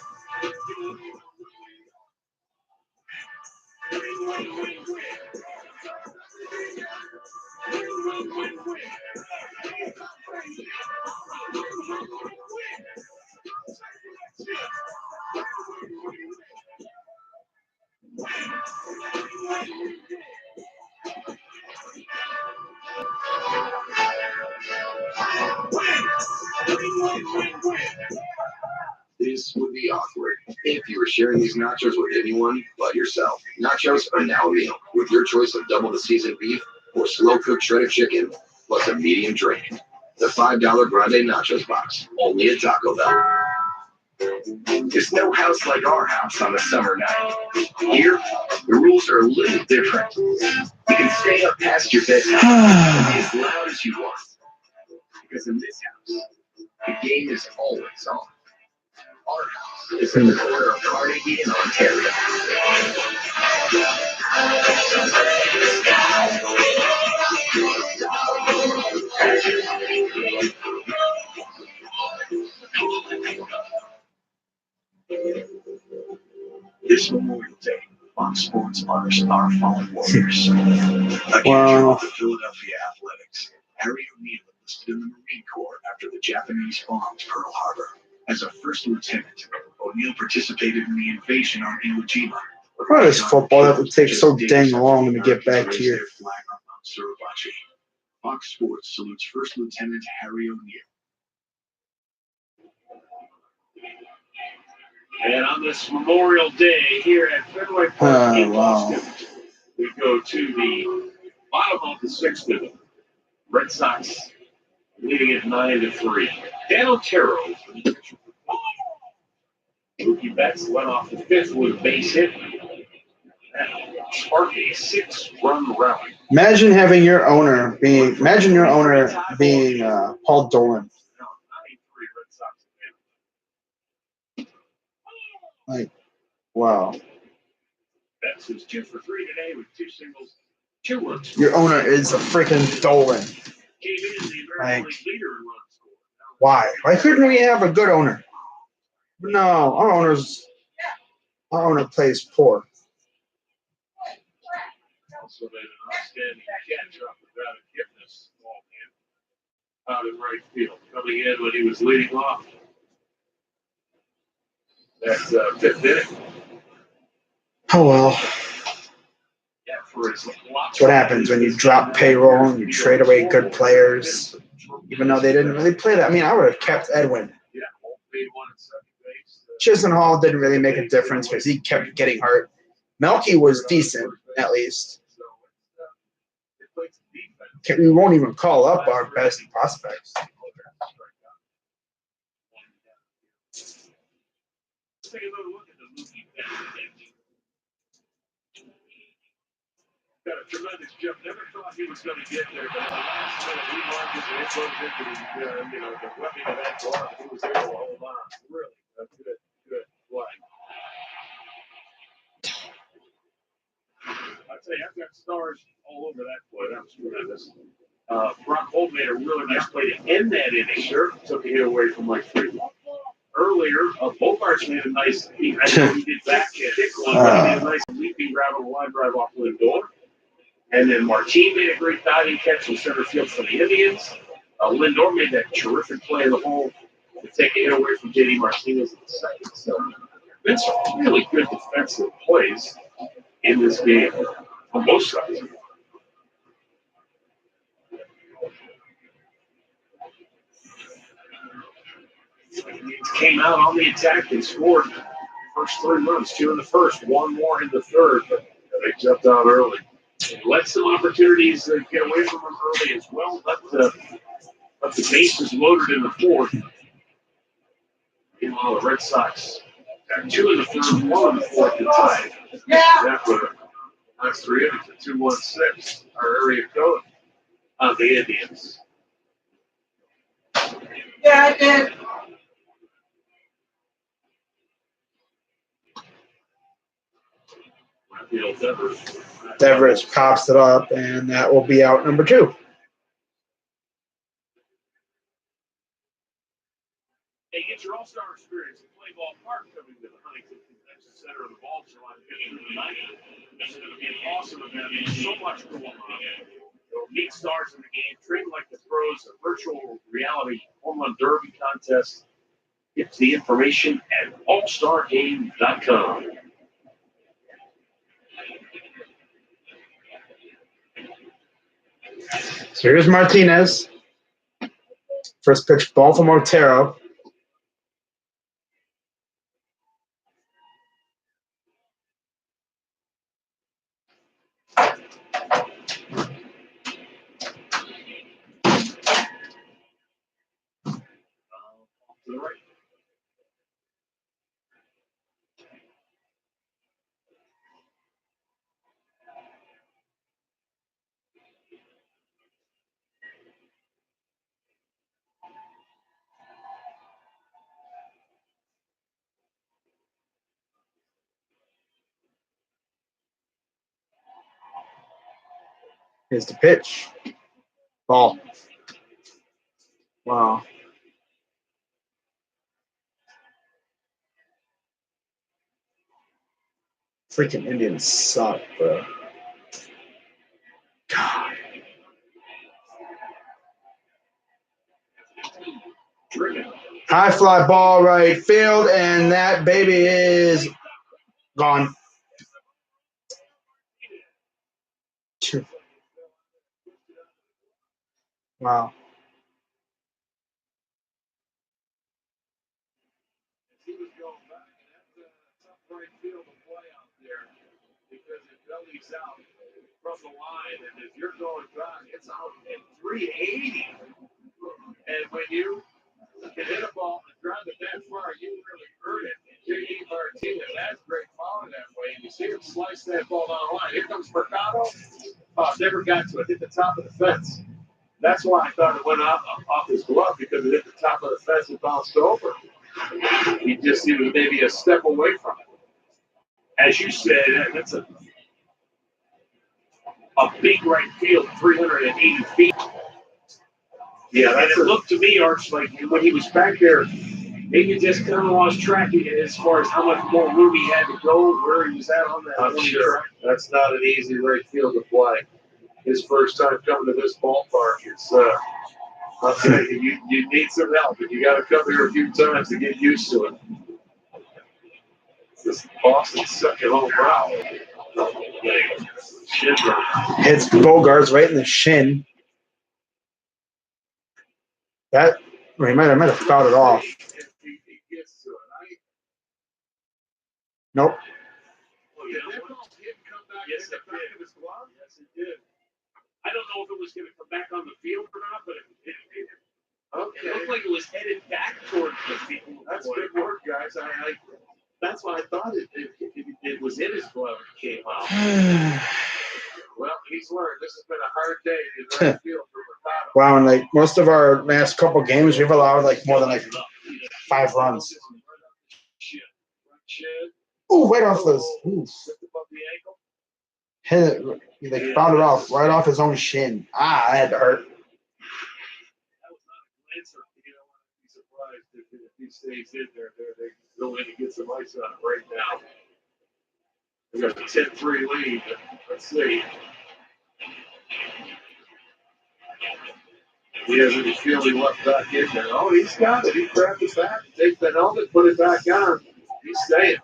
This would be awkward if you were sharing these nachos with anyone but yourself. Nachos are now a meal with your choice of double the seasoned beef or slow cooked shredded chicken plus a medium drink. The $5 Grande Nachos box, only at Taco Bell. There's no house like our house on a summer night. Here, the rules are a little different. You can stay up past your bedtime and be as loud as you want. Because in this house, the game is always on. Our house is in the corner of Carnegie and Ontario. This Memorial Day, Fox Sports honors our fallen warriors. Again, Wow. the Philadelphia Athletics. Harry O'Neill enlisted in the Marine Corps after the Japanese bombed Pearl Harbor. As a first lieutenant, O'Neill participated in the invasion on Iwo Jima. What is football that would take so dang long to get back here? Flag on Mount Suribachi. Fox Sports salutes First Lieutenant Harry O'Neill. And on this Memorial Day here at Fenway Park in wow. Boston, we go to the bottom of the 6th inning. Red Sox leading it 9-3. Dan Otero. Mookie Betts led off the 5th with a base hit. That sparked a 6-run rally. Imagine your owner being Paul Dolan. Like, wow. Betts was 2 for 3 today with 2 singles, 2 runs. Your owner is a freaking Dolan. Came in the American League leader in runs scored. Why? Why couldn't we have a good owner? No, our owner plays poor. Also made an outstanding catch off the ground of Kipnis ball game. out in right field. Coming in when he was leading off. That's fifth inning. Oh well. Yeah, for his That's what happens when you drop payroll and you trade away good players, even though they didn't really play that. I mean, I would have kept Edwin. Yeah, made one at second base. Chisenhall didn't really make a difference because he kept getting hurt. Melky was decent, at least. We won't even call up our best prospects. Let's take another look at the Mookie Betts. Got a tremendous jump. Never thought he was going to get there, but at the last minute, he launched it and it goes into the webbing of that glove. He was able to hold on. Really a good play. I'd say I've got stars all over that play. That was tremendous. Brock Holt made a really nice play to end that inning. Sure, took a hit away from Mike Freeman. Earlier, Bogarts made a nice. I know he did back kick one, but he made a nice leaping grab on a line drive off Lindor. And then Martin made a great diving catch from center field for the Indians. Lindor made that terrific play in the hole to take a hit away from JD Martinez at the second. So, been some really good defensive plays in this game on both sides. Came out on the attack and scored first 3 runs, 2 in the first, 1 more in the third, but they jumped out early. And let some opportunities get away from them early as well. Let the bases loaded in the fourth. Meanwhile, the Red Sox got 2 in the third, 1 in the fourth to tie. After last 3 innings at 2-1-6, our area code on the Indians. Yeah, I did. Devers pops it up, and that will be out number 2. Hey, get your all-star experience at Play Ball Park coming to the Huntington Convention Center of the Ball July 15th and 19th. This is going to be an awesome event. There's so much going on. You'll meet stars in the game, train like the pros, a virtual reality home run derby contest. Get the information at allstargame.com. So here's Martinez. First pitch ball from Otero. To the right. Here's the pitch. Ball. Wow. Freaking Indians suck, bro. God. High fly ball right field, and that baby is gone. Wow. He was going back, and that's a tough right field to play out there because it bellies out from the line, and if you're going back, it's out at 380. And when you can hit a ball and drive it that far, you really hurt it. And J.D. Martinez, that's great falling that way. And you see him slice that ball down the line. Here comes Mercado. Never got to it. Hit the top of the fence. That's why I thought it went off his glove, because it hit the top of the fence and bounced over. He was maybe a step away from it. As you said, that's a big right field, 380 feet. Yeah, and it looked to me, Arch, like when he was back there, maybe just kind of lost track as far as how much more room he had to go, where he was at on that. I'm sure that's not an easy right field to play. His first time coming to this ballpark, it's I'll tell you, you need some help, and you got to come here a few times to get used to it. This is Boston's second home round. Shin guard. Hits Bogarts right in the shin. That or he might have fouled it off. He gets to it. Nope. Well, yeah, that ball did come back. Yes, Hit the it back did. of his glove? Yes, it did. I don't know if it was going to come back on the field or not, but it Okay. looked like it was headed back towards the field. That's good work, guys. That's why I thought it was in his glove and came out. Well, he's learned. This has been a hard day in right field for Mercado. Wow, and like most of our last couple games, we've allowed like more than like 5 runs. Shin. Shin. Ooh, right off those. Ooh. Just above the ankle. Hit it. He like found it off right off his own shin. Ah, that had to hurt. That was not a glancer. You know, I'd be surprised if he stays in there. They go in and get some ice on it right now. We got a 10-3 lead. Let's see. He has any feel he left back in there. Oh, he's got it. He grabbed it back, take the helmet, put it back on. He's staying.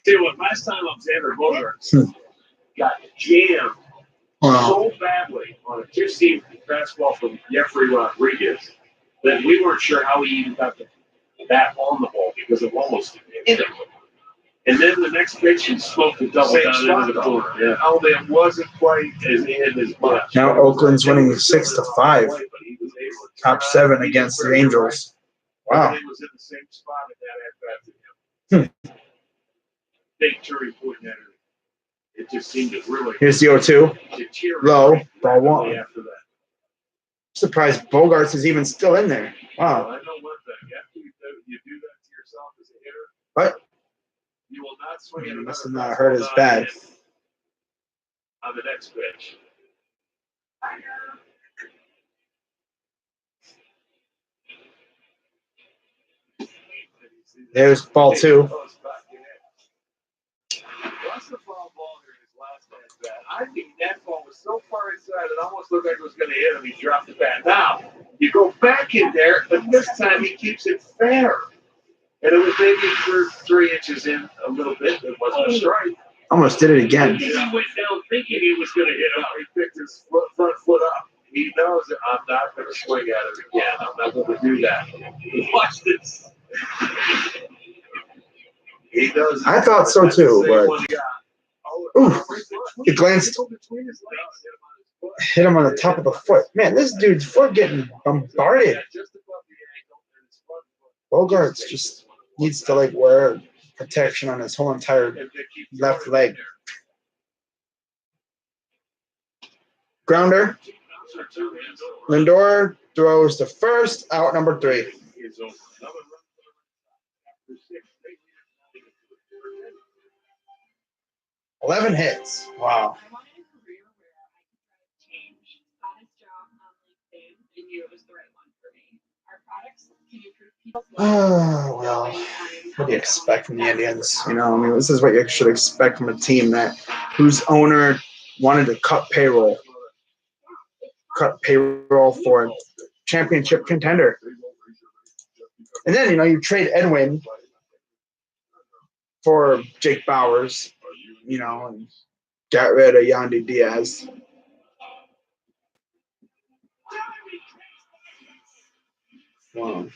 Tell you what, last time Alexander Bogarts got jammed Wow. so badly on a 2-seam fastball from Jeffrey Rodriguez that we weren't sure how he even got the bat on the ball because it almost hit him. And then the next pitch, he smoked the double Same down spot, into the though. corner. Yeah. Only it wasn't quite as in as much. Now Oakland's winning 6-5. Top 7 against the Angels. Wow. Everything was in the same spot at that at bat to him. Big turning point in that. It just seemed to really Here's the 0-2. deteriorate Low. Ball rapidly 1. after that. Surprised Bogarts is even still in there. Well, Wow. I know one thing. After you do that to yourself as a hitter, What? you will not swing at He another must have not hurt as fastball bad. on the next pitch. There's ball 2. What's the foul ball here in his last at bat? I think that ball was so far inside it almost looked like it was going to hit him. He dropped the bat. Now, you go back in there, but this time he keeps it fair. And it was maybe for 3 inches in a little bit. It wasn't a strike. Almost did it I again. think he went down thinking he was going to hit him. He picked his front foot up. He knows that I'm not going to swing at it again. I'm not going to do that. Watch this. He knows. I thought so That's the too, same but- one he got. He glanced, hit him on the top of the foot. Man, this dude's foot getting bombarded. Bogarts just needs to like wear protection on his whole entire left leg. Grounder. Lindor throws to first, out number 3. 11 hits. Wow. I wanted a career where I could drive change, honest job, non-league fame, and you was the right one for me. Our products can improve people's Oh, well, what do you expect from the Indians? You know, I mean, this is what you should expect from a team that whose owner wanted to cut payroll for a championship contender. And then, you know, you trade Edwin for Jake Bowers, you know, and got rid of Yandy Diaz. Wow.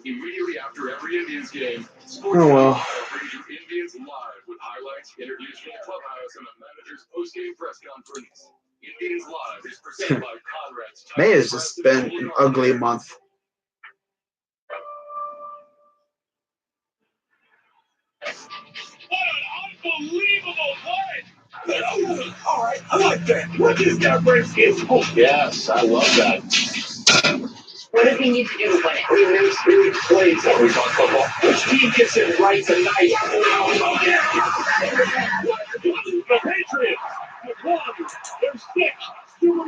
Immediately after every Indians game, Oh, well. brings you Indians Live with highlights, interviews from the clubhouse, and the manager's post-game press conference. Indians Live is presented by Conrad's. May has just been an ugly month. Unbelievable play! All right, I like that. What is that race is? Yes, I love that. What does he need to do to win it? We miss 3 plays every on football. Which team gets it right tonight? The Patriots have won their 6th Super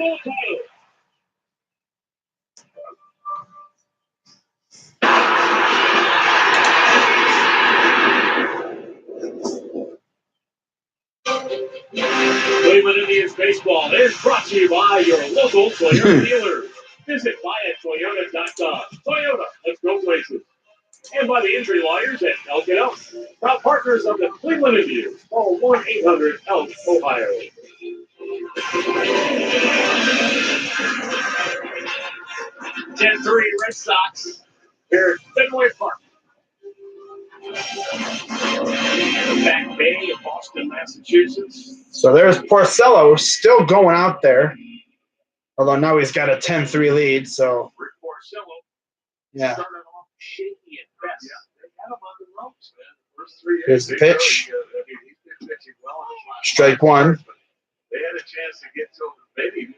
Tigers baseball is brought to you by your local Toyota dealer. Visit buyatoyota.com. Toyota, let's go places. And by the injury lawyers at Elk & Elk, proud partners of the Cleveland Indians. Call 1-800-ELK-OHIO. 10-3 Red Sox here at Fenway Park. Back Bay of Boston, Massachusetts. So there's Porcello still going out there. Although now he's got a 10-3 lead, so Rick Porcello yeah. started off shaky at best. Yeah, they had him on the ropes, man. First 3 Here's the pitch. I mean, he's been pitching well in his last Strike 5 one. years, but they had a chance to get to him, maybe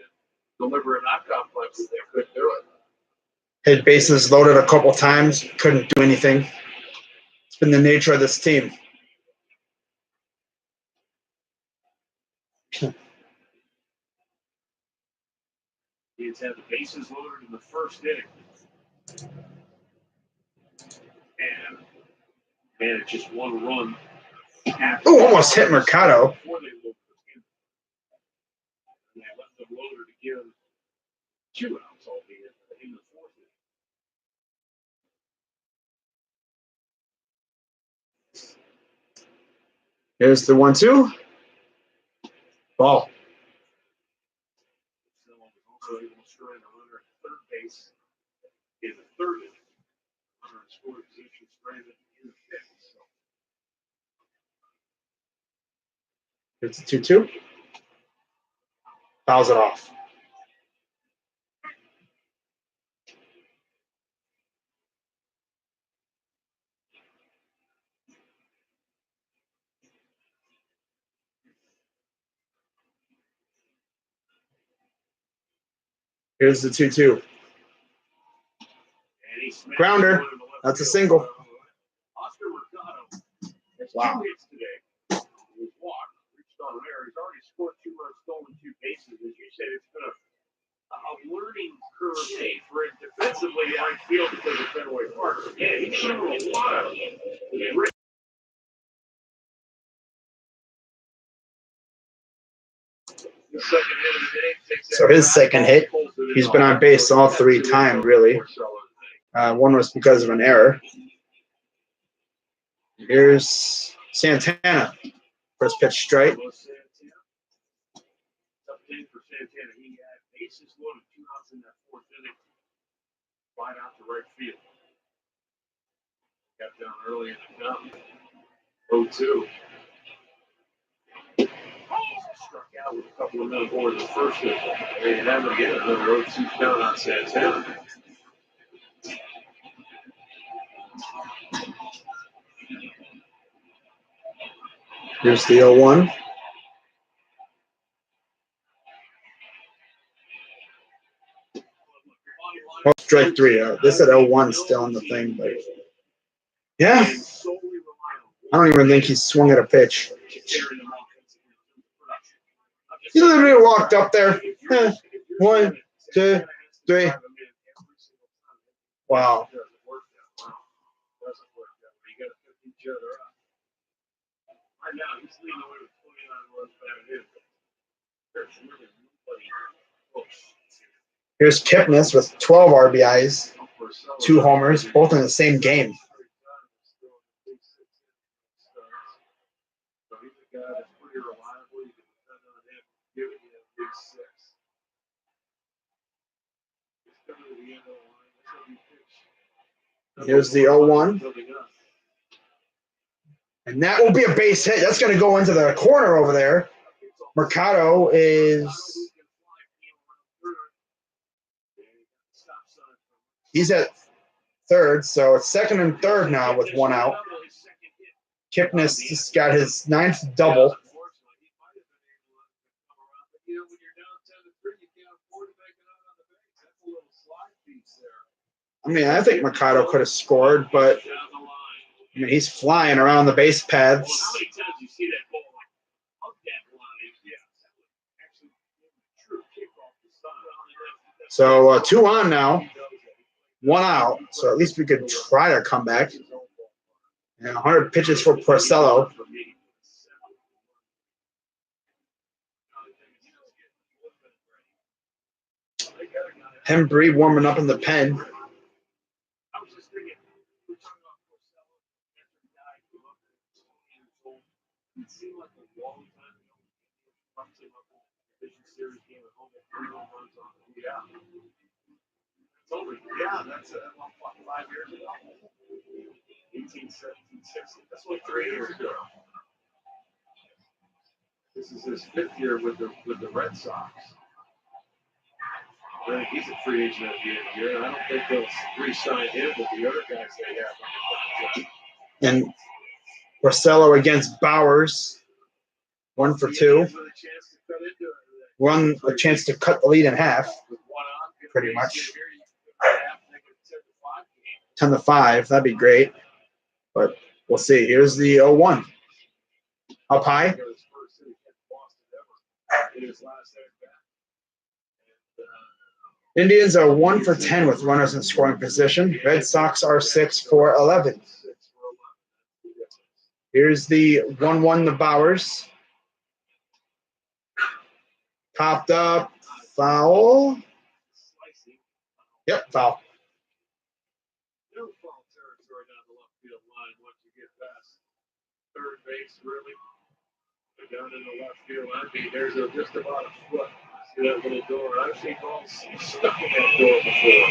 deliver a knock complex, but they couldn't do it. Hit bases loaded a couple times, couldn't do anything. It's been the nature of this team. He's had the bases loaded in the first inning. And man, it's just one run. Oh, almost hit Mercado. Before they loaded again. And they left them loaded again. 2 outs, albeit, in the 4th inning. Here's the 1-2. Ball. Still was also able to strike a runner at third base in the 3rd inning. Runner in scoring position, stranded in the 5th. So Here's the 2-2. Fouls it off. Here's the 2-2. and he smashed Grounder. one in the left That's a field. single. Oscar Mercado has Wow. 2 hits today. He was walked, reached on an error. He's already scored 2 runs, stolen 2 bases. As you said, it's been a learning curve for him defensively in right field because of Fenway Park. Yeah, he's shown a lot of great. The second hit of the day takes So his second hit, he's been on base all 3 times, really. One was because of an error. Here's Santana. First pitch strike. Tough day for Santana. He had bases loaded, 2 outs in that 4th inning. Flied out to right field. Got down early in the count. 0-2. Struck out with a couple of minutes more in the first inning. They have again another 0-2 count on Santana. Here's the 0-1. Oh, strike 3. This at 0-1 still on the thing, but yeah, I don't even think he swung at a pitch. He literally walked up there. 1, 2, 3. Wow. Right now, he's leading away with 29 runs batted in. There's really nobody close. Here's Kipnis with 12 RBIs, 2 homers, both in the same game. So he's a guy that's pretty reliable. You can depend on him giving you a big 6. He's coming to the end of the line. That's what he pitched. Here's the 0-1. And that will be a base hit. That's going to go into the corner over there. Mercado is he's at third, so it's 2nd and 3rd now with 1 out. Kipnis just got his 9th double. I mean, I think Mercado could have scored, but I mean, he's flying around the base paths. How many times you see that ball like up that line? Yeah, actually true kickoff the side. So 2 on now, 1 out. So at least we could try to come back. And 100 pitches for Porcello. Hembry warming up in the pen. I was just thinking, we're talking about Porcello, after he died, he was 20 years old. It seemed like a long time ago. Bumped him up in the division series game at home at 3 home runs on him. Yeah. Totally. Yeah, that's 5 years ago. 18, 17, 16. That's only 3 years ago. This is his 5th year with the Red Sox. I think he's a free agent at the end of the year. I don't think they'll re-sign him with the other guys they have. And Porcello against Bowers. 1 for 2. A chance to cut the lead in half. Pretty much. 10-5. That'd be great. But we'll see. Here's the 0-1. Up high. Indians are 1 for 10 with runners in scoring position. Red Sox are 6 for 11. Here's the 1-1 to Bowers. Popped up. Foul. Yep, foul. No foul territory down the left field line once you get past third base, really. But down in the left field, I mean, there's just about a foot. See that little door? I've seen balls stuck in that door before.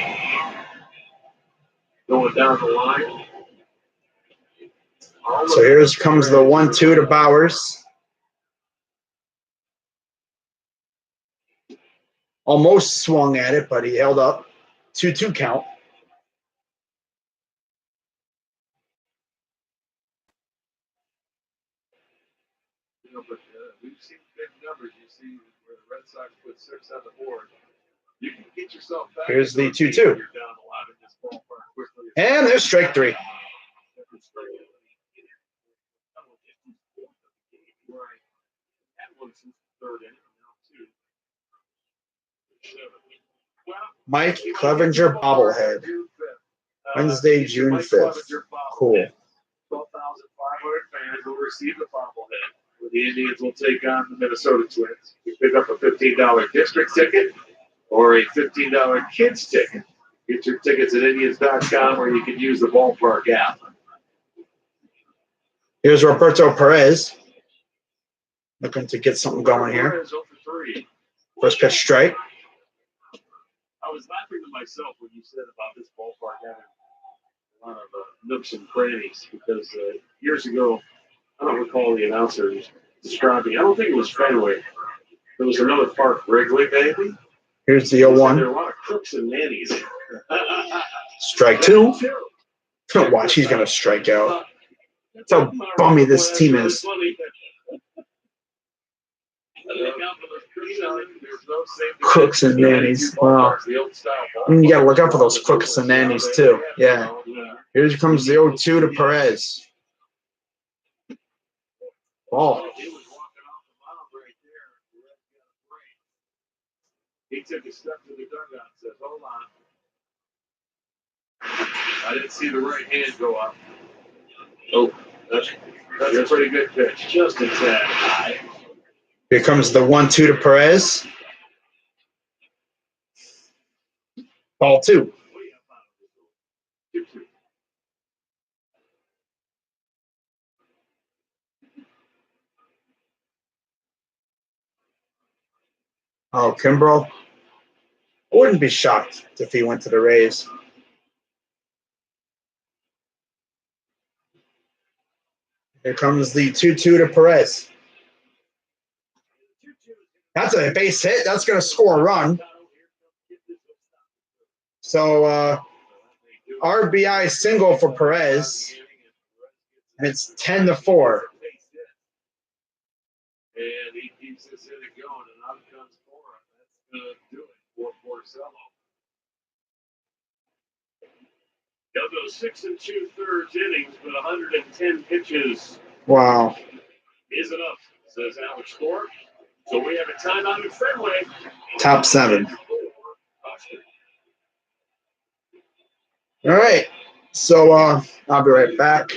Going down the line. So here comes the 1-2 to Bowers. Almost swung at it, but he held up. 2-2 count. You know, but we've seen big numbers. You see where the Red Sox put 6 on the board. You can get yourself back. Here's the 2-2. You're down a lot in this ballpark quickly. And there's strike 3. Mike Clevenger bobblehead. Wednesday, June 5th. Cool. 12,500 fans will receive the bobblehead. Where the Indians will take on the Minnesota Twins. You pick up a $15 district ticket or a $15 kids ticket. Get your tickets at Indians.com, or you can use the ballpark app. Here's Roberto Perez. Looking to get something going here. First pitch strike. I was laughing to myself when you said about this ballpark having a lot of nooks and crannies, because years ago, I don't recall the announcer describing, I don't think it was Fenway. There was another park, Wrigley, maybe. Here's the There were 0-1. a lot of crooks and nannies. Strike 2. Watch, he's going to strike out. That's how bummy this team is. Crooks and nannies. Wow. You got to look out for those crooks and nannies, too. Yeah. Here comes the 0-2 to Perez. Ball. He took a step to the dugout and said, hold on. I didn't see the right hand go up. Oh, that's a pretty good pitch. Just a tad high. Here comes the 1-2 to Perez. Ball 2. Oh, Kimbrel. I wouldn't be shocked if he went to the Rays. Here comes the 2-2 to Perez. That's a base hit. That's going to score a run. So, RBI single for Perez. And it's 10-4. And he keeps this inning going, and out comes Cora. That's going to do it for Porcello. He'll go 6 2/3 innings, but 110 pitches. Wow. Is enough, says Alex Cora. So we have a timeout at Fenway. Top 7. All right. So I'll be right back.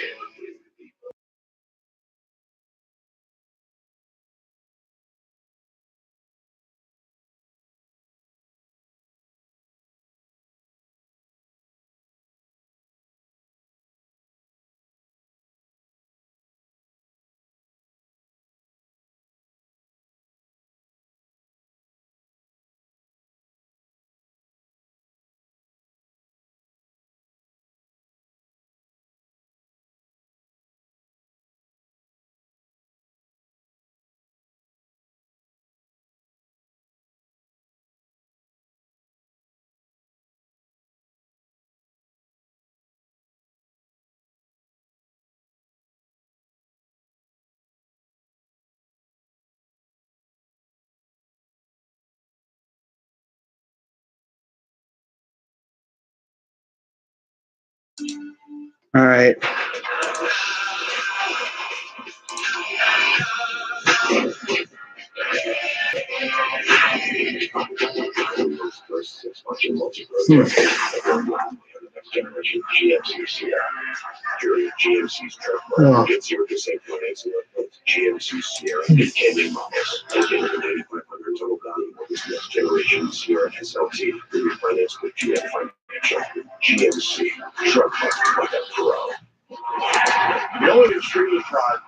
All right. Generation GMC Sierra. During GMC's truck Oh. market, get 0% financing on both GMC Sierra and Canyon models. Again, an 8,500 total value of this next generation Sierra SLT will be financed with GM Financial. GMC, truck market like a pro. The only extremely tried.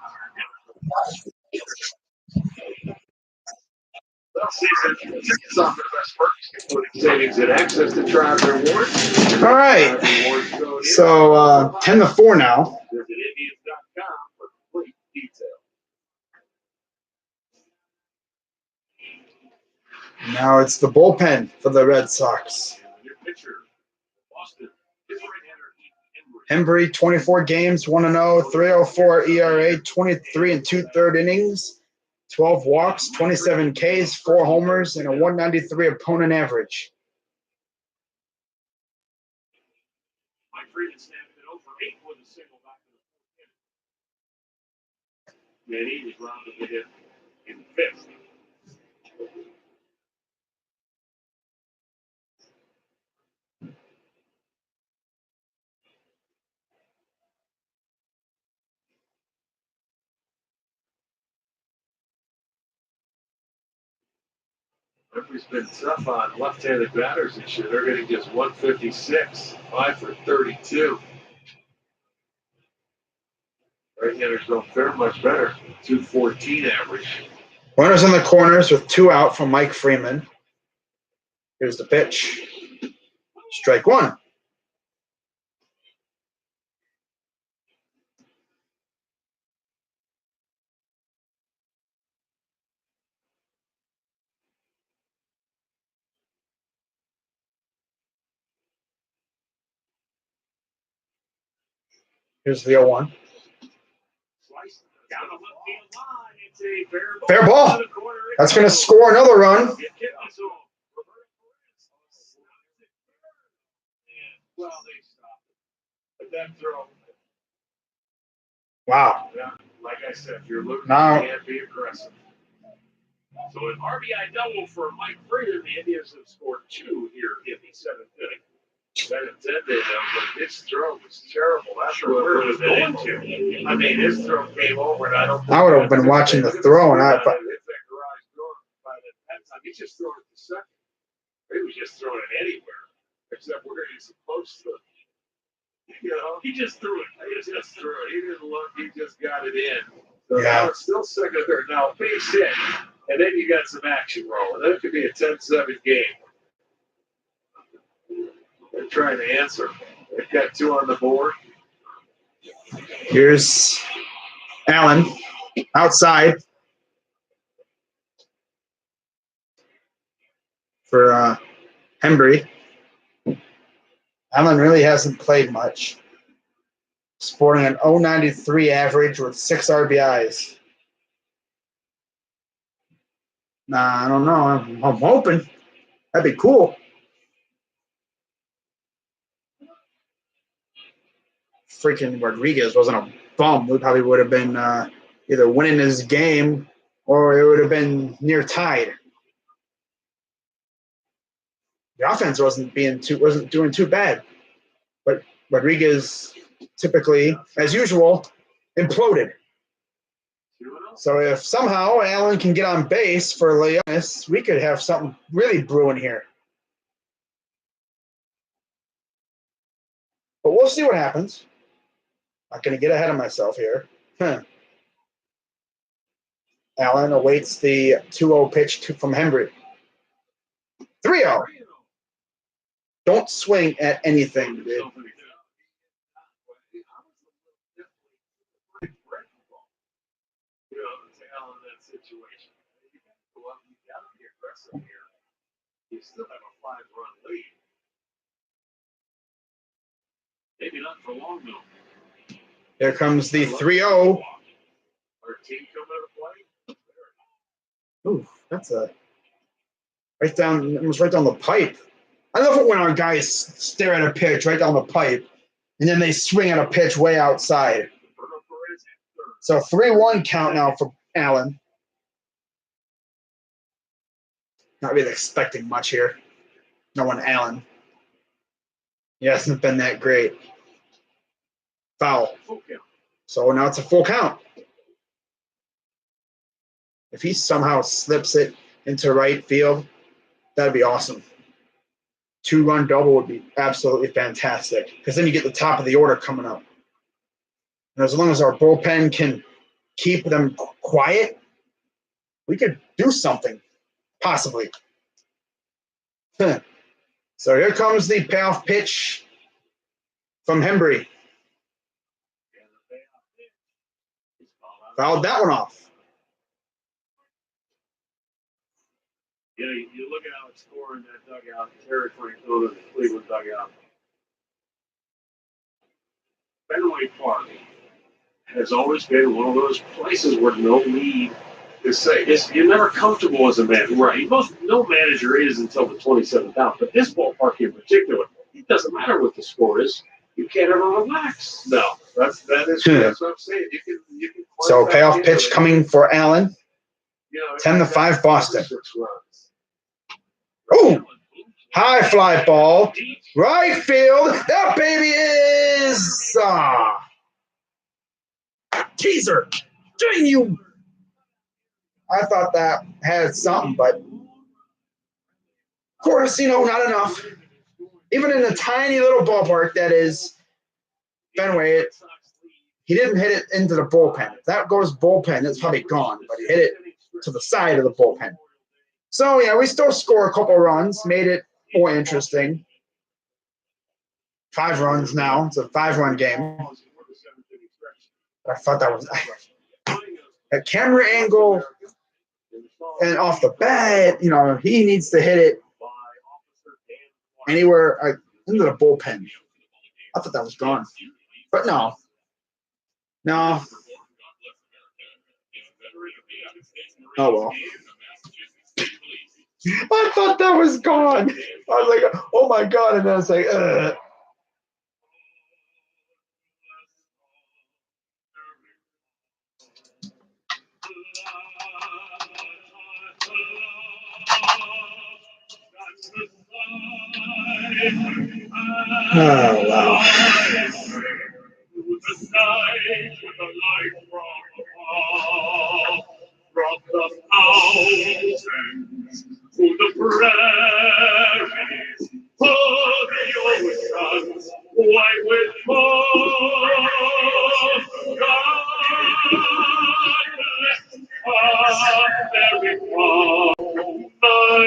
Well, season tickets offer the best perks, including savings and access to Tribe Rewards. All right. Rewards code is So 10-4 now. visit Indians.com for complete detail. Now it's the bullpen for the Red Sox. Your pitcher, Boston, is right-hander Embry. Hembree, 24 games, 1-0, 3.04 ERA, 23 and 2/3 innings, 12 walks, 27 Ks, 4 homers, and a 193 opponent average. Mike Freeman snapped it over 8 with a single back in the 4th inning. Manny was rounded with hit in the 5th. Embry's been tough on left-handed batters this year. They're hitting just 156, 5 for 32. Right-handers don't fare much better, 214 average. Runners in the corners with 2 out from Mike Freeman. Here's the pitch. Strike 1. Here's the 0-1. Slice down the left field line. It's a Fair ball. to the corner. That's going to score another run. Get hit this off. Well, they stopped it. But that throw, Wow. yeah, like I said, if you're looking, Now- you can't be aggressive. So an RBI double for Mike Freeman. The Indians have scored 2 here in the 7th inning. That intended, but his throw was terrible. That's where it was going to. I mean, his throw came over, and I don't. I would have been watching the throw, and Hit that garage door by that time. He just threw it to second. He was just throwing it anywhere, except where he's supposed to. You know, he just threw it. He just threw it. He didn't look. He just got it in. So Yeah. now it's still second or third. Now base hit, and then you got some action rolling. That could be a 10-7 game. They're trying to answer. They've got 2 on the board. Here's Allen outside for Hembree. Allen really hasn't played much. Sporting an 0.93 average with 6 RBIs. Nah, I don't know. I'm hoping. That'd be cool. Freaking Rodriguez wasn't a bum. We probably would have been either winning this game or it would have been near tied. The offense wasn't doing too bad, but Rodriguez typically, as usual, imploded. So if somehow Allen can get on base for Leonis, we could have something really brewing here. But we'll see what happens. Not going to get ahead of myself here. Allen awaits the 2-0 pitch from Hembree. 3-0. Don't swing at anything, dude. You know, it's Allen in that situation. You got to go up. You got to be aggressive here. You still have a 5-run lead. Maybe not for long though. Here comes the 3-0. Our team coming to play. Ooh, that's almost right down the pipe. I love it when our guys stare at a pitch right down the pipe. And then they swing at a pitch way outside. So 3-1 count now for Allen. Not really expecting much here. No one Allen. He hasn't been that great. Foul. So now it's a full count. If he somehow slips it into right field, that'd be awesome. 2-run double would be absolutely fantastic because then you get the top of the order coming up. And as long as our bullpen can keep them quiet, we could do something, possibly. So here comes the payoff pitch from Hembree. Fouled that one off. You know, you look at how it's scoring that dugout, Terry Francona, the Cleveland dugout. Fenway Park has always been one of those places where no lead is safe. You're never comfortable as a manager. Right. No manager is until the 27th out. But this ballpark in particular, it doesn't matter what the score is. You can't ever relax. No, that's what I'm saying. You can So payoff pitch coming for Allen. 10-5 Boston. Oh, high fly ball, right field. That baby is teaser. Dang you! I thought that had something, but of course, not enough. Even in a tiny little ballpark that is Fenway, he didn't hit it into the bullpen. If that goes bullpen, it's probably gone. But he hit it to the side of the bullpen. So, yeah, we still score a couple runs, made it more interesting. 5 runs now. It's a 5-run game. I thought that was a camera angle and off the bat, he needs to hit it anywhere into the bullpen. I thought that was gone. But no. No. Oh, well. I thought that was gone. I was like, oh my God. And then I was like, ugh. Oh, wow. From the mountains to the prairies, to the oceans, white with foam. God bless America, my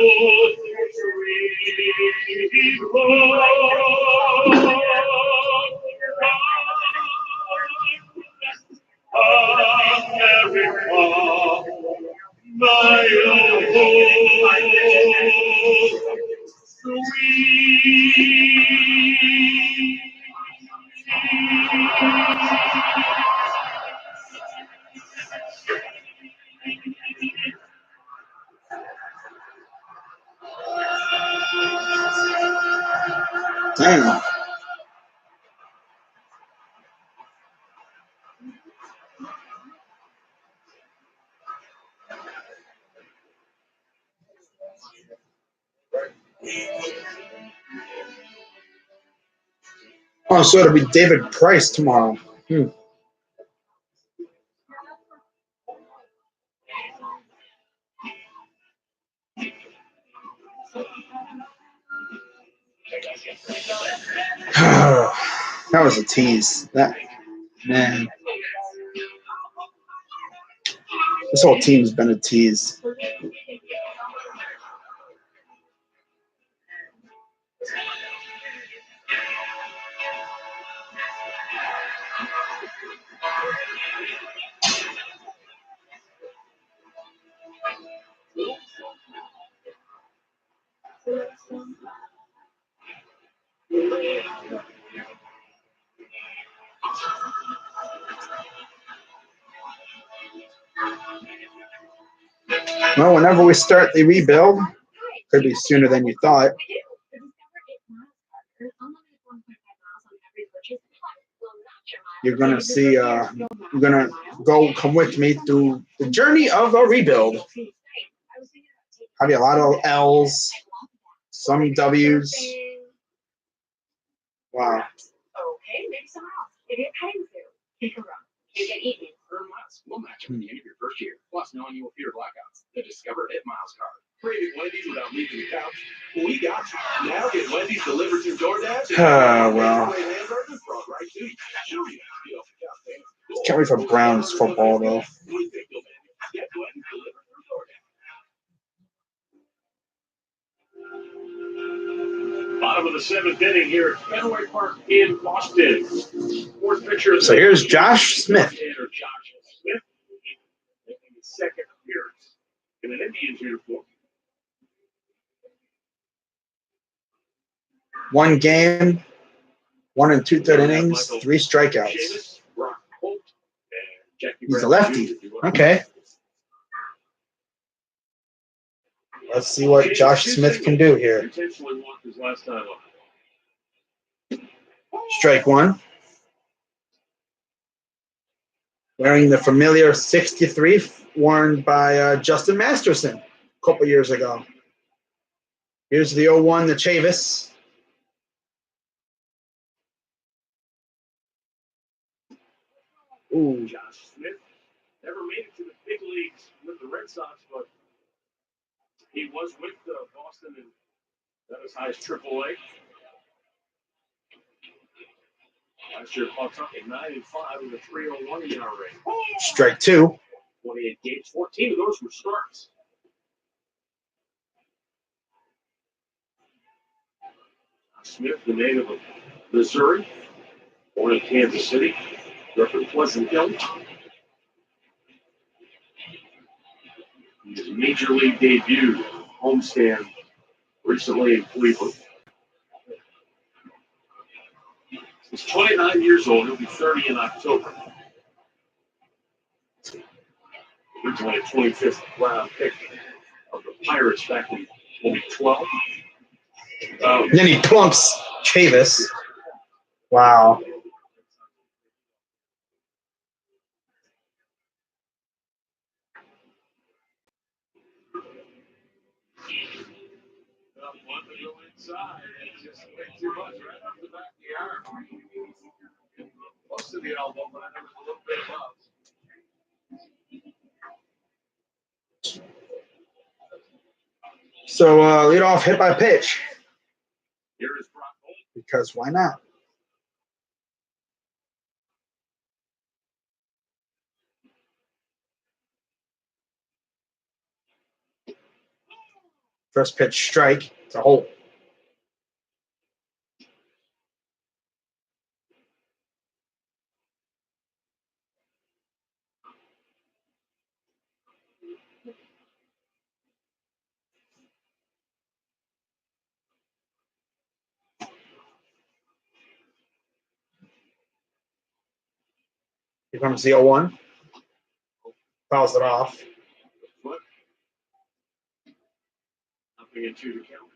old sweet home. America, my old Damn. Oh, so it'll be David Price tomorrow. That was a tease. Man. This whole team's been a tease. Well, whenever we start the rebuild, could be sooner than you thought. you're gonna see. You're gonna come with me through the journey of a rebuild. Have a lot of L's, some W's. Wow. Okay, maybe someone else. If you're heading to, take a run. You get eaten. Earn miles will match at the end of your first year. Plus, knowing you will fear blackouts. The Discover It Miles card. Created Wendy's without leaving the couch. We got you. Now get Wendy's delivered to DoorDash. Well. Can't wait for Browns football though. Bottom of the seventh inning here at Fenway Park in Boston. Fourth pitcher. So here's Josh Smith. Josh Smith making his second appearance in an Indians uniform. One game, 1 2/3 innings, 3 strikeouts. Sheamus, Brock Holt, and Jackie He's a Brown lefty. Jr. Okay. Let's see what Josh Smith can do here. Intentionally walked his last time up. Strike one. Wearing the familiar 63 worn by Justin Masterson a couple years ago. Here's the 0-1, the Chavis. Ooh. Josh Smith never made it to the big leagues with the Red Sox, but he was with Boston and that as high as AAA. Last year, clocked up at 9-5 with a 3.01 ERA. Strike two. 28 games, 14 of those were starts. Smith, the native of Missouri, born in Kansas City, grew up in Pleasant Hill. His major league debut homestand recently in Cleveland. He's 29 years old. He'll be 30 in October. Originally a 25th round pick of the Pirates back in 2012. Then he plumps Chavis. Wow. Wanted to go inside and just went too much right off the back of the arm. Close to the elbow, but there was a little bit above. So lead off hit by pitch. Here is Brock Holt. Because why not? First pitch strike. It's a Holt. Here comes the 0-1. Fouls it off. Foot. Nothing into the count.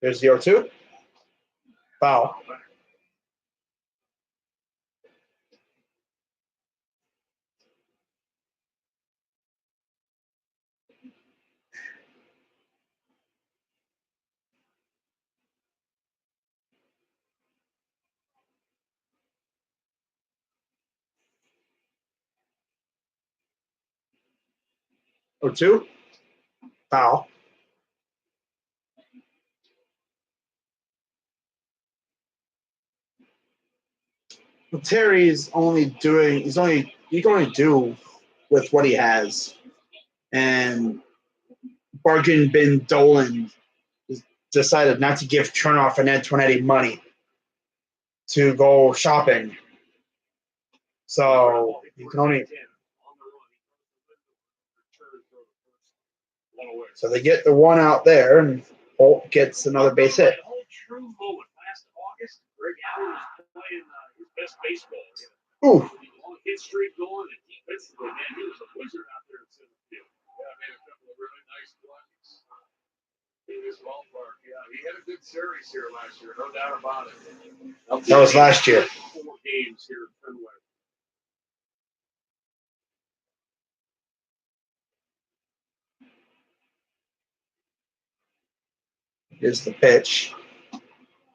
There's the 0-2. Foul. Oh, 2. Foul. Well, Terry's only doing. He can only do with what he has, and Bargain Bin Dolan decided not to give Chernoff and Antonetti money to go shopping. So you can only. So they get the one out there, and Holt gets another base hit. True moment last August. Ooh, Long hit streak going, and defensively, man, he was a wizard out there in center field. Yeah, made a couple of really nice plays in this ballpark. Yeah, he had a good series here last year, no doubt about it. that was last year. 4 games here in Fenway. Here's the pitch.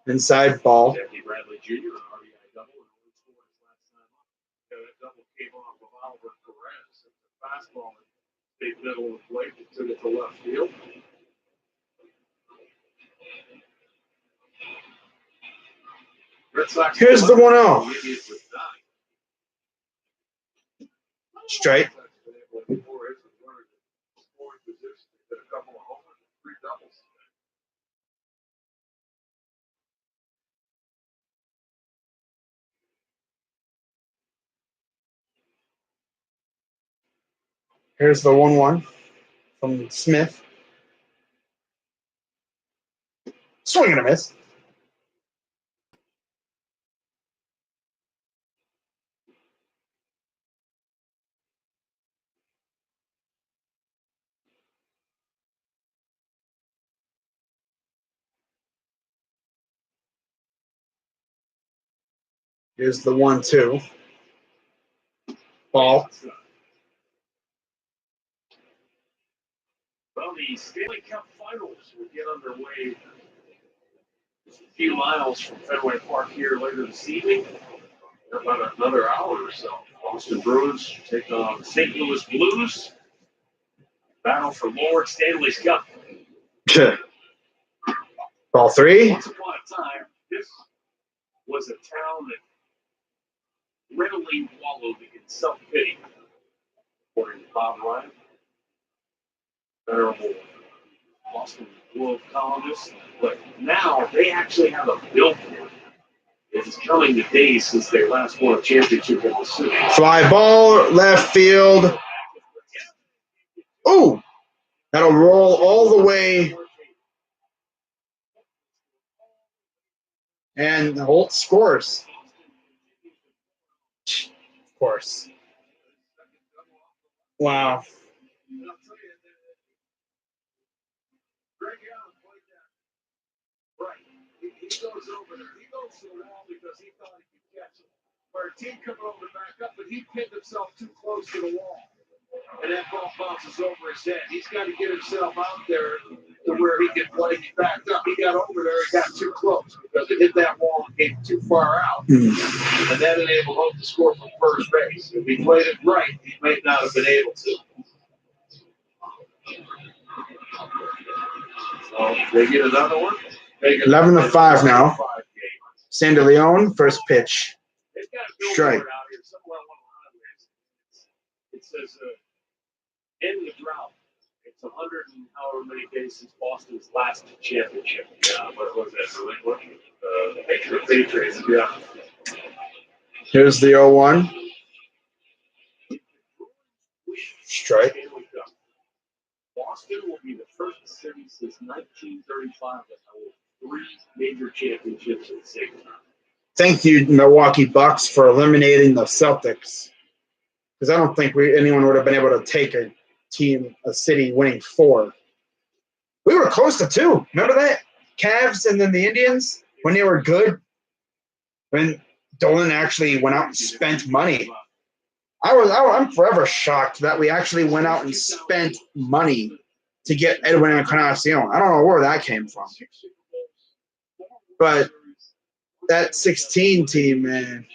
Inside ball. Jackie Bradley Jr. an RBI double and only scored his last time up. Yeah, that double came off of Oliver Perez. It's a fastball that stayed middle of the plate and took it to left field. Red Sox. Here's the 1-0. Indians with 9. Straight. Scoring position. Did a couple of homers and 3 doubles. Here's the 1-1 from Smith. Swing and a miss. Here's the 1-2. Ball. Well, the Stanley Cup Finals will get underway just a few miles from Fenway Park here later this evening. In about another hour or so. Boston Bruins take on the St. Louis Blues. Battle for Lord Stanley's Cup. Ball 3. Once upon a time, this was a town that readily wallowed in self-pity, according to Bob Ryan, venerable Boston Globe columnist. But now they actually have a billboard. It's coming the days since they last won a championship in the city. Fly ball, left field. Ooh, that'll roll all the way. And Holt scores. Of course. Wow. Greg Allen played that. Right. He goes over there. He goes to the wall because he thought he could catch it. Where a team come over to back up, but he pinned himself too close to the wall. And that ball bounces over his head. He's got to get himself out there to where he can play. He backed up. He got over there. He got too close because it hit that wall and came too far out. And that enabled Hope to score from first base. If he played it right, he may not have been able to. So they get another one. 11-5 now. Sandy Leone, first pitch. They've got a billboard Strike. out here somewhere on one of the highways. It says, end the drought. It's 100 and however many days since Boston's last championship. Yeah, what was that? New England? The Patriots, yeah. Here's the 0-1. Strike. Boston will be the first city since 1935 that holds 3 major championships at the same time. Thank you, Milwaukee Bucks, for eliminating the Celtics. Because I don't think anyone would have been able to take a city winning 4. We were close to 2. Remember that? Cavs and then the Indians, when they were good, when Dolan actually went out and spent money. I'm forever shocked that we actually went out and spent money to get Edwin Encarnacion. I don't know where that came from. But that 16 team, man,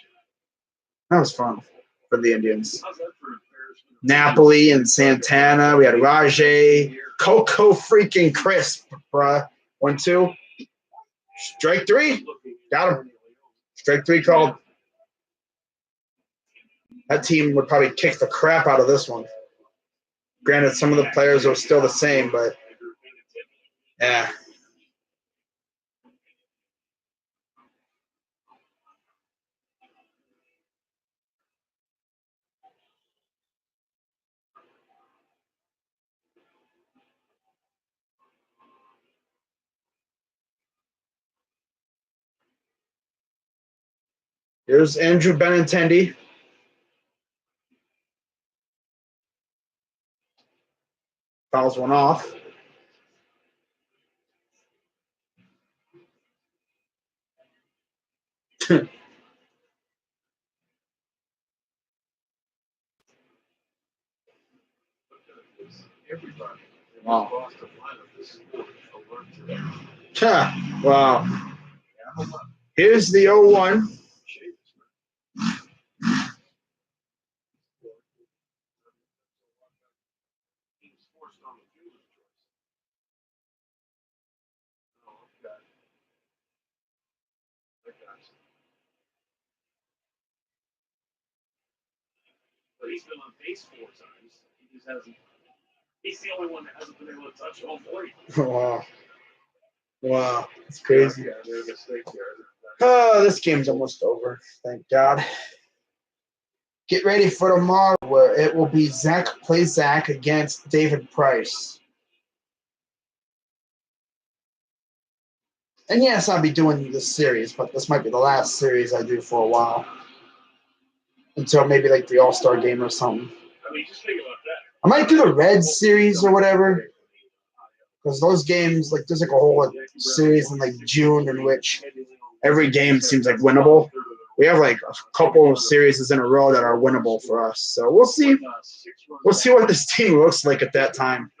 that was fun for the Indians. Napoli and Santana. We had Rajay, Coco freaking Crisp, bruh. 1-2. Strike 3. Got him. Strike 3 called. That team would probably kick the crap out of this one. Granted, some of the players are still the same, but yeah. Here's Andrew Benintendi. Fouls one off. Everybody. Wow. Boston lineup is alert to that. Wow. Here's the 0-1. He's forced on the fielder's choice. Oh, okay. That guy's. But he's been on base 4 times. He just hasn't. He's the only one that hasn't been able to touch home plate. Wow. Wow. It's crazy. Yeah, there's a mistake there. Oh, this game's almost over. Thank God. Get ready for tomorrow where it will be Zach plays Zach against David Price. And yes, I'll be doing this series, but this might be the last series I do for a while. Until maybe like the All-Star game or something. I mean, just think about that. I might do the Reds series or whatever. Because those games, like, there's like a whole series in like June in which every game seems like winnable. We have like a couple of series in a row that are winnable for us. So we'll see. We'll see what this team looks like at that time.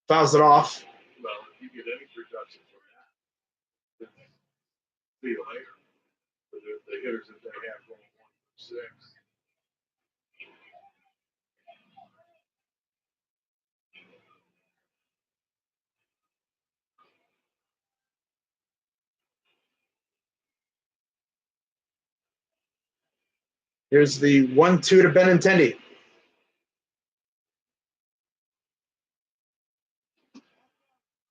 Fouls it off. Well, if you get any production from that, then see you later. But the hitters that they have going 1 for 6. Here's the 1-2 to Benintendi.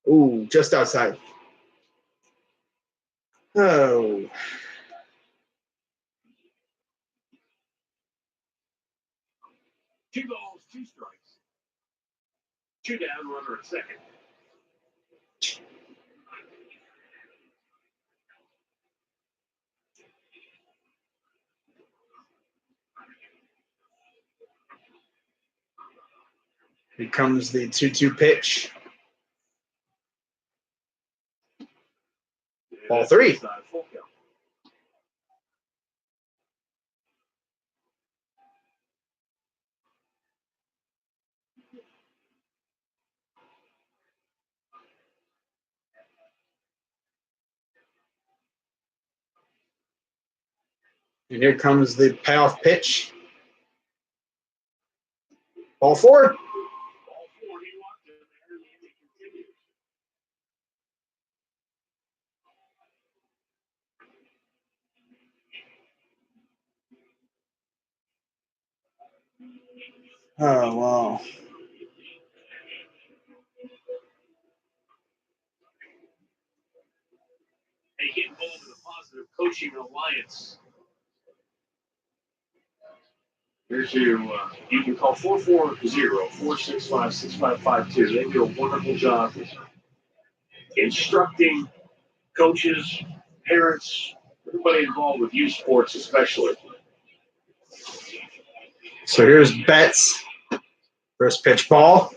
Ooh, just outside. Oh. 2 balls, 2 strikes. 2 down, runner at second. Here comes the 2-2 pitch. Ball 3. Full count. And here comes the payoff pitch. Ball 4. Ball 4, he walked in there, and he continued. Oh, wow. Hey, get involved in a positive coaching alliance. Here's your, you can call 440-465-6552. They do a wonderful job instructing coaches, parents, everybody involved with youth sports especially. So here's Betts. First pitch ball.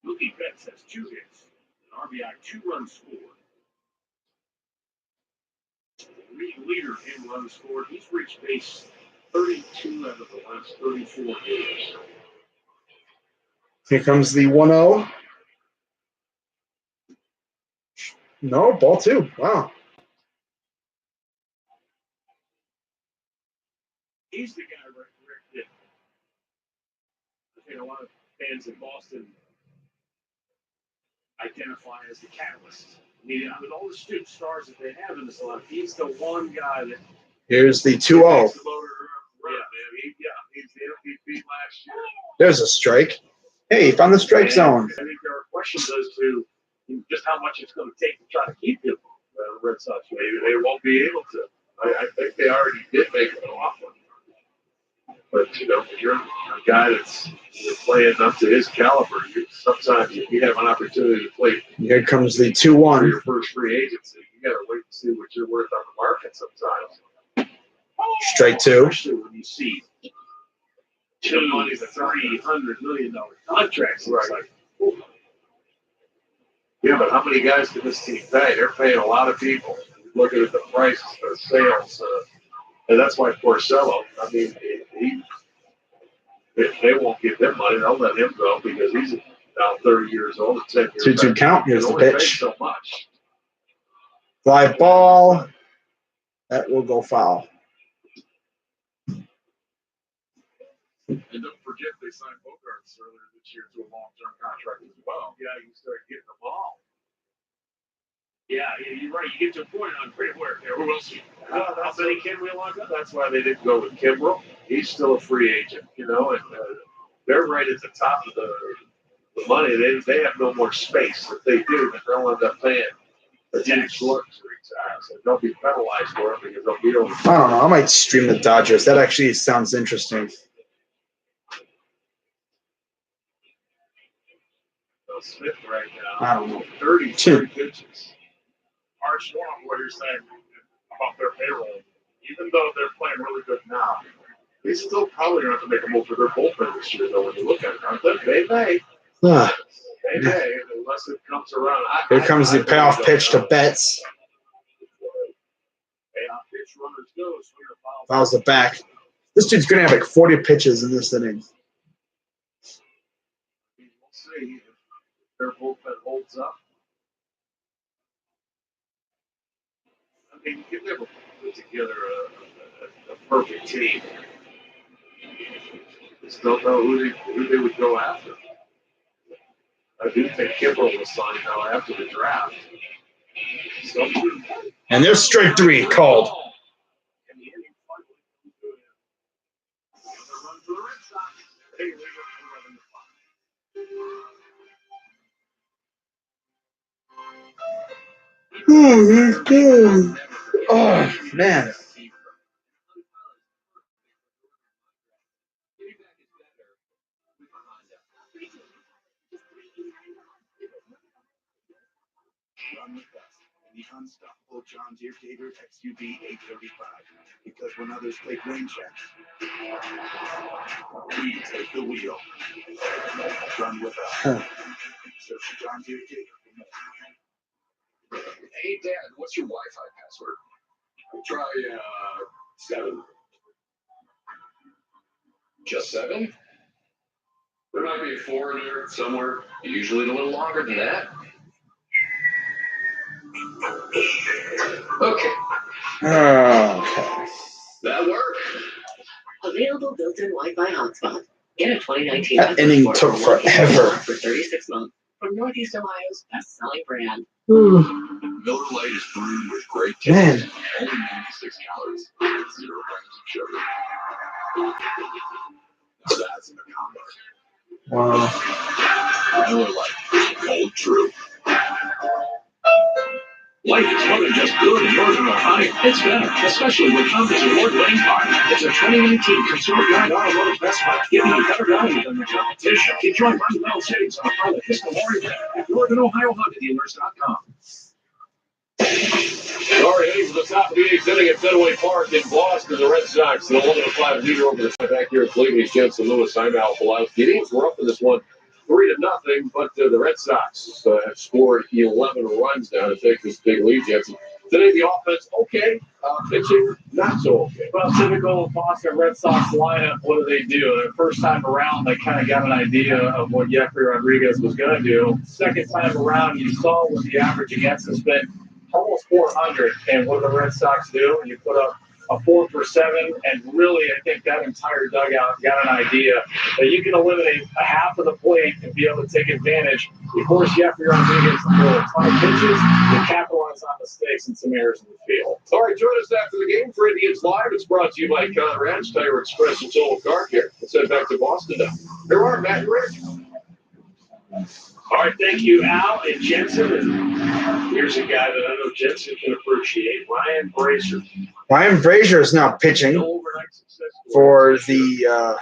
Mookie Betts has 2 hits, an RBI, 2 runs scored. Leader in runs scored. He's reached base 32 out of the last 34 games. Here comes the 1-0. No, ball 2. Wow. He's the guy, Rick, that I think a lot of fans in Boston identify as the catalyst. I mean, with all the student stars that they have in this lineup, he's the one guy that. Here's the 2-0. He's the motor run, man. He's the MVP last year. There's a strike. Hey, found the strike zone. I think there are questions as to just how much it's going to take to try to keep him. The Red Sox, maybe they won't be able to. I think they already did make him an offer. But, you know, when you're a guy that's playing up to his caliber, sometimes if you have an opportunity to play Here comes the for 2-1. your first free agency, you got to wait and see what you're worth on the market sometimes. Strike two. Especially when you see $200 to $300 million contracts. It's like, oh. Yeah, but how many guys can this team pay? They're paying a lot of people. Looking at the prices, their sales, and that's why Porcello. I mean, they won't give them money. They'll let him go because he's now 30 years old. 10 years 2-2 count. Here's the only pitch. so much. Fly ball. That will go foul. And don't forget they signed Bogarts earlier this year to a long-term contract as well. Yeah, you start getting them all. Yeah, you're right. You get to a point on great work there. Who else? How many can we lock up? That's why they didn't go with Kimbrel. He's still a free agent, you know, and they're right at the top of the money. They have no more space. If they do, then they'll end up paying a huge luxury tax, and they'll be penalized for it because they'll be over. I don't know. I might stream the Dodgers. That actually sounds interesting. Smith right now. I don't know. 30 pitches. Arch one, what you're saying about their payroll, even though they're playing really good now, they still probably going to have to make a move for their bullpen this year, though, when you look at it, aren't they? They may. They may, unless it comes around. Here comes the payoff pitch to Betts. Payoff pitch, runners go, swing or foul. Fouls it back. This dude's going to have like 40 pitches in this inning. We'll see if their bullpen holds up. I mean, you can never put together a perfect team. Just don't know who they would go after. I do think Kimbrel was signed now after the draft. And there's strike three called. Oh, good. Oh, man. Run with us in the unstoppable John Deere Gator XUV 835. Because when others take rain checks, we take the wheel. Run with us. Search John Deere Gator for more. Hey, Dad, what's your Wi-Fi password? Try 7. Just 7? There might be a 4 in there somewhere. Usually a little longer than that. Okay. Okay. That worked. Available built-in Wi-Fi hotspot. Get a 2019 That inning took forever. for 36 months from Northeast Ohio's best-selling brand. Miller Lite is brewed with great taste. Man. Only 96 calories, 0 grams of sugar. Now that's in the combo. Wow. Miller Lite, hold true. Life is more than just good in Northern Ohio. It's better, especially with Honda's award-winning car. It's a 2019 Consumer Guide Automotive Best Buy, giving you better value than the competition. Enjoy Roosevelt savings on a car that hits the Memorial Day at NorthernOhioHondaDealers.com. All right, heading to the top of the 8th inning at Fenway Park in Boston. The Red Sox, an 11-5 leader over the back here at Cleveland. Jensen Lewis, I'm Al Palauski. The Indians were up in this one 3-0, but the Red Sox have scored 11 runs now to take this big lead, Jensen. Today, the offense, okay. Pitching, not so okay. Well, typical Boston Red Sox lineup, what do? The first time around, they kind of got an idea of what Jeffrey Rodriguez was going to do. Second time around, you saw what the average against has been, almost 400. And what do the Red Sox do? You put up a 4 for 7, and really, I think that entire dugout got an idea that you can eliminate a half of the plate and be able to take advantage. You force Jeffrey Rodriguez to throw a ton of pitches, you capitalize on mistakes and some errors in the field. All right, join us after the game for Indians Live. It's brought to you by Conrad's Tire Express and Total Car Care. Let's head back to Boston now. Here are Matt and Rick. All right, thank you, Al and Jensen. And here's a guy that I know Jensen can appreciate, Ryan Brazier. Ryan Brazier is now pitching No overnight success for the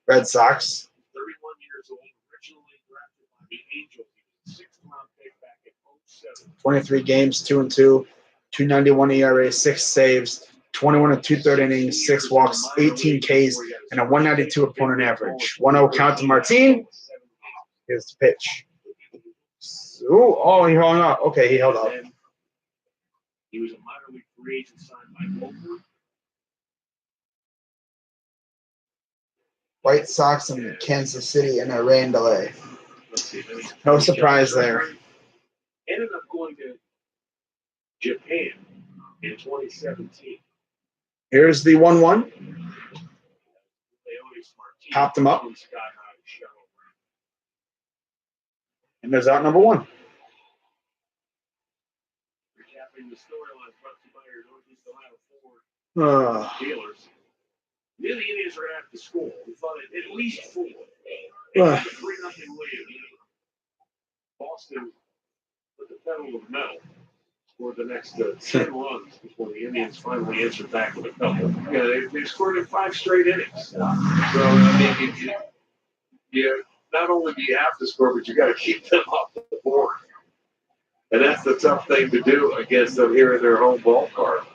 Red Sox. 31 years old, originally drafted by the Angels. He was a 6th-round pick back in 2007. 23 games, 2-2, 2.91 ERA, 6 saves, 21 and 2/3 innings, 6 walks, 18 Ks, and a 192 opponent average. 1-0 count to Martin. Here's the pitch. Ooh, oh, he hung up. Okay, he held up. He was a minor league free agent signed by Oakland. White Sox and Kansas City in a rain delay. No surprise there. Ended up going to Japan in 2017. Here's the 1-1. Popped him up. And there's out number 1. Recapping the storyline brought to you by your Northeast Ohio Ford dealers. Knew the Indians were going to have to score. We thought at least 4. 3-0 lead. Boston put the pedal to the metal for the next 10 runs before the Indians finally answered back with a couple. Yeah, they scored in 5 straight innings. So, I mean, you not only do you have to score, but you got to keep them off the board. And that's the tough thing to do against them here in their home ballpark.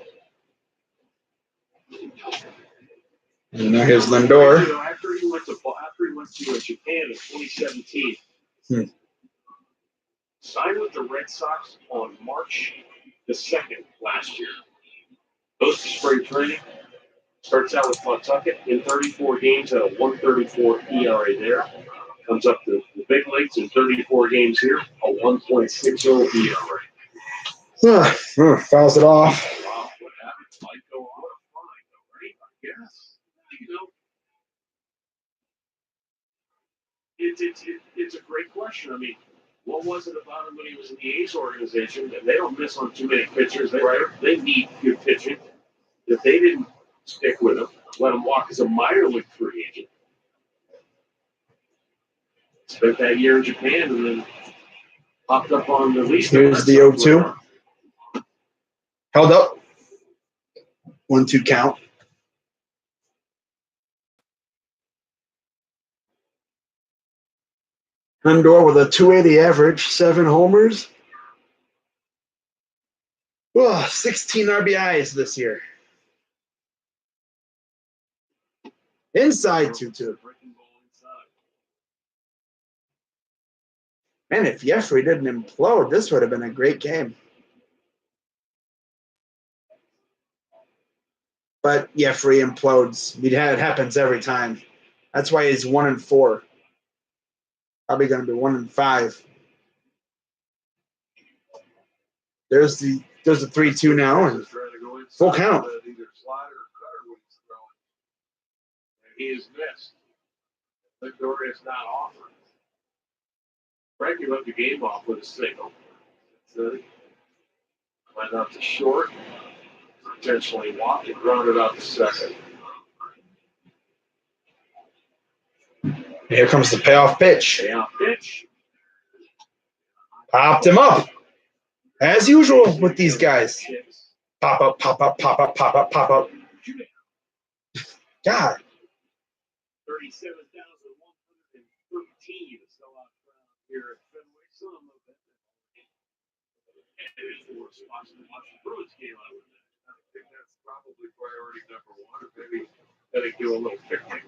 And now here's Lindor. You know, after he went to Japan in 2017, signed with the Red Sox on March the 2nd last year. Goes to spring training. Starts out with Pawtucket in 34 games at a 1.34 ERA there. Comes up to the big leagues in 34 games here, a 1.60 ERA. Fouls it off. Wow, what happened? Might go on a fine, right? I guess. You know, it's a great question. I mean, what was it about him when he was in the A's organization? They don't miss on too many pitchers. They need good pitching. If they didn't stick with him, let him walk as a minor league free agent. Spent that year in Japan and then popped up on the least. Here's the 0-2. Held up. 1-2 count. Lindor with a 280 average, 7 homers. 16 RBIs this year. Inside 2-2. Man, if Jeffrey didn't implode, this would have been a great game. But Jeffrey implodes. It happens every time. That's why he's 1-4. Probably going to be 1-5. There's the 3-2 now, and full count. He is missed. Lindor is not offered. Frankie left the game off with a single. Went out to short. Potentially walked and grounded out to second. Here comes the payoff pitch. Payoff pitch. Popped him up. As usual with these guys. Pop up, pop up, pop up, pop up, pop up. God. 37,113 is still out here at Fenway. Some of it. And 4 spots to watch the Bruins game out of that. I think that's probably priority number 1, or maybe they do a little picnic.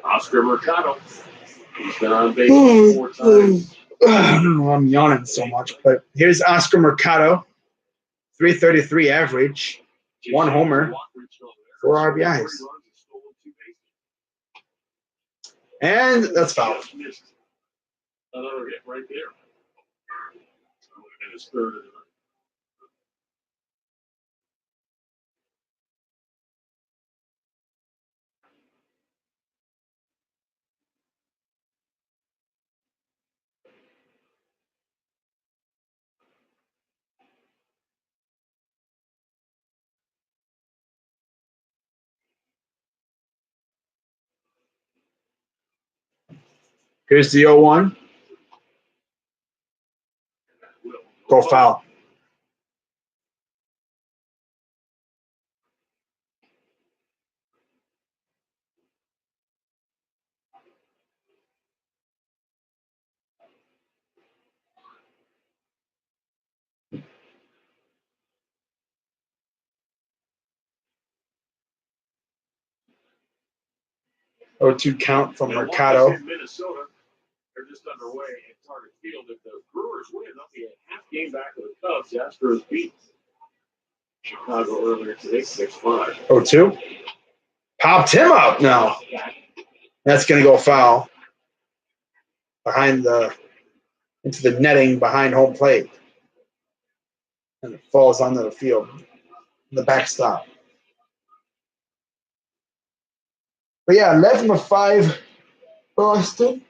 Oscar Mercado. He's been on base 4 times. I don't know why I'm yawning so much, but here's Oscar Mercado. 333 average, 1 homer, 4 RBIs. And that's foul. Another hit right there. And his third of the night. Here's the 0-1. Go foul. 0-2 count from Milwaukee's Mercado. in Minnesota. They're just underway at Target Field. If the Brewers win, they'll be a half game back of the Cubs. Astros beat Chicago earlier today, 6-5. 0-2. Popped him up now. That's going to go foul. Into the netting behind home plate. And it falls onto the field. The backstop. But yeah, 11-5 Boston.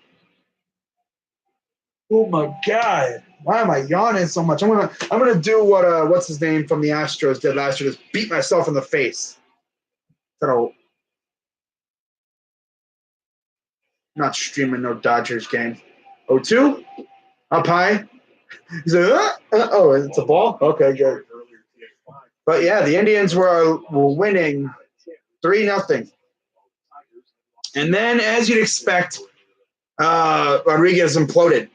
Oh my God. Why am I yawning so much? I'm gonna do what what's his name from the Astros did last year, just beat myself in the face. So not streaming no Dodgers game. 0-2. Up high. He's like, oh, it's a ball? Okay, good. But yeah, the Indians were winning 3-0. And then, as you'd expect, Rodriguez imploded.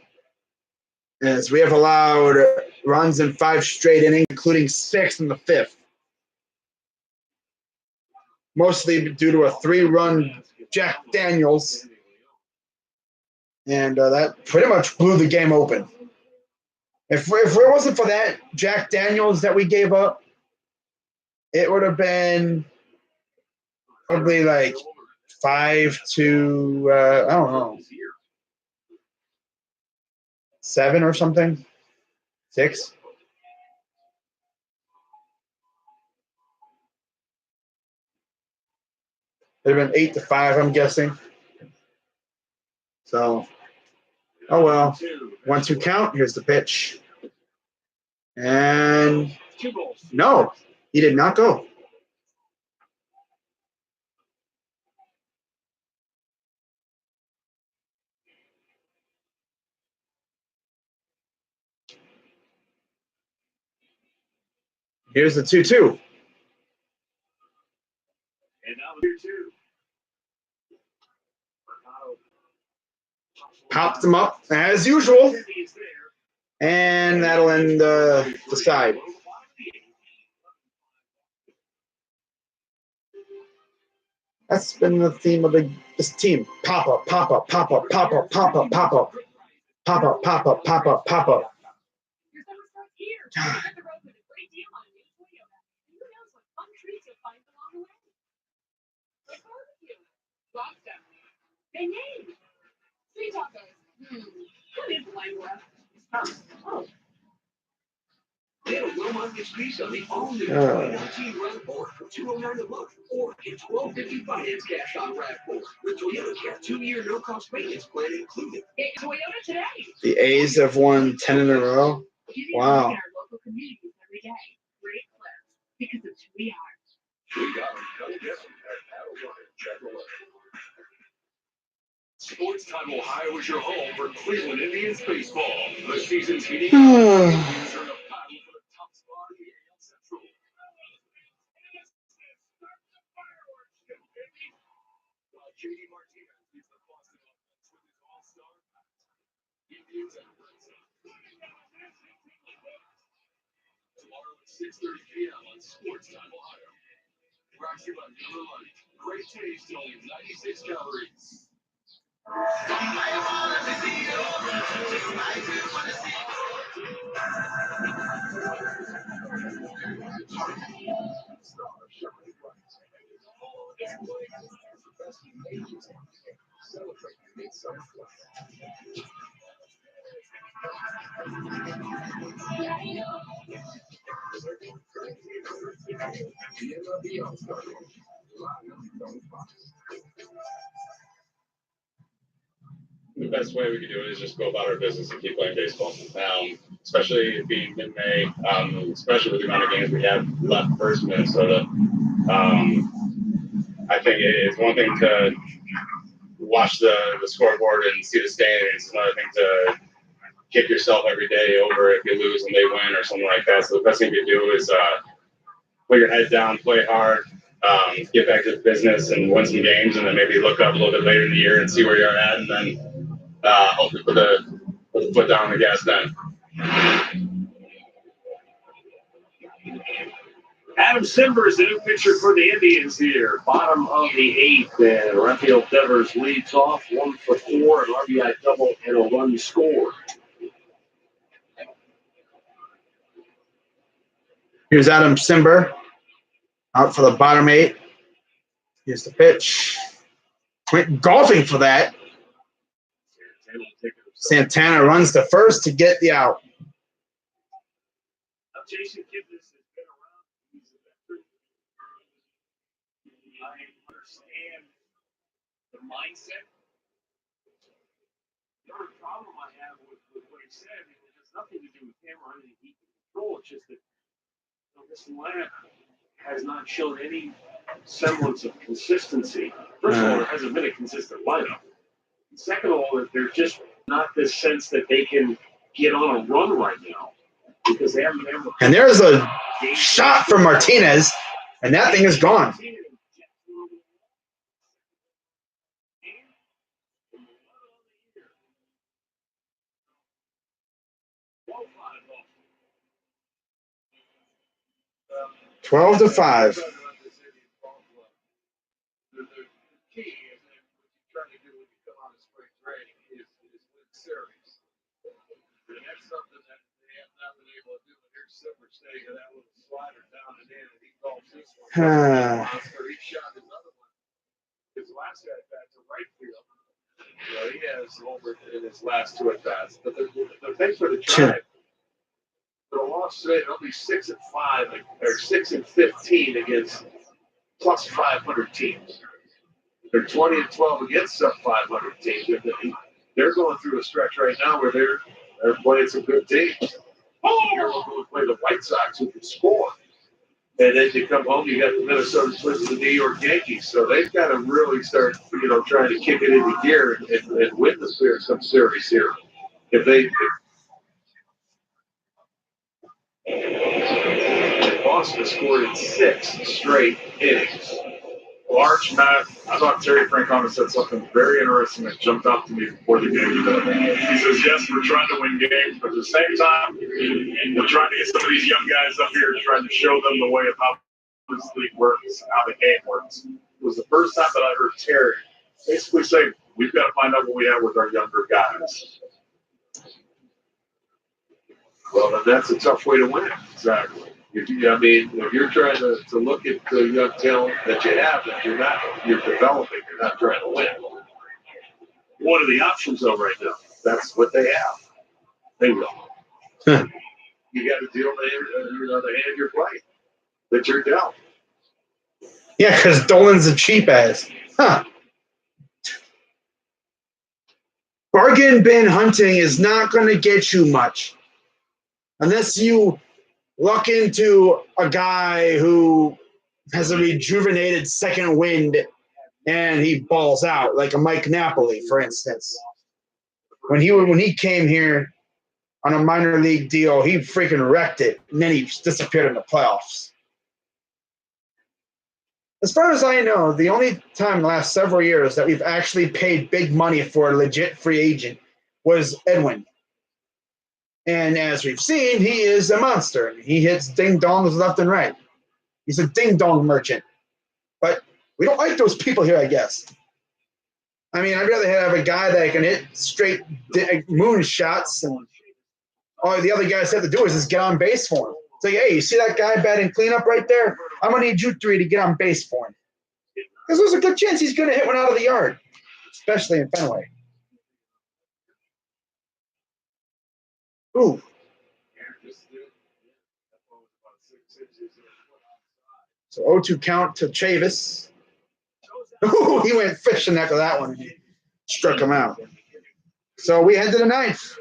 As we have allowed runs in 5 straight innings, including 6 in the 5th. Mostly due to a 3-run Jack Daniels. And that pretty much blew the game open. If it wasn't for that Jack Daniels that we gave up, it would have been probably like 5 I don't know, 7 or something, 6. It'd have been 8-5, I'm guessing. So, oh well. 1-2 count. Here's the pitch. And no, he did not go. Here's the 2-2. And now the 2-2. Popped him up as usual. And that'll end the side. That's been the theme of this team. Pop up, pop up, pop up, pop up, pop up, pop up. Pop up, pop up, pop up, pop up. Your summer starts here. Hit the road with a great deal on a new Toyota. Who knows what fun treats you'll find along the way? Like barbecue, lobster, beignets, street tacos. Who needs Langworth? It's tough. Oh. Get a Wilmot Gifts piece on the all-new 2019 RAV4 for $209 a month, or get $1,250 finance cash on RAV4 with Toyota's 2-year no-cost maintenance plan included. Get Toyota today. The A's have won 10 in a row. Wow. In our local communities every day. Great clips because it's who we are. We got them. Come get them at Paddle Ryan Chevrolet. Sports Time Ohio is your home for Cleveland Indians baseball. The season's heating up. Indians are in a battle for the top spot in the AL Central. While JD Martinez leads the Boston offense with his all-star pass. Indians and Red Sox. Tomorrow at 6:30 p.m. on Sports Time Ohio. Brought to you by Miller Lite. Great taste, only 96 calories. The best way we could do it is just go about our business and keep playing baseball. Especially being mid-May, especially with the amount of games we have left versus Minnesota. I think it's one thing to watch the scoreboard and see the standings. It's another thing to kick yourself every day over if you lose and they win or something like that. So the best thing you do is put your head down, play hard, get back to business and win some games, and then maybe look up a little bit later in the year and see where you're at, and then hopefully put the foot down on the gas then. Adam Simber is the new pitcher for the Indians here. Bottom of the eighth, and Rafael Devers leads off 1 for 4, an RBI double and a run scored. Here's Adam Simber out for the bottom 8. Here's the pitch. Went golfing for that. Santana runs to first to get the out. Jason Kipnis has been around. He's a veteran. I understand the mindset. The only problem I have with what he said, it has nothing to do with him or anything he can control. It's just that this lineup has not shown any semblance of consistency. First of all, it hasn't been a consistent lineup. Second of all, there's just not this sense that they can get on a run right now because they haven't been able to. And there's a shot from Martinez, and that thing is gone. Twelve to 5. His last at bat to right field. He has over in his last 2 at bats. But the thing for the Tribe, the loss today, they'll be 6 and 5 or 6 and 15 against plus 500 teams. They're 20 and 12 against sub 500 teams. They're going through a stretch right now where they're playing some good teams. You're going to play the White Sox who can score. And then you come home, you got the Minnesota Twins and the New York Yankees. So they've got to really start, trying to kick it into gear and win some series here. If Boston scored in 6 straight innings. Large Matt, I thought Terry Francona said something very interesting that jumped out to me before the game today. He says, yes, we're trying to win games, but at the same time, we're trying to get some of these young guys up here, trying to show them the way of how this league works, how the game works. It was the first time that I heard Terry basically say, we've got to find out what we have with our younger guys. Well, then that's a tough way to win. Exactly. If you're trying to look at the young talent that you have, that you're developing, you're not trying to win. What are the options though right now? That's what they have. They will. You got to deal the hand you're playing, that you're dealt. Yeah, because Dolan's a cheap ass. Huh. Bargain bin hunting is not going to get you much. Unless you luck into a guy who has a rejuvenated second wind and he balls out, like a Mike Napoli, for instance. When he came here on a minor league deal, he freaking wrecked it, and then he disappeared in the playoffs. As far as I know, the only time in the last several years that we've actually paid big money for a legit free agent was Edwin. And as we've seen, he is a monster. He hits ding-dongs left and right. He's a ding-dong merchant. But we don't like those people here, I guess. I mean, I'd rather have a guy that can hit straight moon shots, and all the other guys have to do is just get on base for him. It's like, hey, you see that guy batting cleanup right there? I'm going to need you 3 to get on base for him. Because there's a good chance he's going to hit one out of the yard, especially in Fenway. Ooh. So 0-2 count to Chavis. Ooh, he went fishing after that one. He struck him out. So we head to the 9th.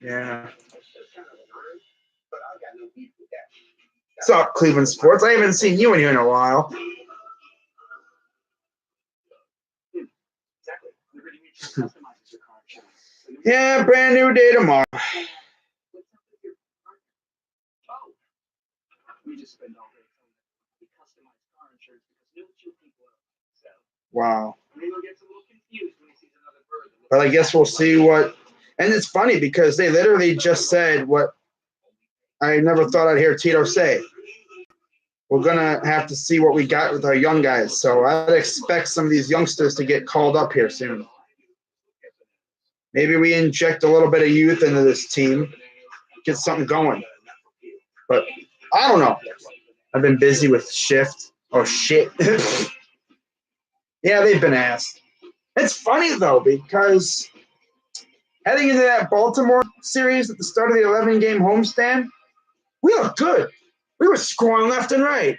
Yeah. What's up, Cleveland Sports? I haven't seen you in here in a while. Yeah, brand new day tomorrow. We just spend all day customized car insurance Wow. Maybe he'll get a little confused when he sees another bird. But I guess we'll see what. And it's funny because they literally just said what I never thought I'd hear Tito say. We're going to have to see what we got with our young guys. So I'd expect some of these youngsters to get called up here soon. Maybe we inject a little bit of youth into this team, get something going. But I don't know. I've been busy with shift. Oh, shit. Yeah, they've been asked. It's funny, though, because heading into that Baltimore series at the start of the 11-game homestand, we looked good. We were scoring left and right.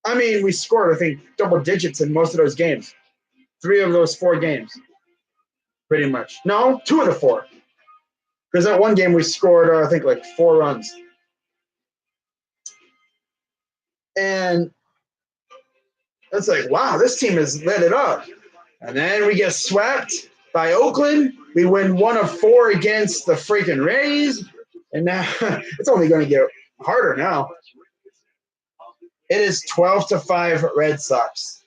I mean, we scored, I think, double digits in most of those games. 3 of those 4 games, pretty much. No, 2 of the 4. Because that one game we scored, I think, like 4 runs. And it's like, wow, this team has lit it up. And then we get swept by Oakland. We win 1 of 4 against the freaking Rays. And now it's only going to get harder now. It is 12-5 Red Sox.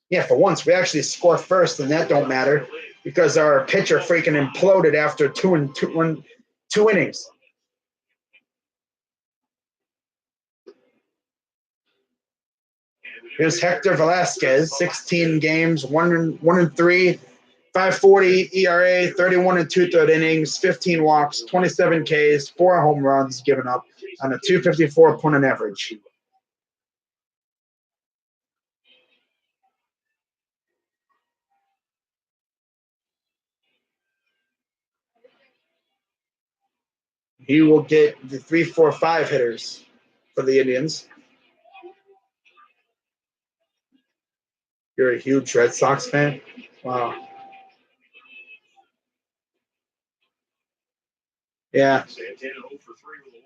Yeah, for once, we actually score first, and that don't matter because our pitcher freaking imploded after 2 innings. Here's Hector Velasquez, 16 games, 1-3, 5.40 ERA, 31 2/3 innings, 15 walks, 27 Ks, 4 home runs given up on a 254 opponent average. He will get the 3, 4, 5 hitters for the Indians. You're a huge Red Sox fan? Wow. Yeah. Santana 0 for 3 with a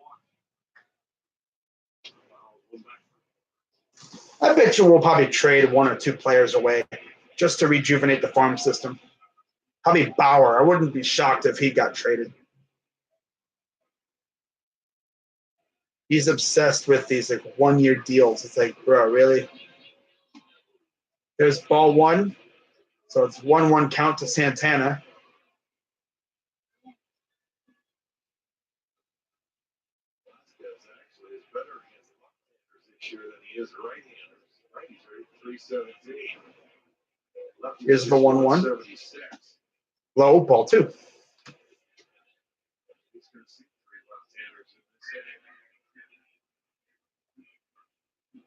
walk. I bet you we'll probably trade 1 or 2 players away just to rejuvenate the farm system. Probably Bauer. I wouldn't be shocked if he got traded. He's obsessed with these like 1-year deals. It's like, bro, really? There's ball 1. So it's 1-1 count to Santana. Actually is better against left-handers this year than he is right-handers. Righties are 317. Here's the 1-1. Low, ball 2. He's going to see 3 left-handers in this inning.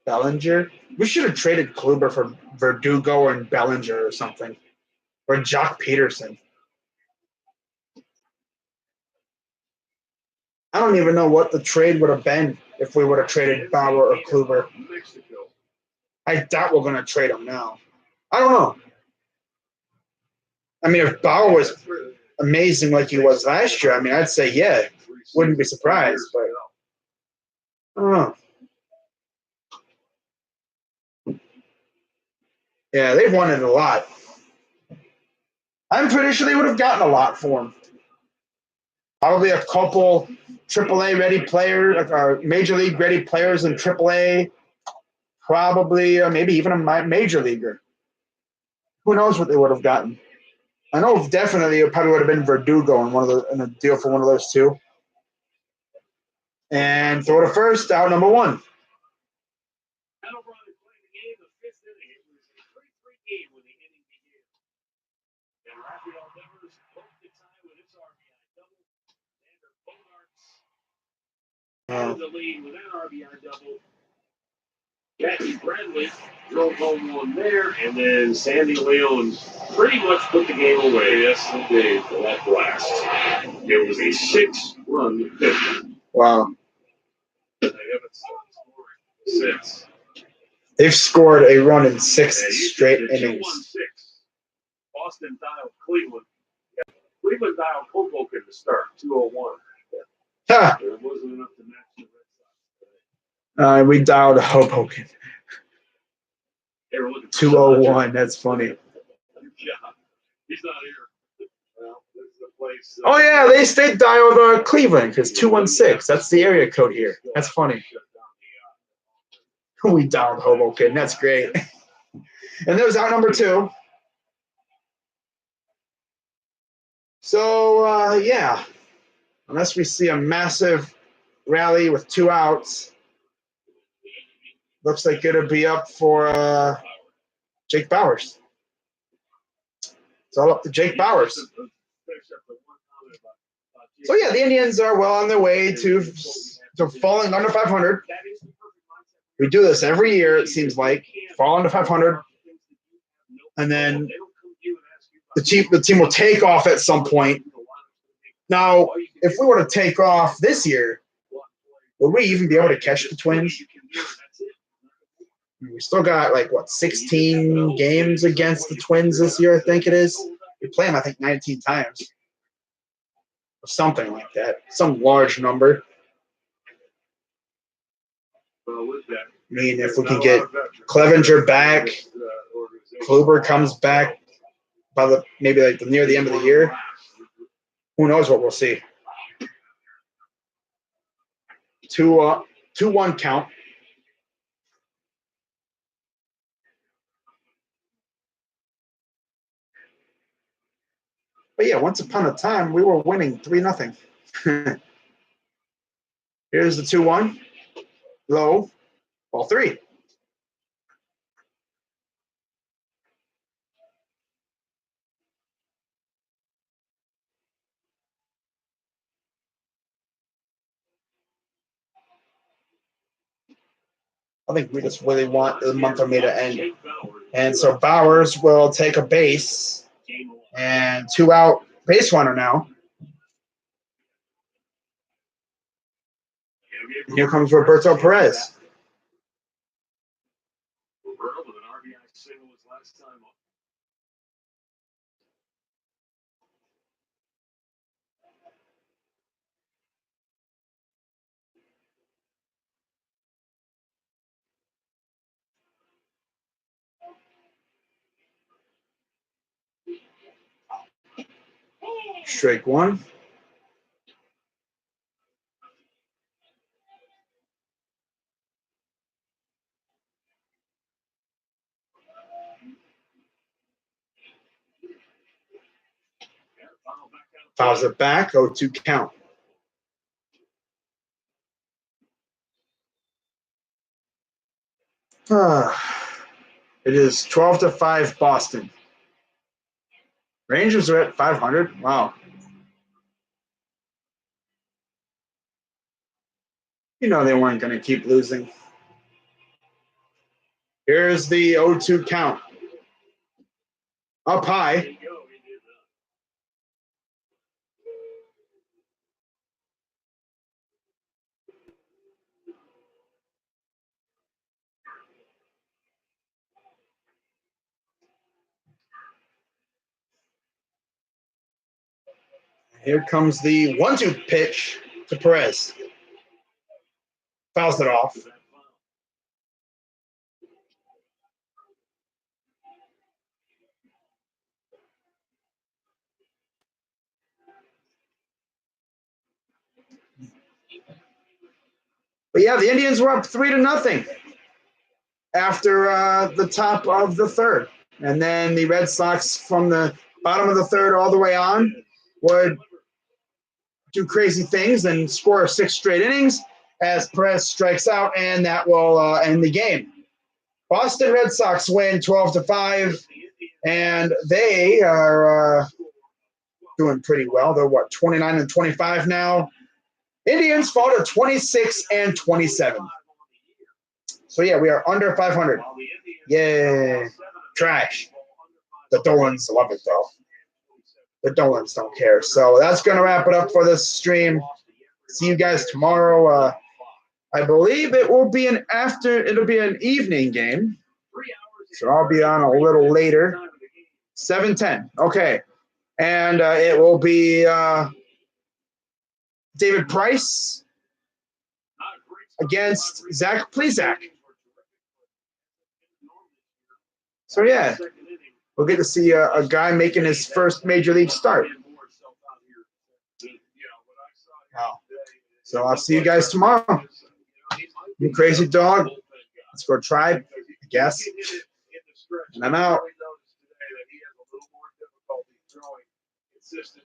Bellinger. We should have traded Kluber for Verdugo and Bellinger or something. Or Jock Peterson. I don't even know what the trade would have been if we would have traded Bauer or Kluber. I doubt we're going to trade him now. I don't know. I mean, if Bauer was amazing like he was last year, I mean, I'd say, yeah, wouldn't be surprised. But I don't know. Yeah, they've wanted a lot. I'm pretty sure they would have gotten a lot for him. Probably a couple AAA ready players, major league ready players in AAA. Probably maybe even a major leaguer. Who knows what they would have gotten? I know definitely it probably would have been Verdugo in a deal for one of those 2. And throw to first, out number 1. The lead with an RBI double. Jackie Bradley drove home 1 there, and then Sandy Leon pretty much put the game away. Yes, indeed, for that blast. It was a 6-run fifth. Wow. They haven't stopped scoring since. They've scored a run in 6 straight innings. 2-1-6. Boston dialed Cleveland. Cleveland dialed Hoboken to start 2-0-1. Ha! There wasn't enough to match the Red Sox. We dialed Hoboken. 201. That's funny. Yeah, he's not here. Well, this is a play Oh yeah, they state dialed Cleveland because 216. That's the area code here. That's funny. We dialed Hoboken. That's great. And there's out number 2. So yeah, unless we see a massive rally with 2 outs, looks like it'll be up for Jake Bauers. It's all up to Jake Bauers. So yeah, the Indians are well on their way to falling under 500. We do this every year, it seems like. Fall under 500, and then the team will take off at some point. Now, if we were to take off this year, would we even be able to catch the Twins? We still got 16 games against the Twins this year, I think it is. We play them, I think, 19 times. Or something like that. Some large number. I mean, if we can get Clevenger back, Kluber comes back by maybe near the end of the year, who knows what we'll see. 2-1 count. But yeah, once upon a time, we were winning 3-0. Here's the 2-1. Low. Ball 3. I think we just really want the month of May to end. And so Bauers will take a base and 2 out base runner now. And here comes Roberto Perez. Roberto with an RBI single his last time up. Strike 1. Fouls it back, 0-2 count. It is 12-5 Boston. Rangers are at 500. Wow. You know they weren't going to keep losing. Here's the 0-2 count. Up high. Here comes the 1-2 pitch to Perez. Fouls it off. But yeah, the Indians were up 3-0 after the top of the third. And then the Red Sox from the bottom of the third all the way on would do crazy things and score 6 straight innings as Perez strikes out, and that will end the game. Boston Red Sox win 12-5, and they are doing pretty well. They're 29-25 now. Indians fall to 26-27. So yeah, we are under 500. Yay. Trash. The Dolans love it though. The Dolans don't care. So that's going to wrap it up for this stream. See you guys tomorrow. I believe it will be it'll be an evening game. So I'll be on a little later. 7:10. Okay. And it will be David Price against Zach Plesac. So yeah, we'll get to see a guy making his first major league start. So I'll see you guys tomorrow. You crazy dog. Let's go Tribe, I guess. And I'm out. Consistent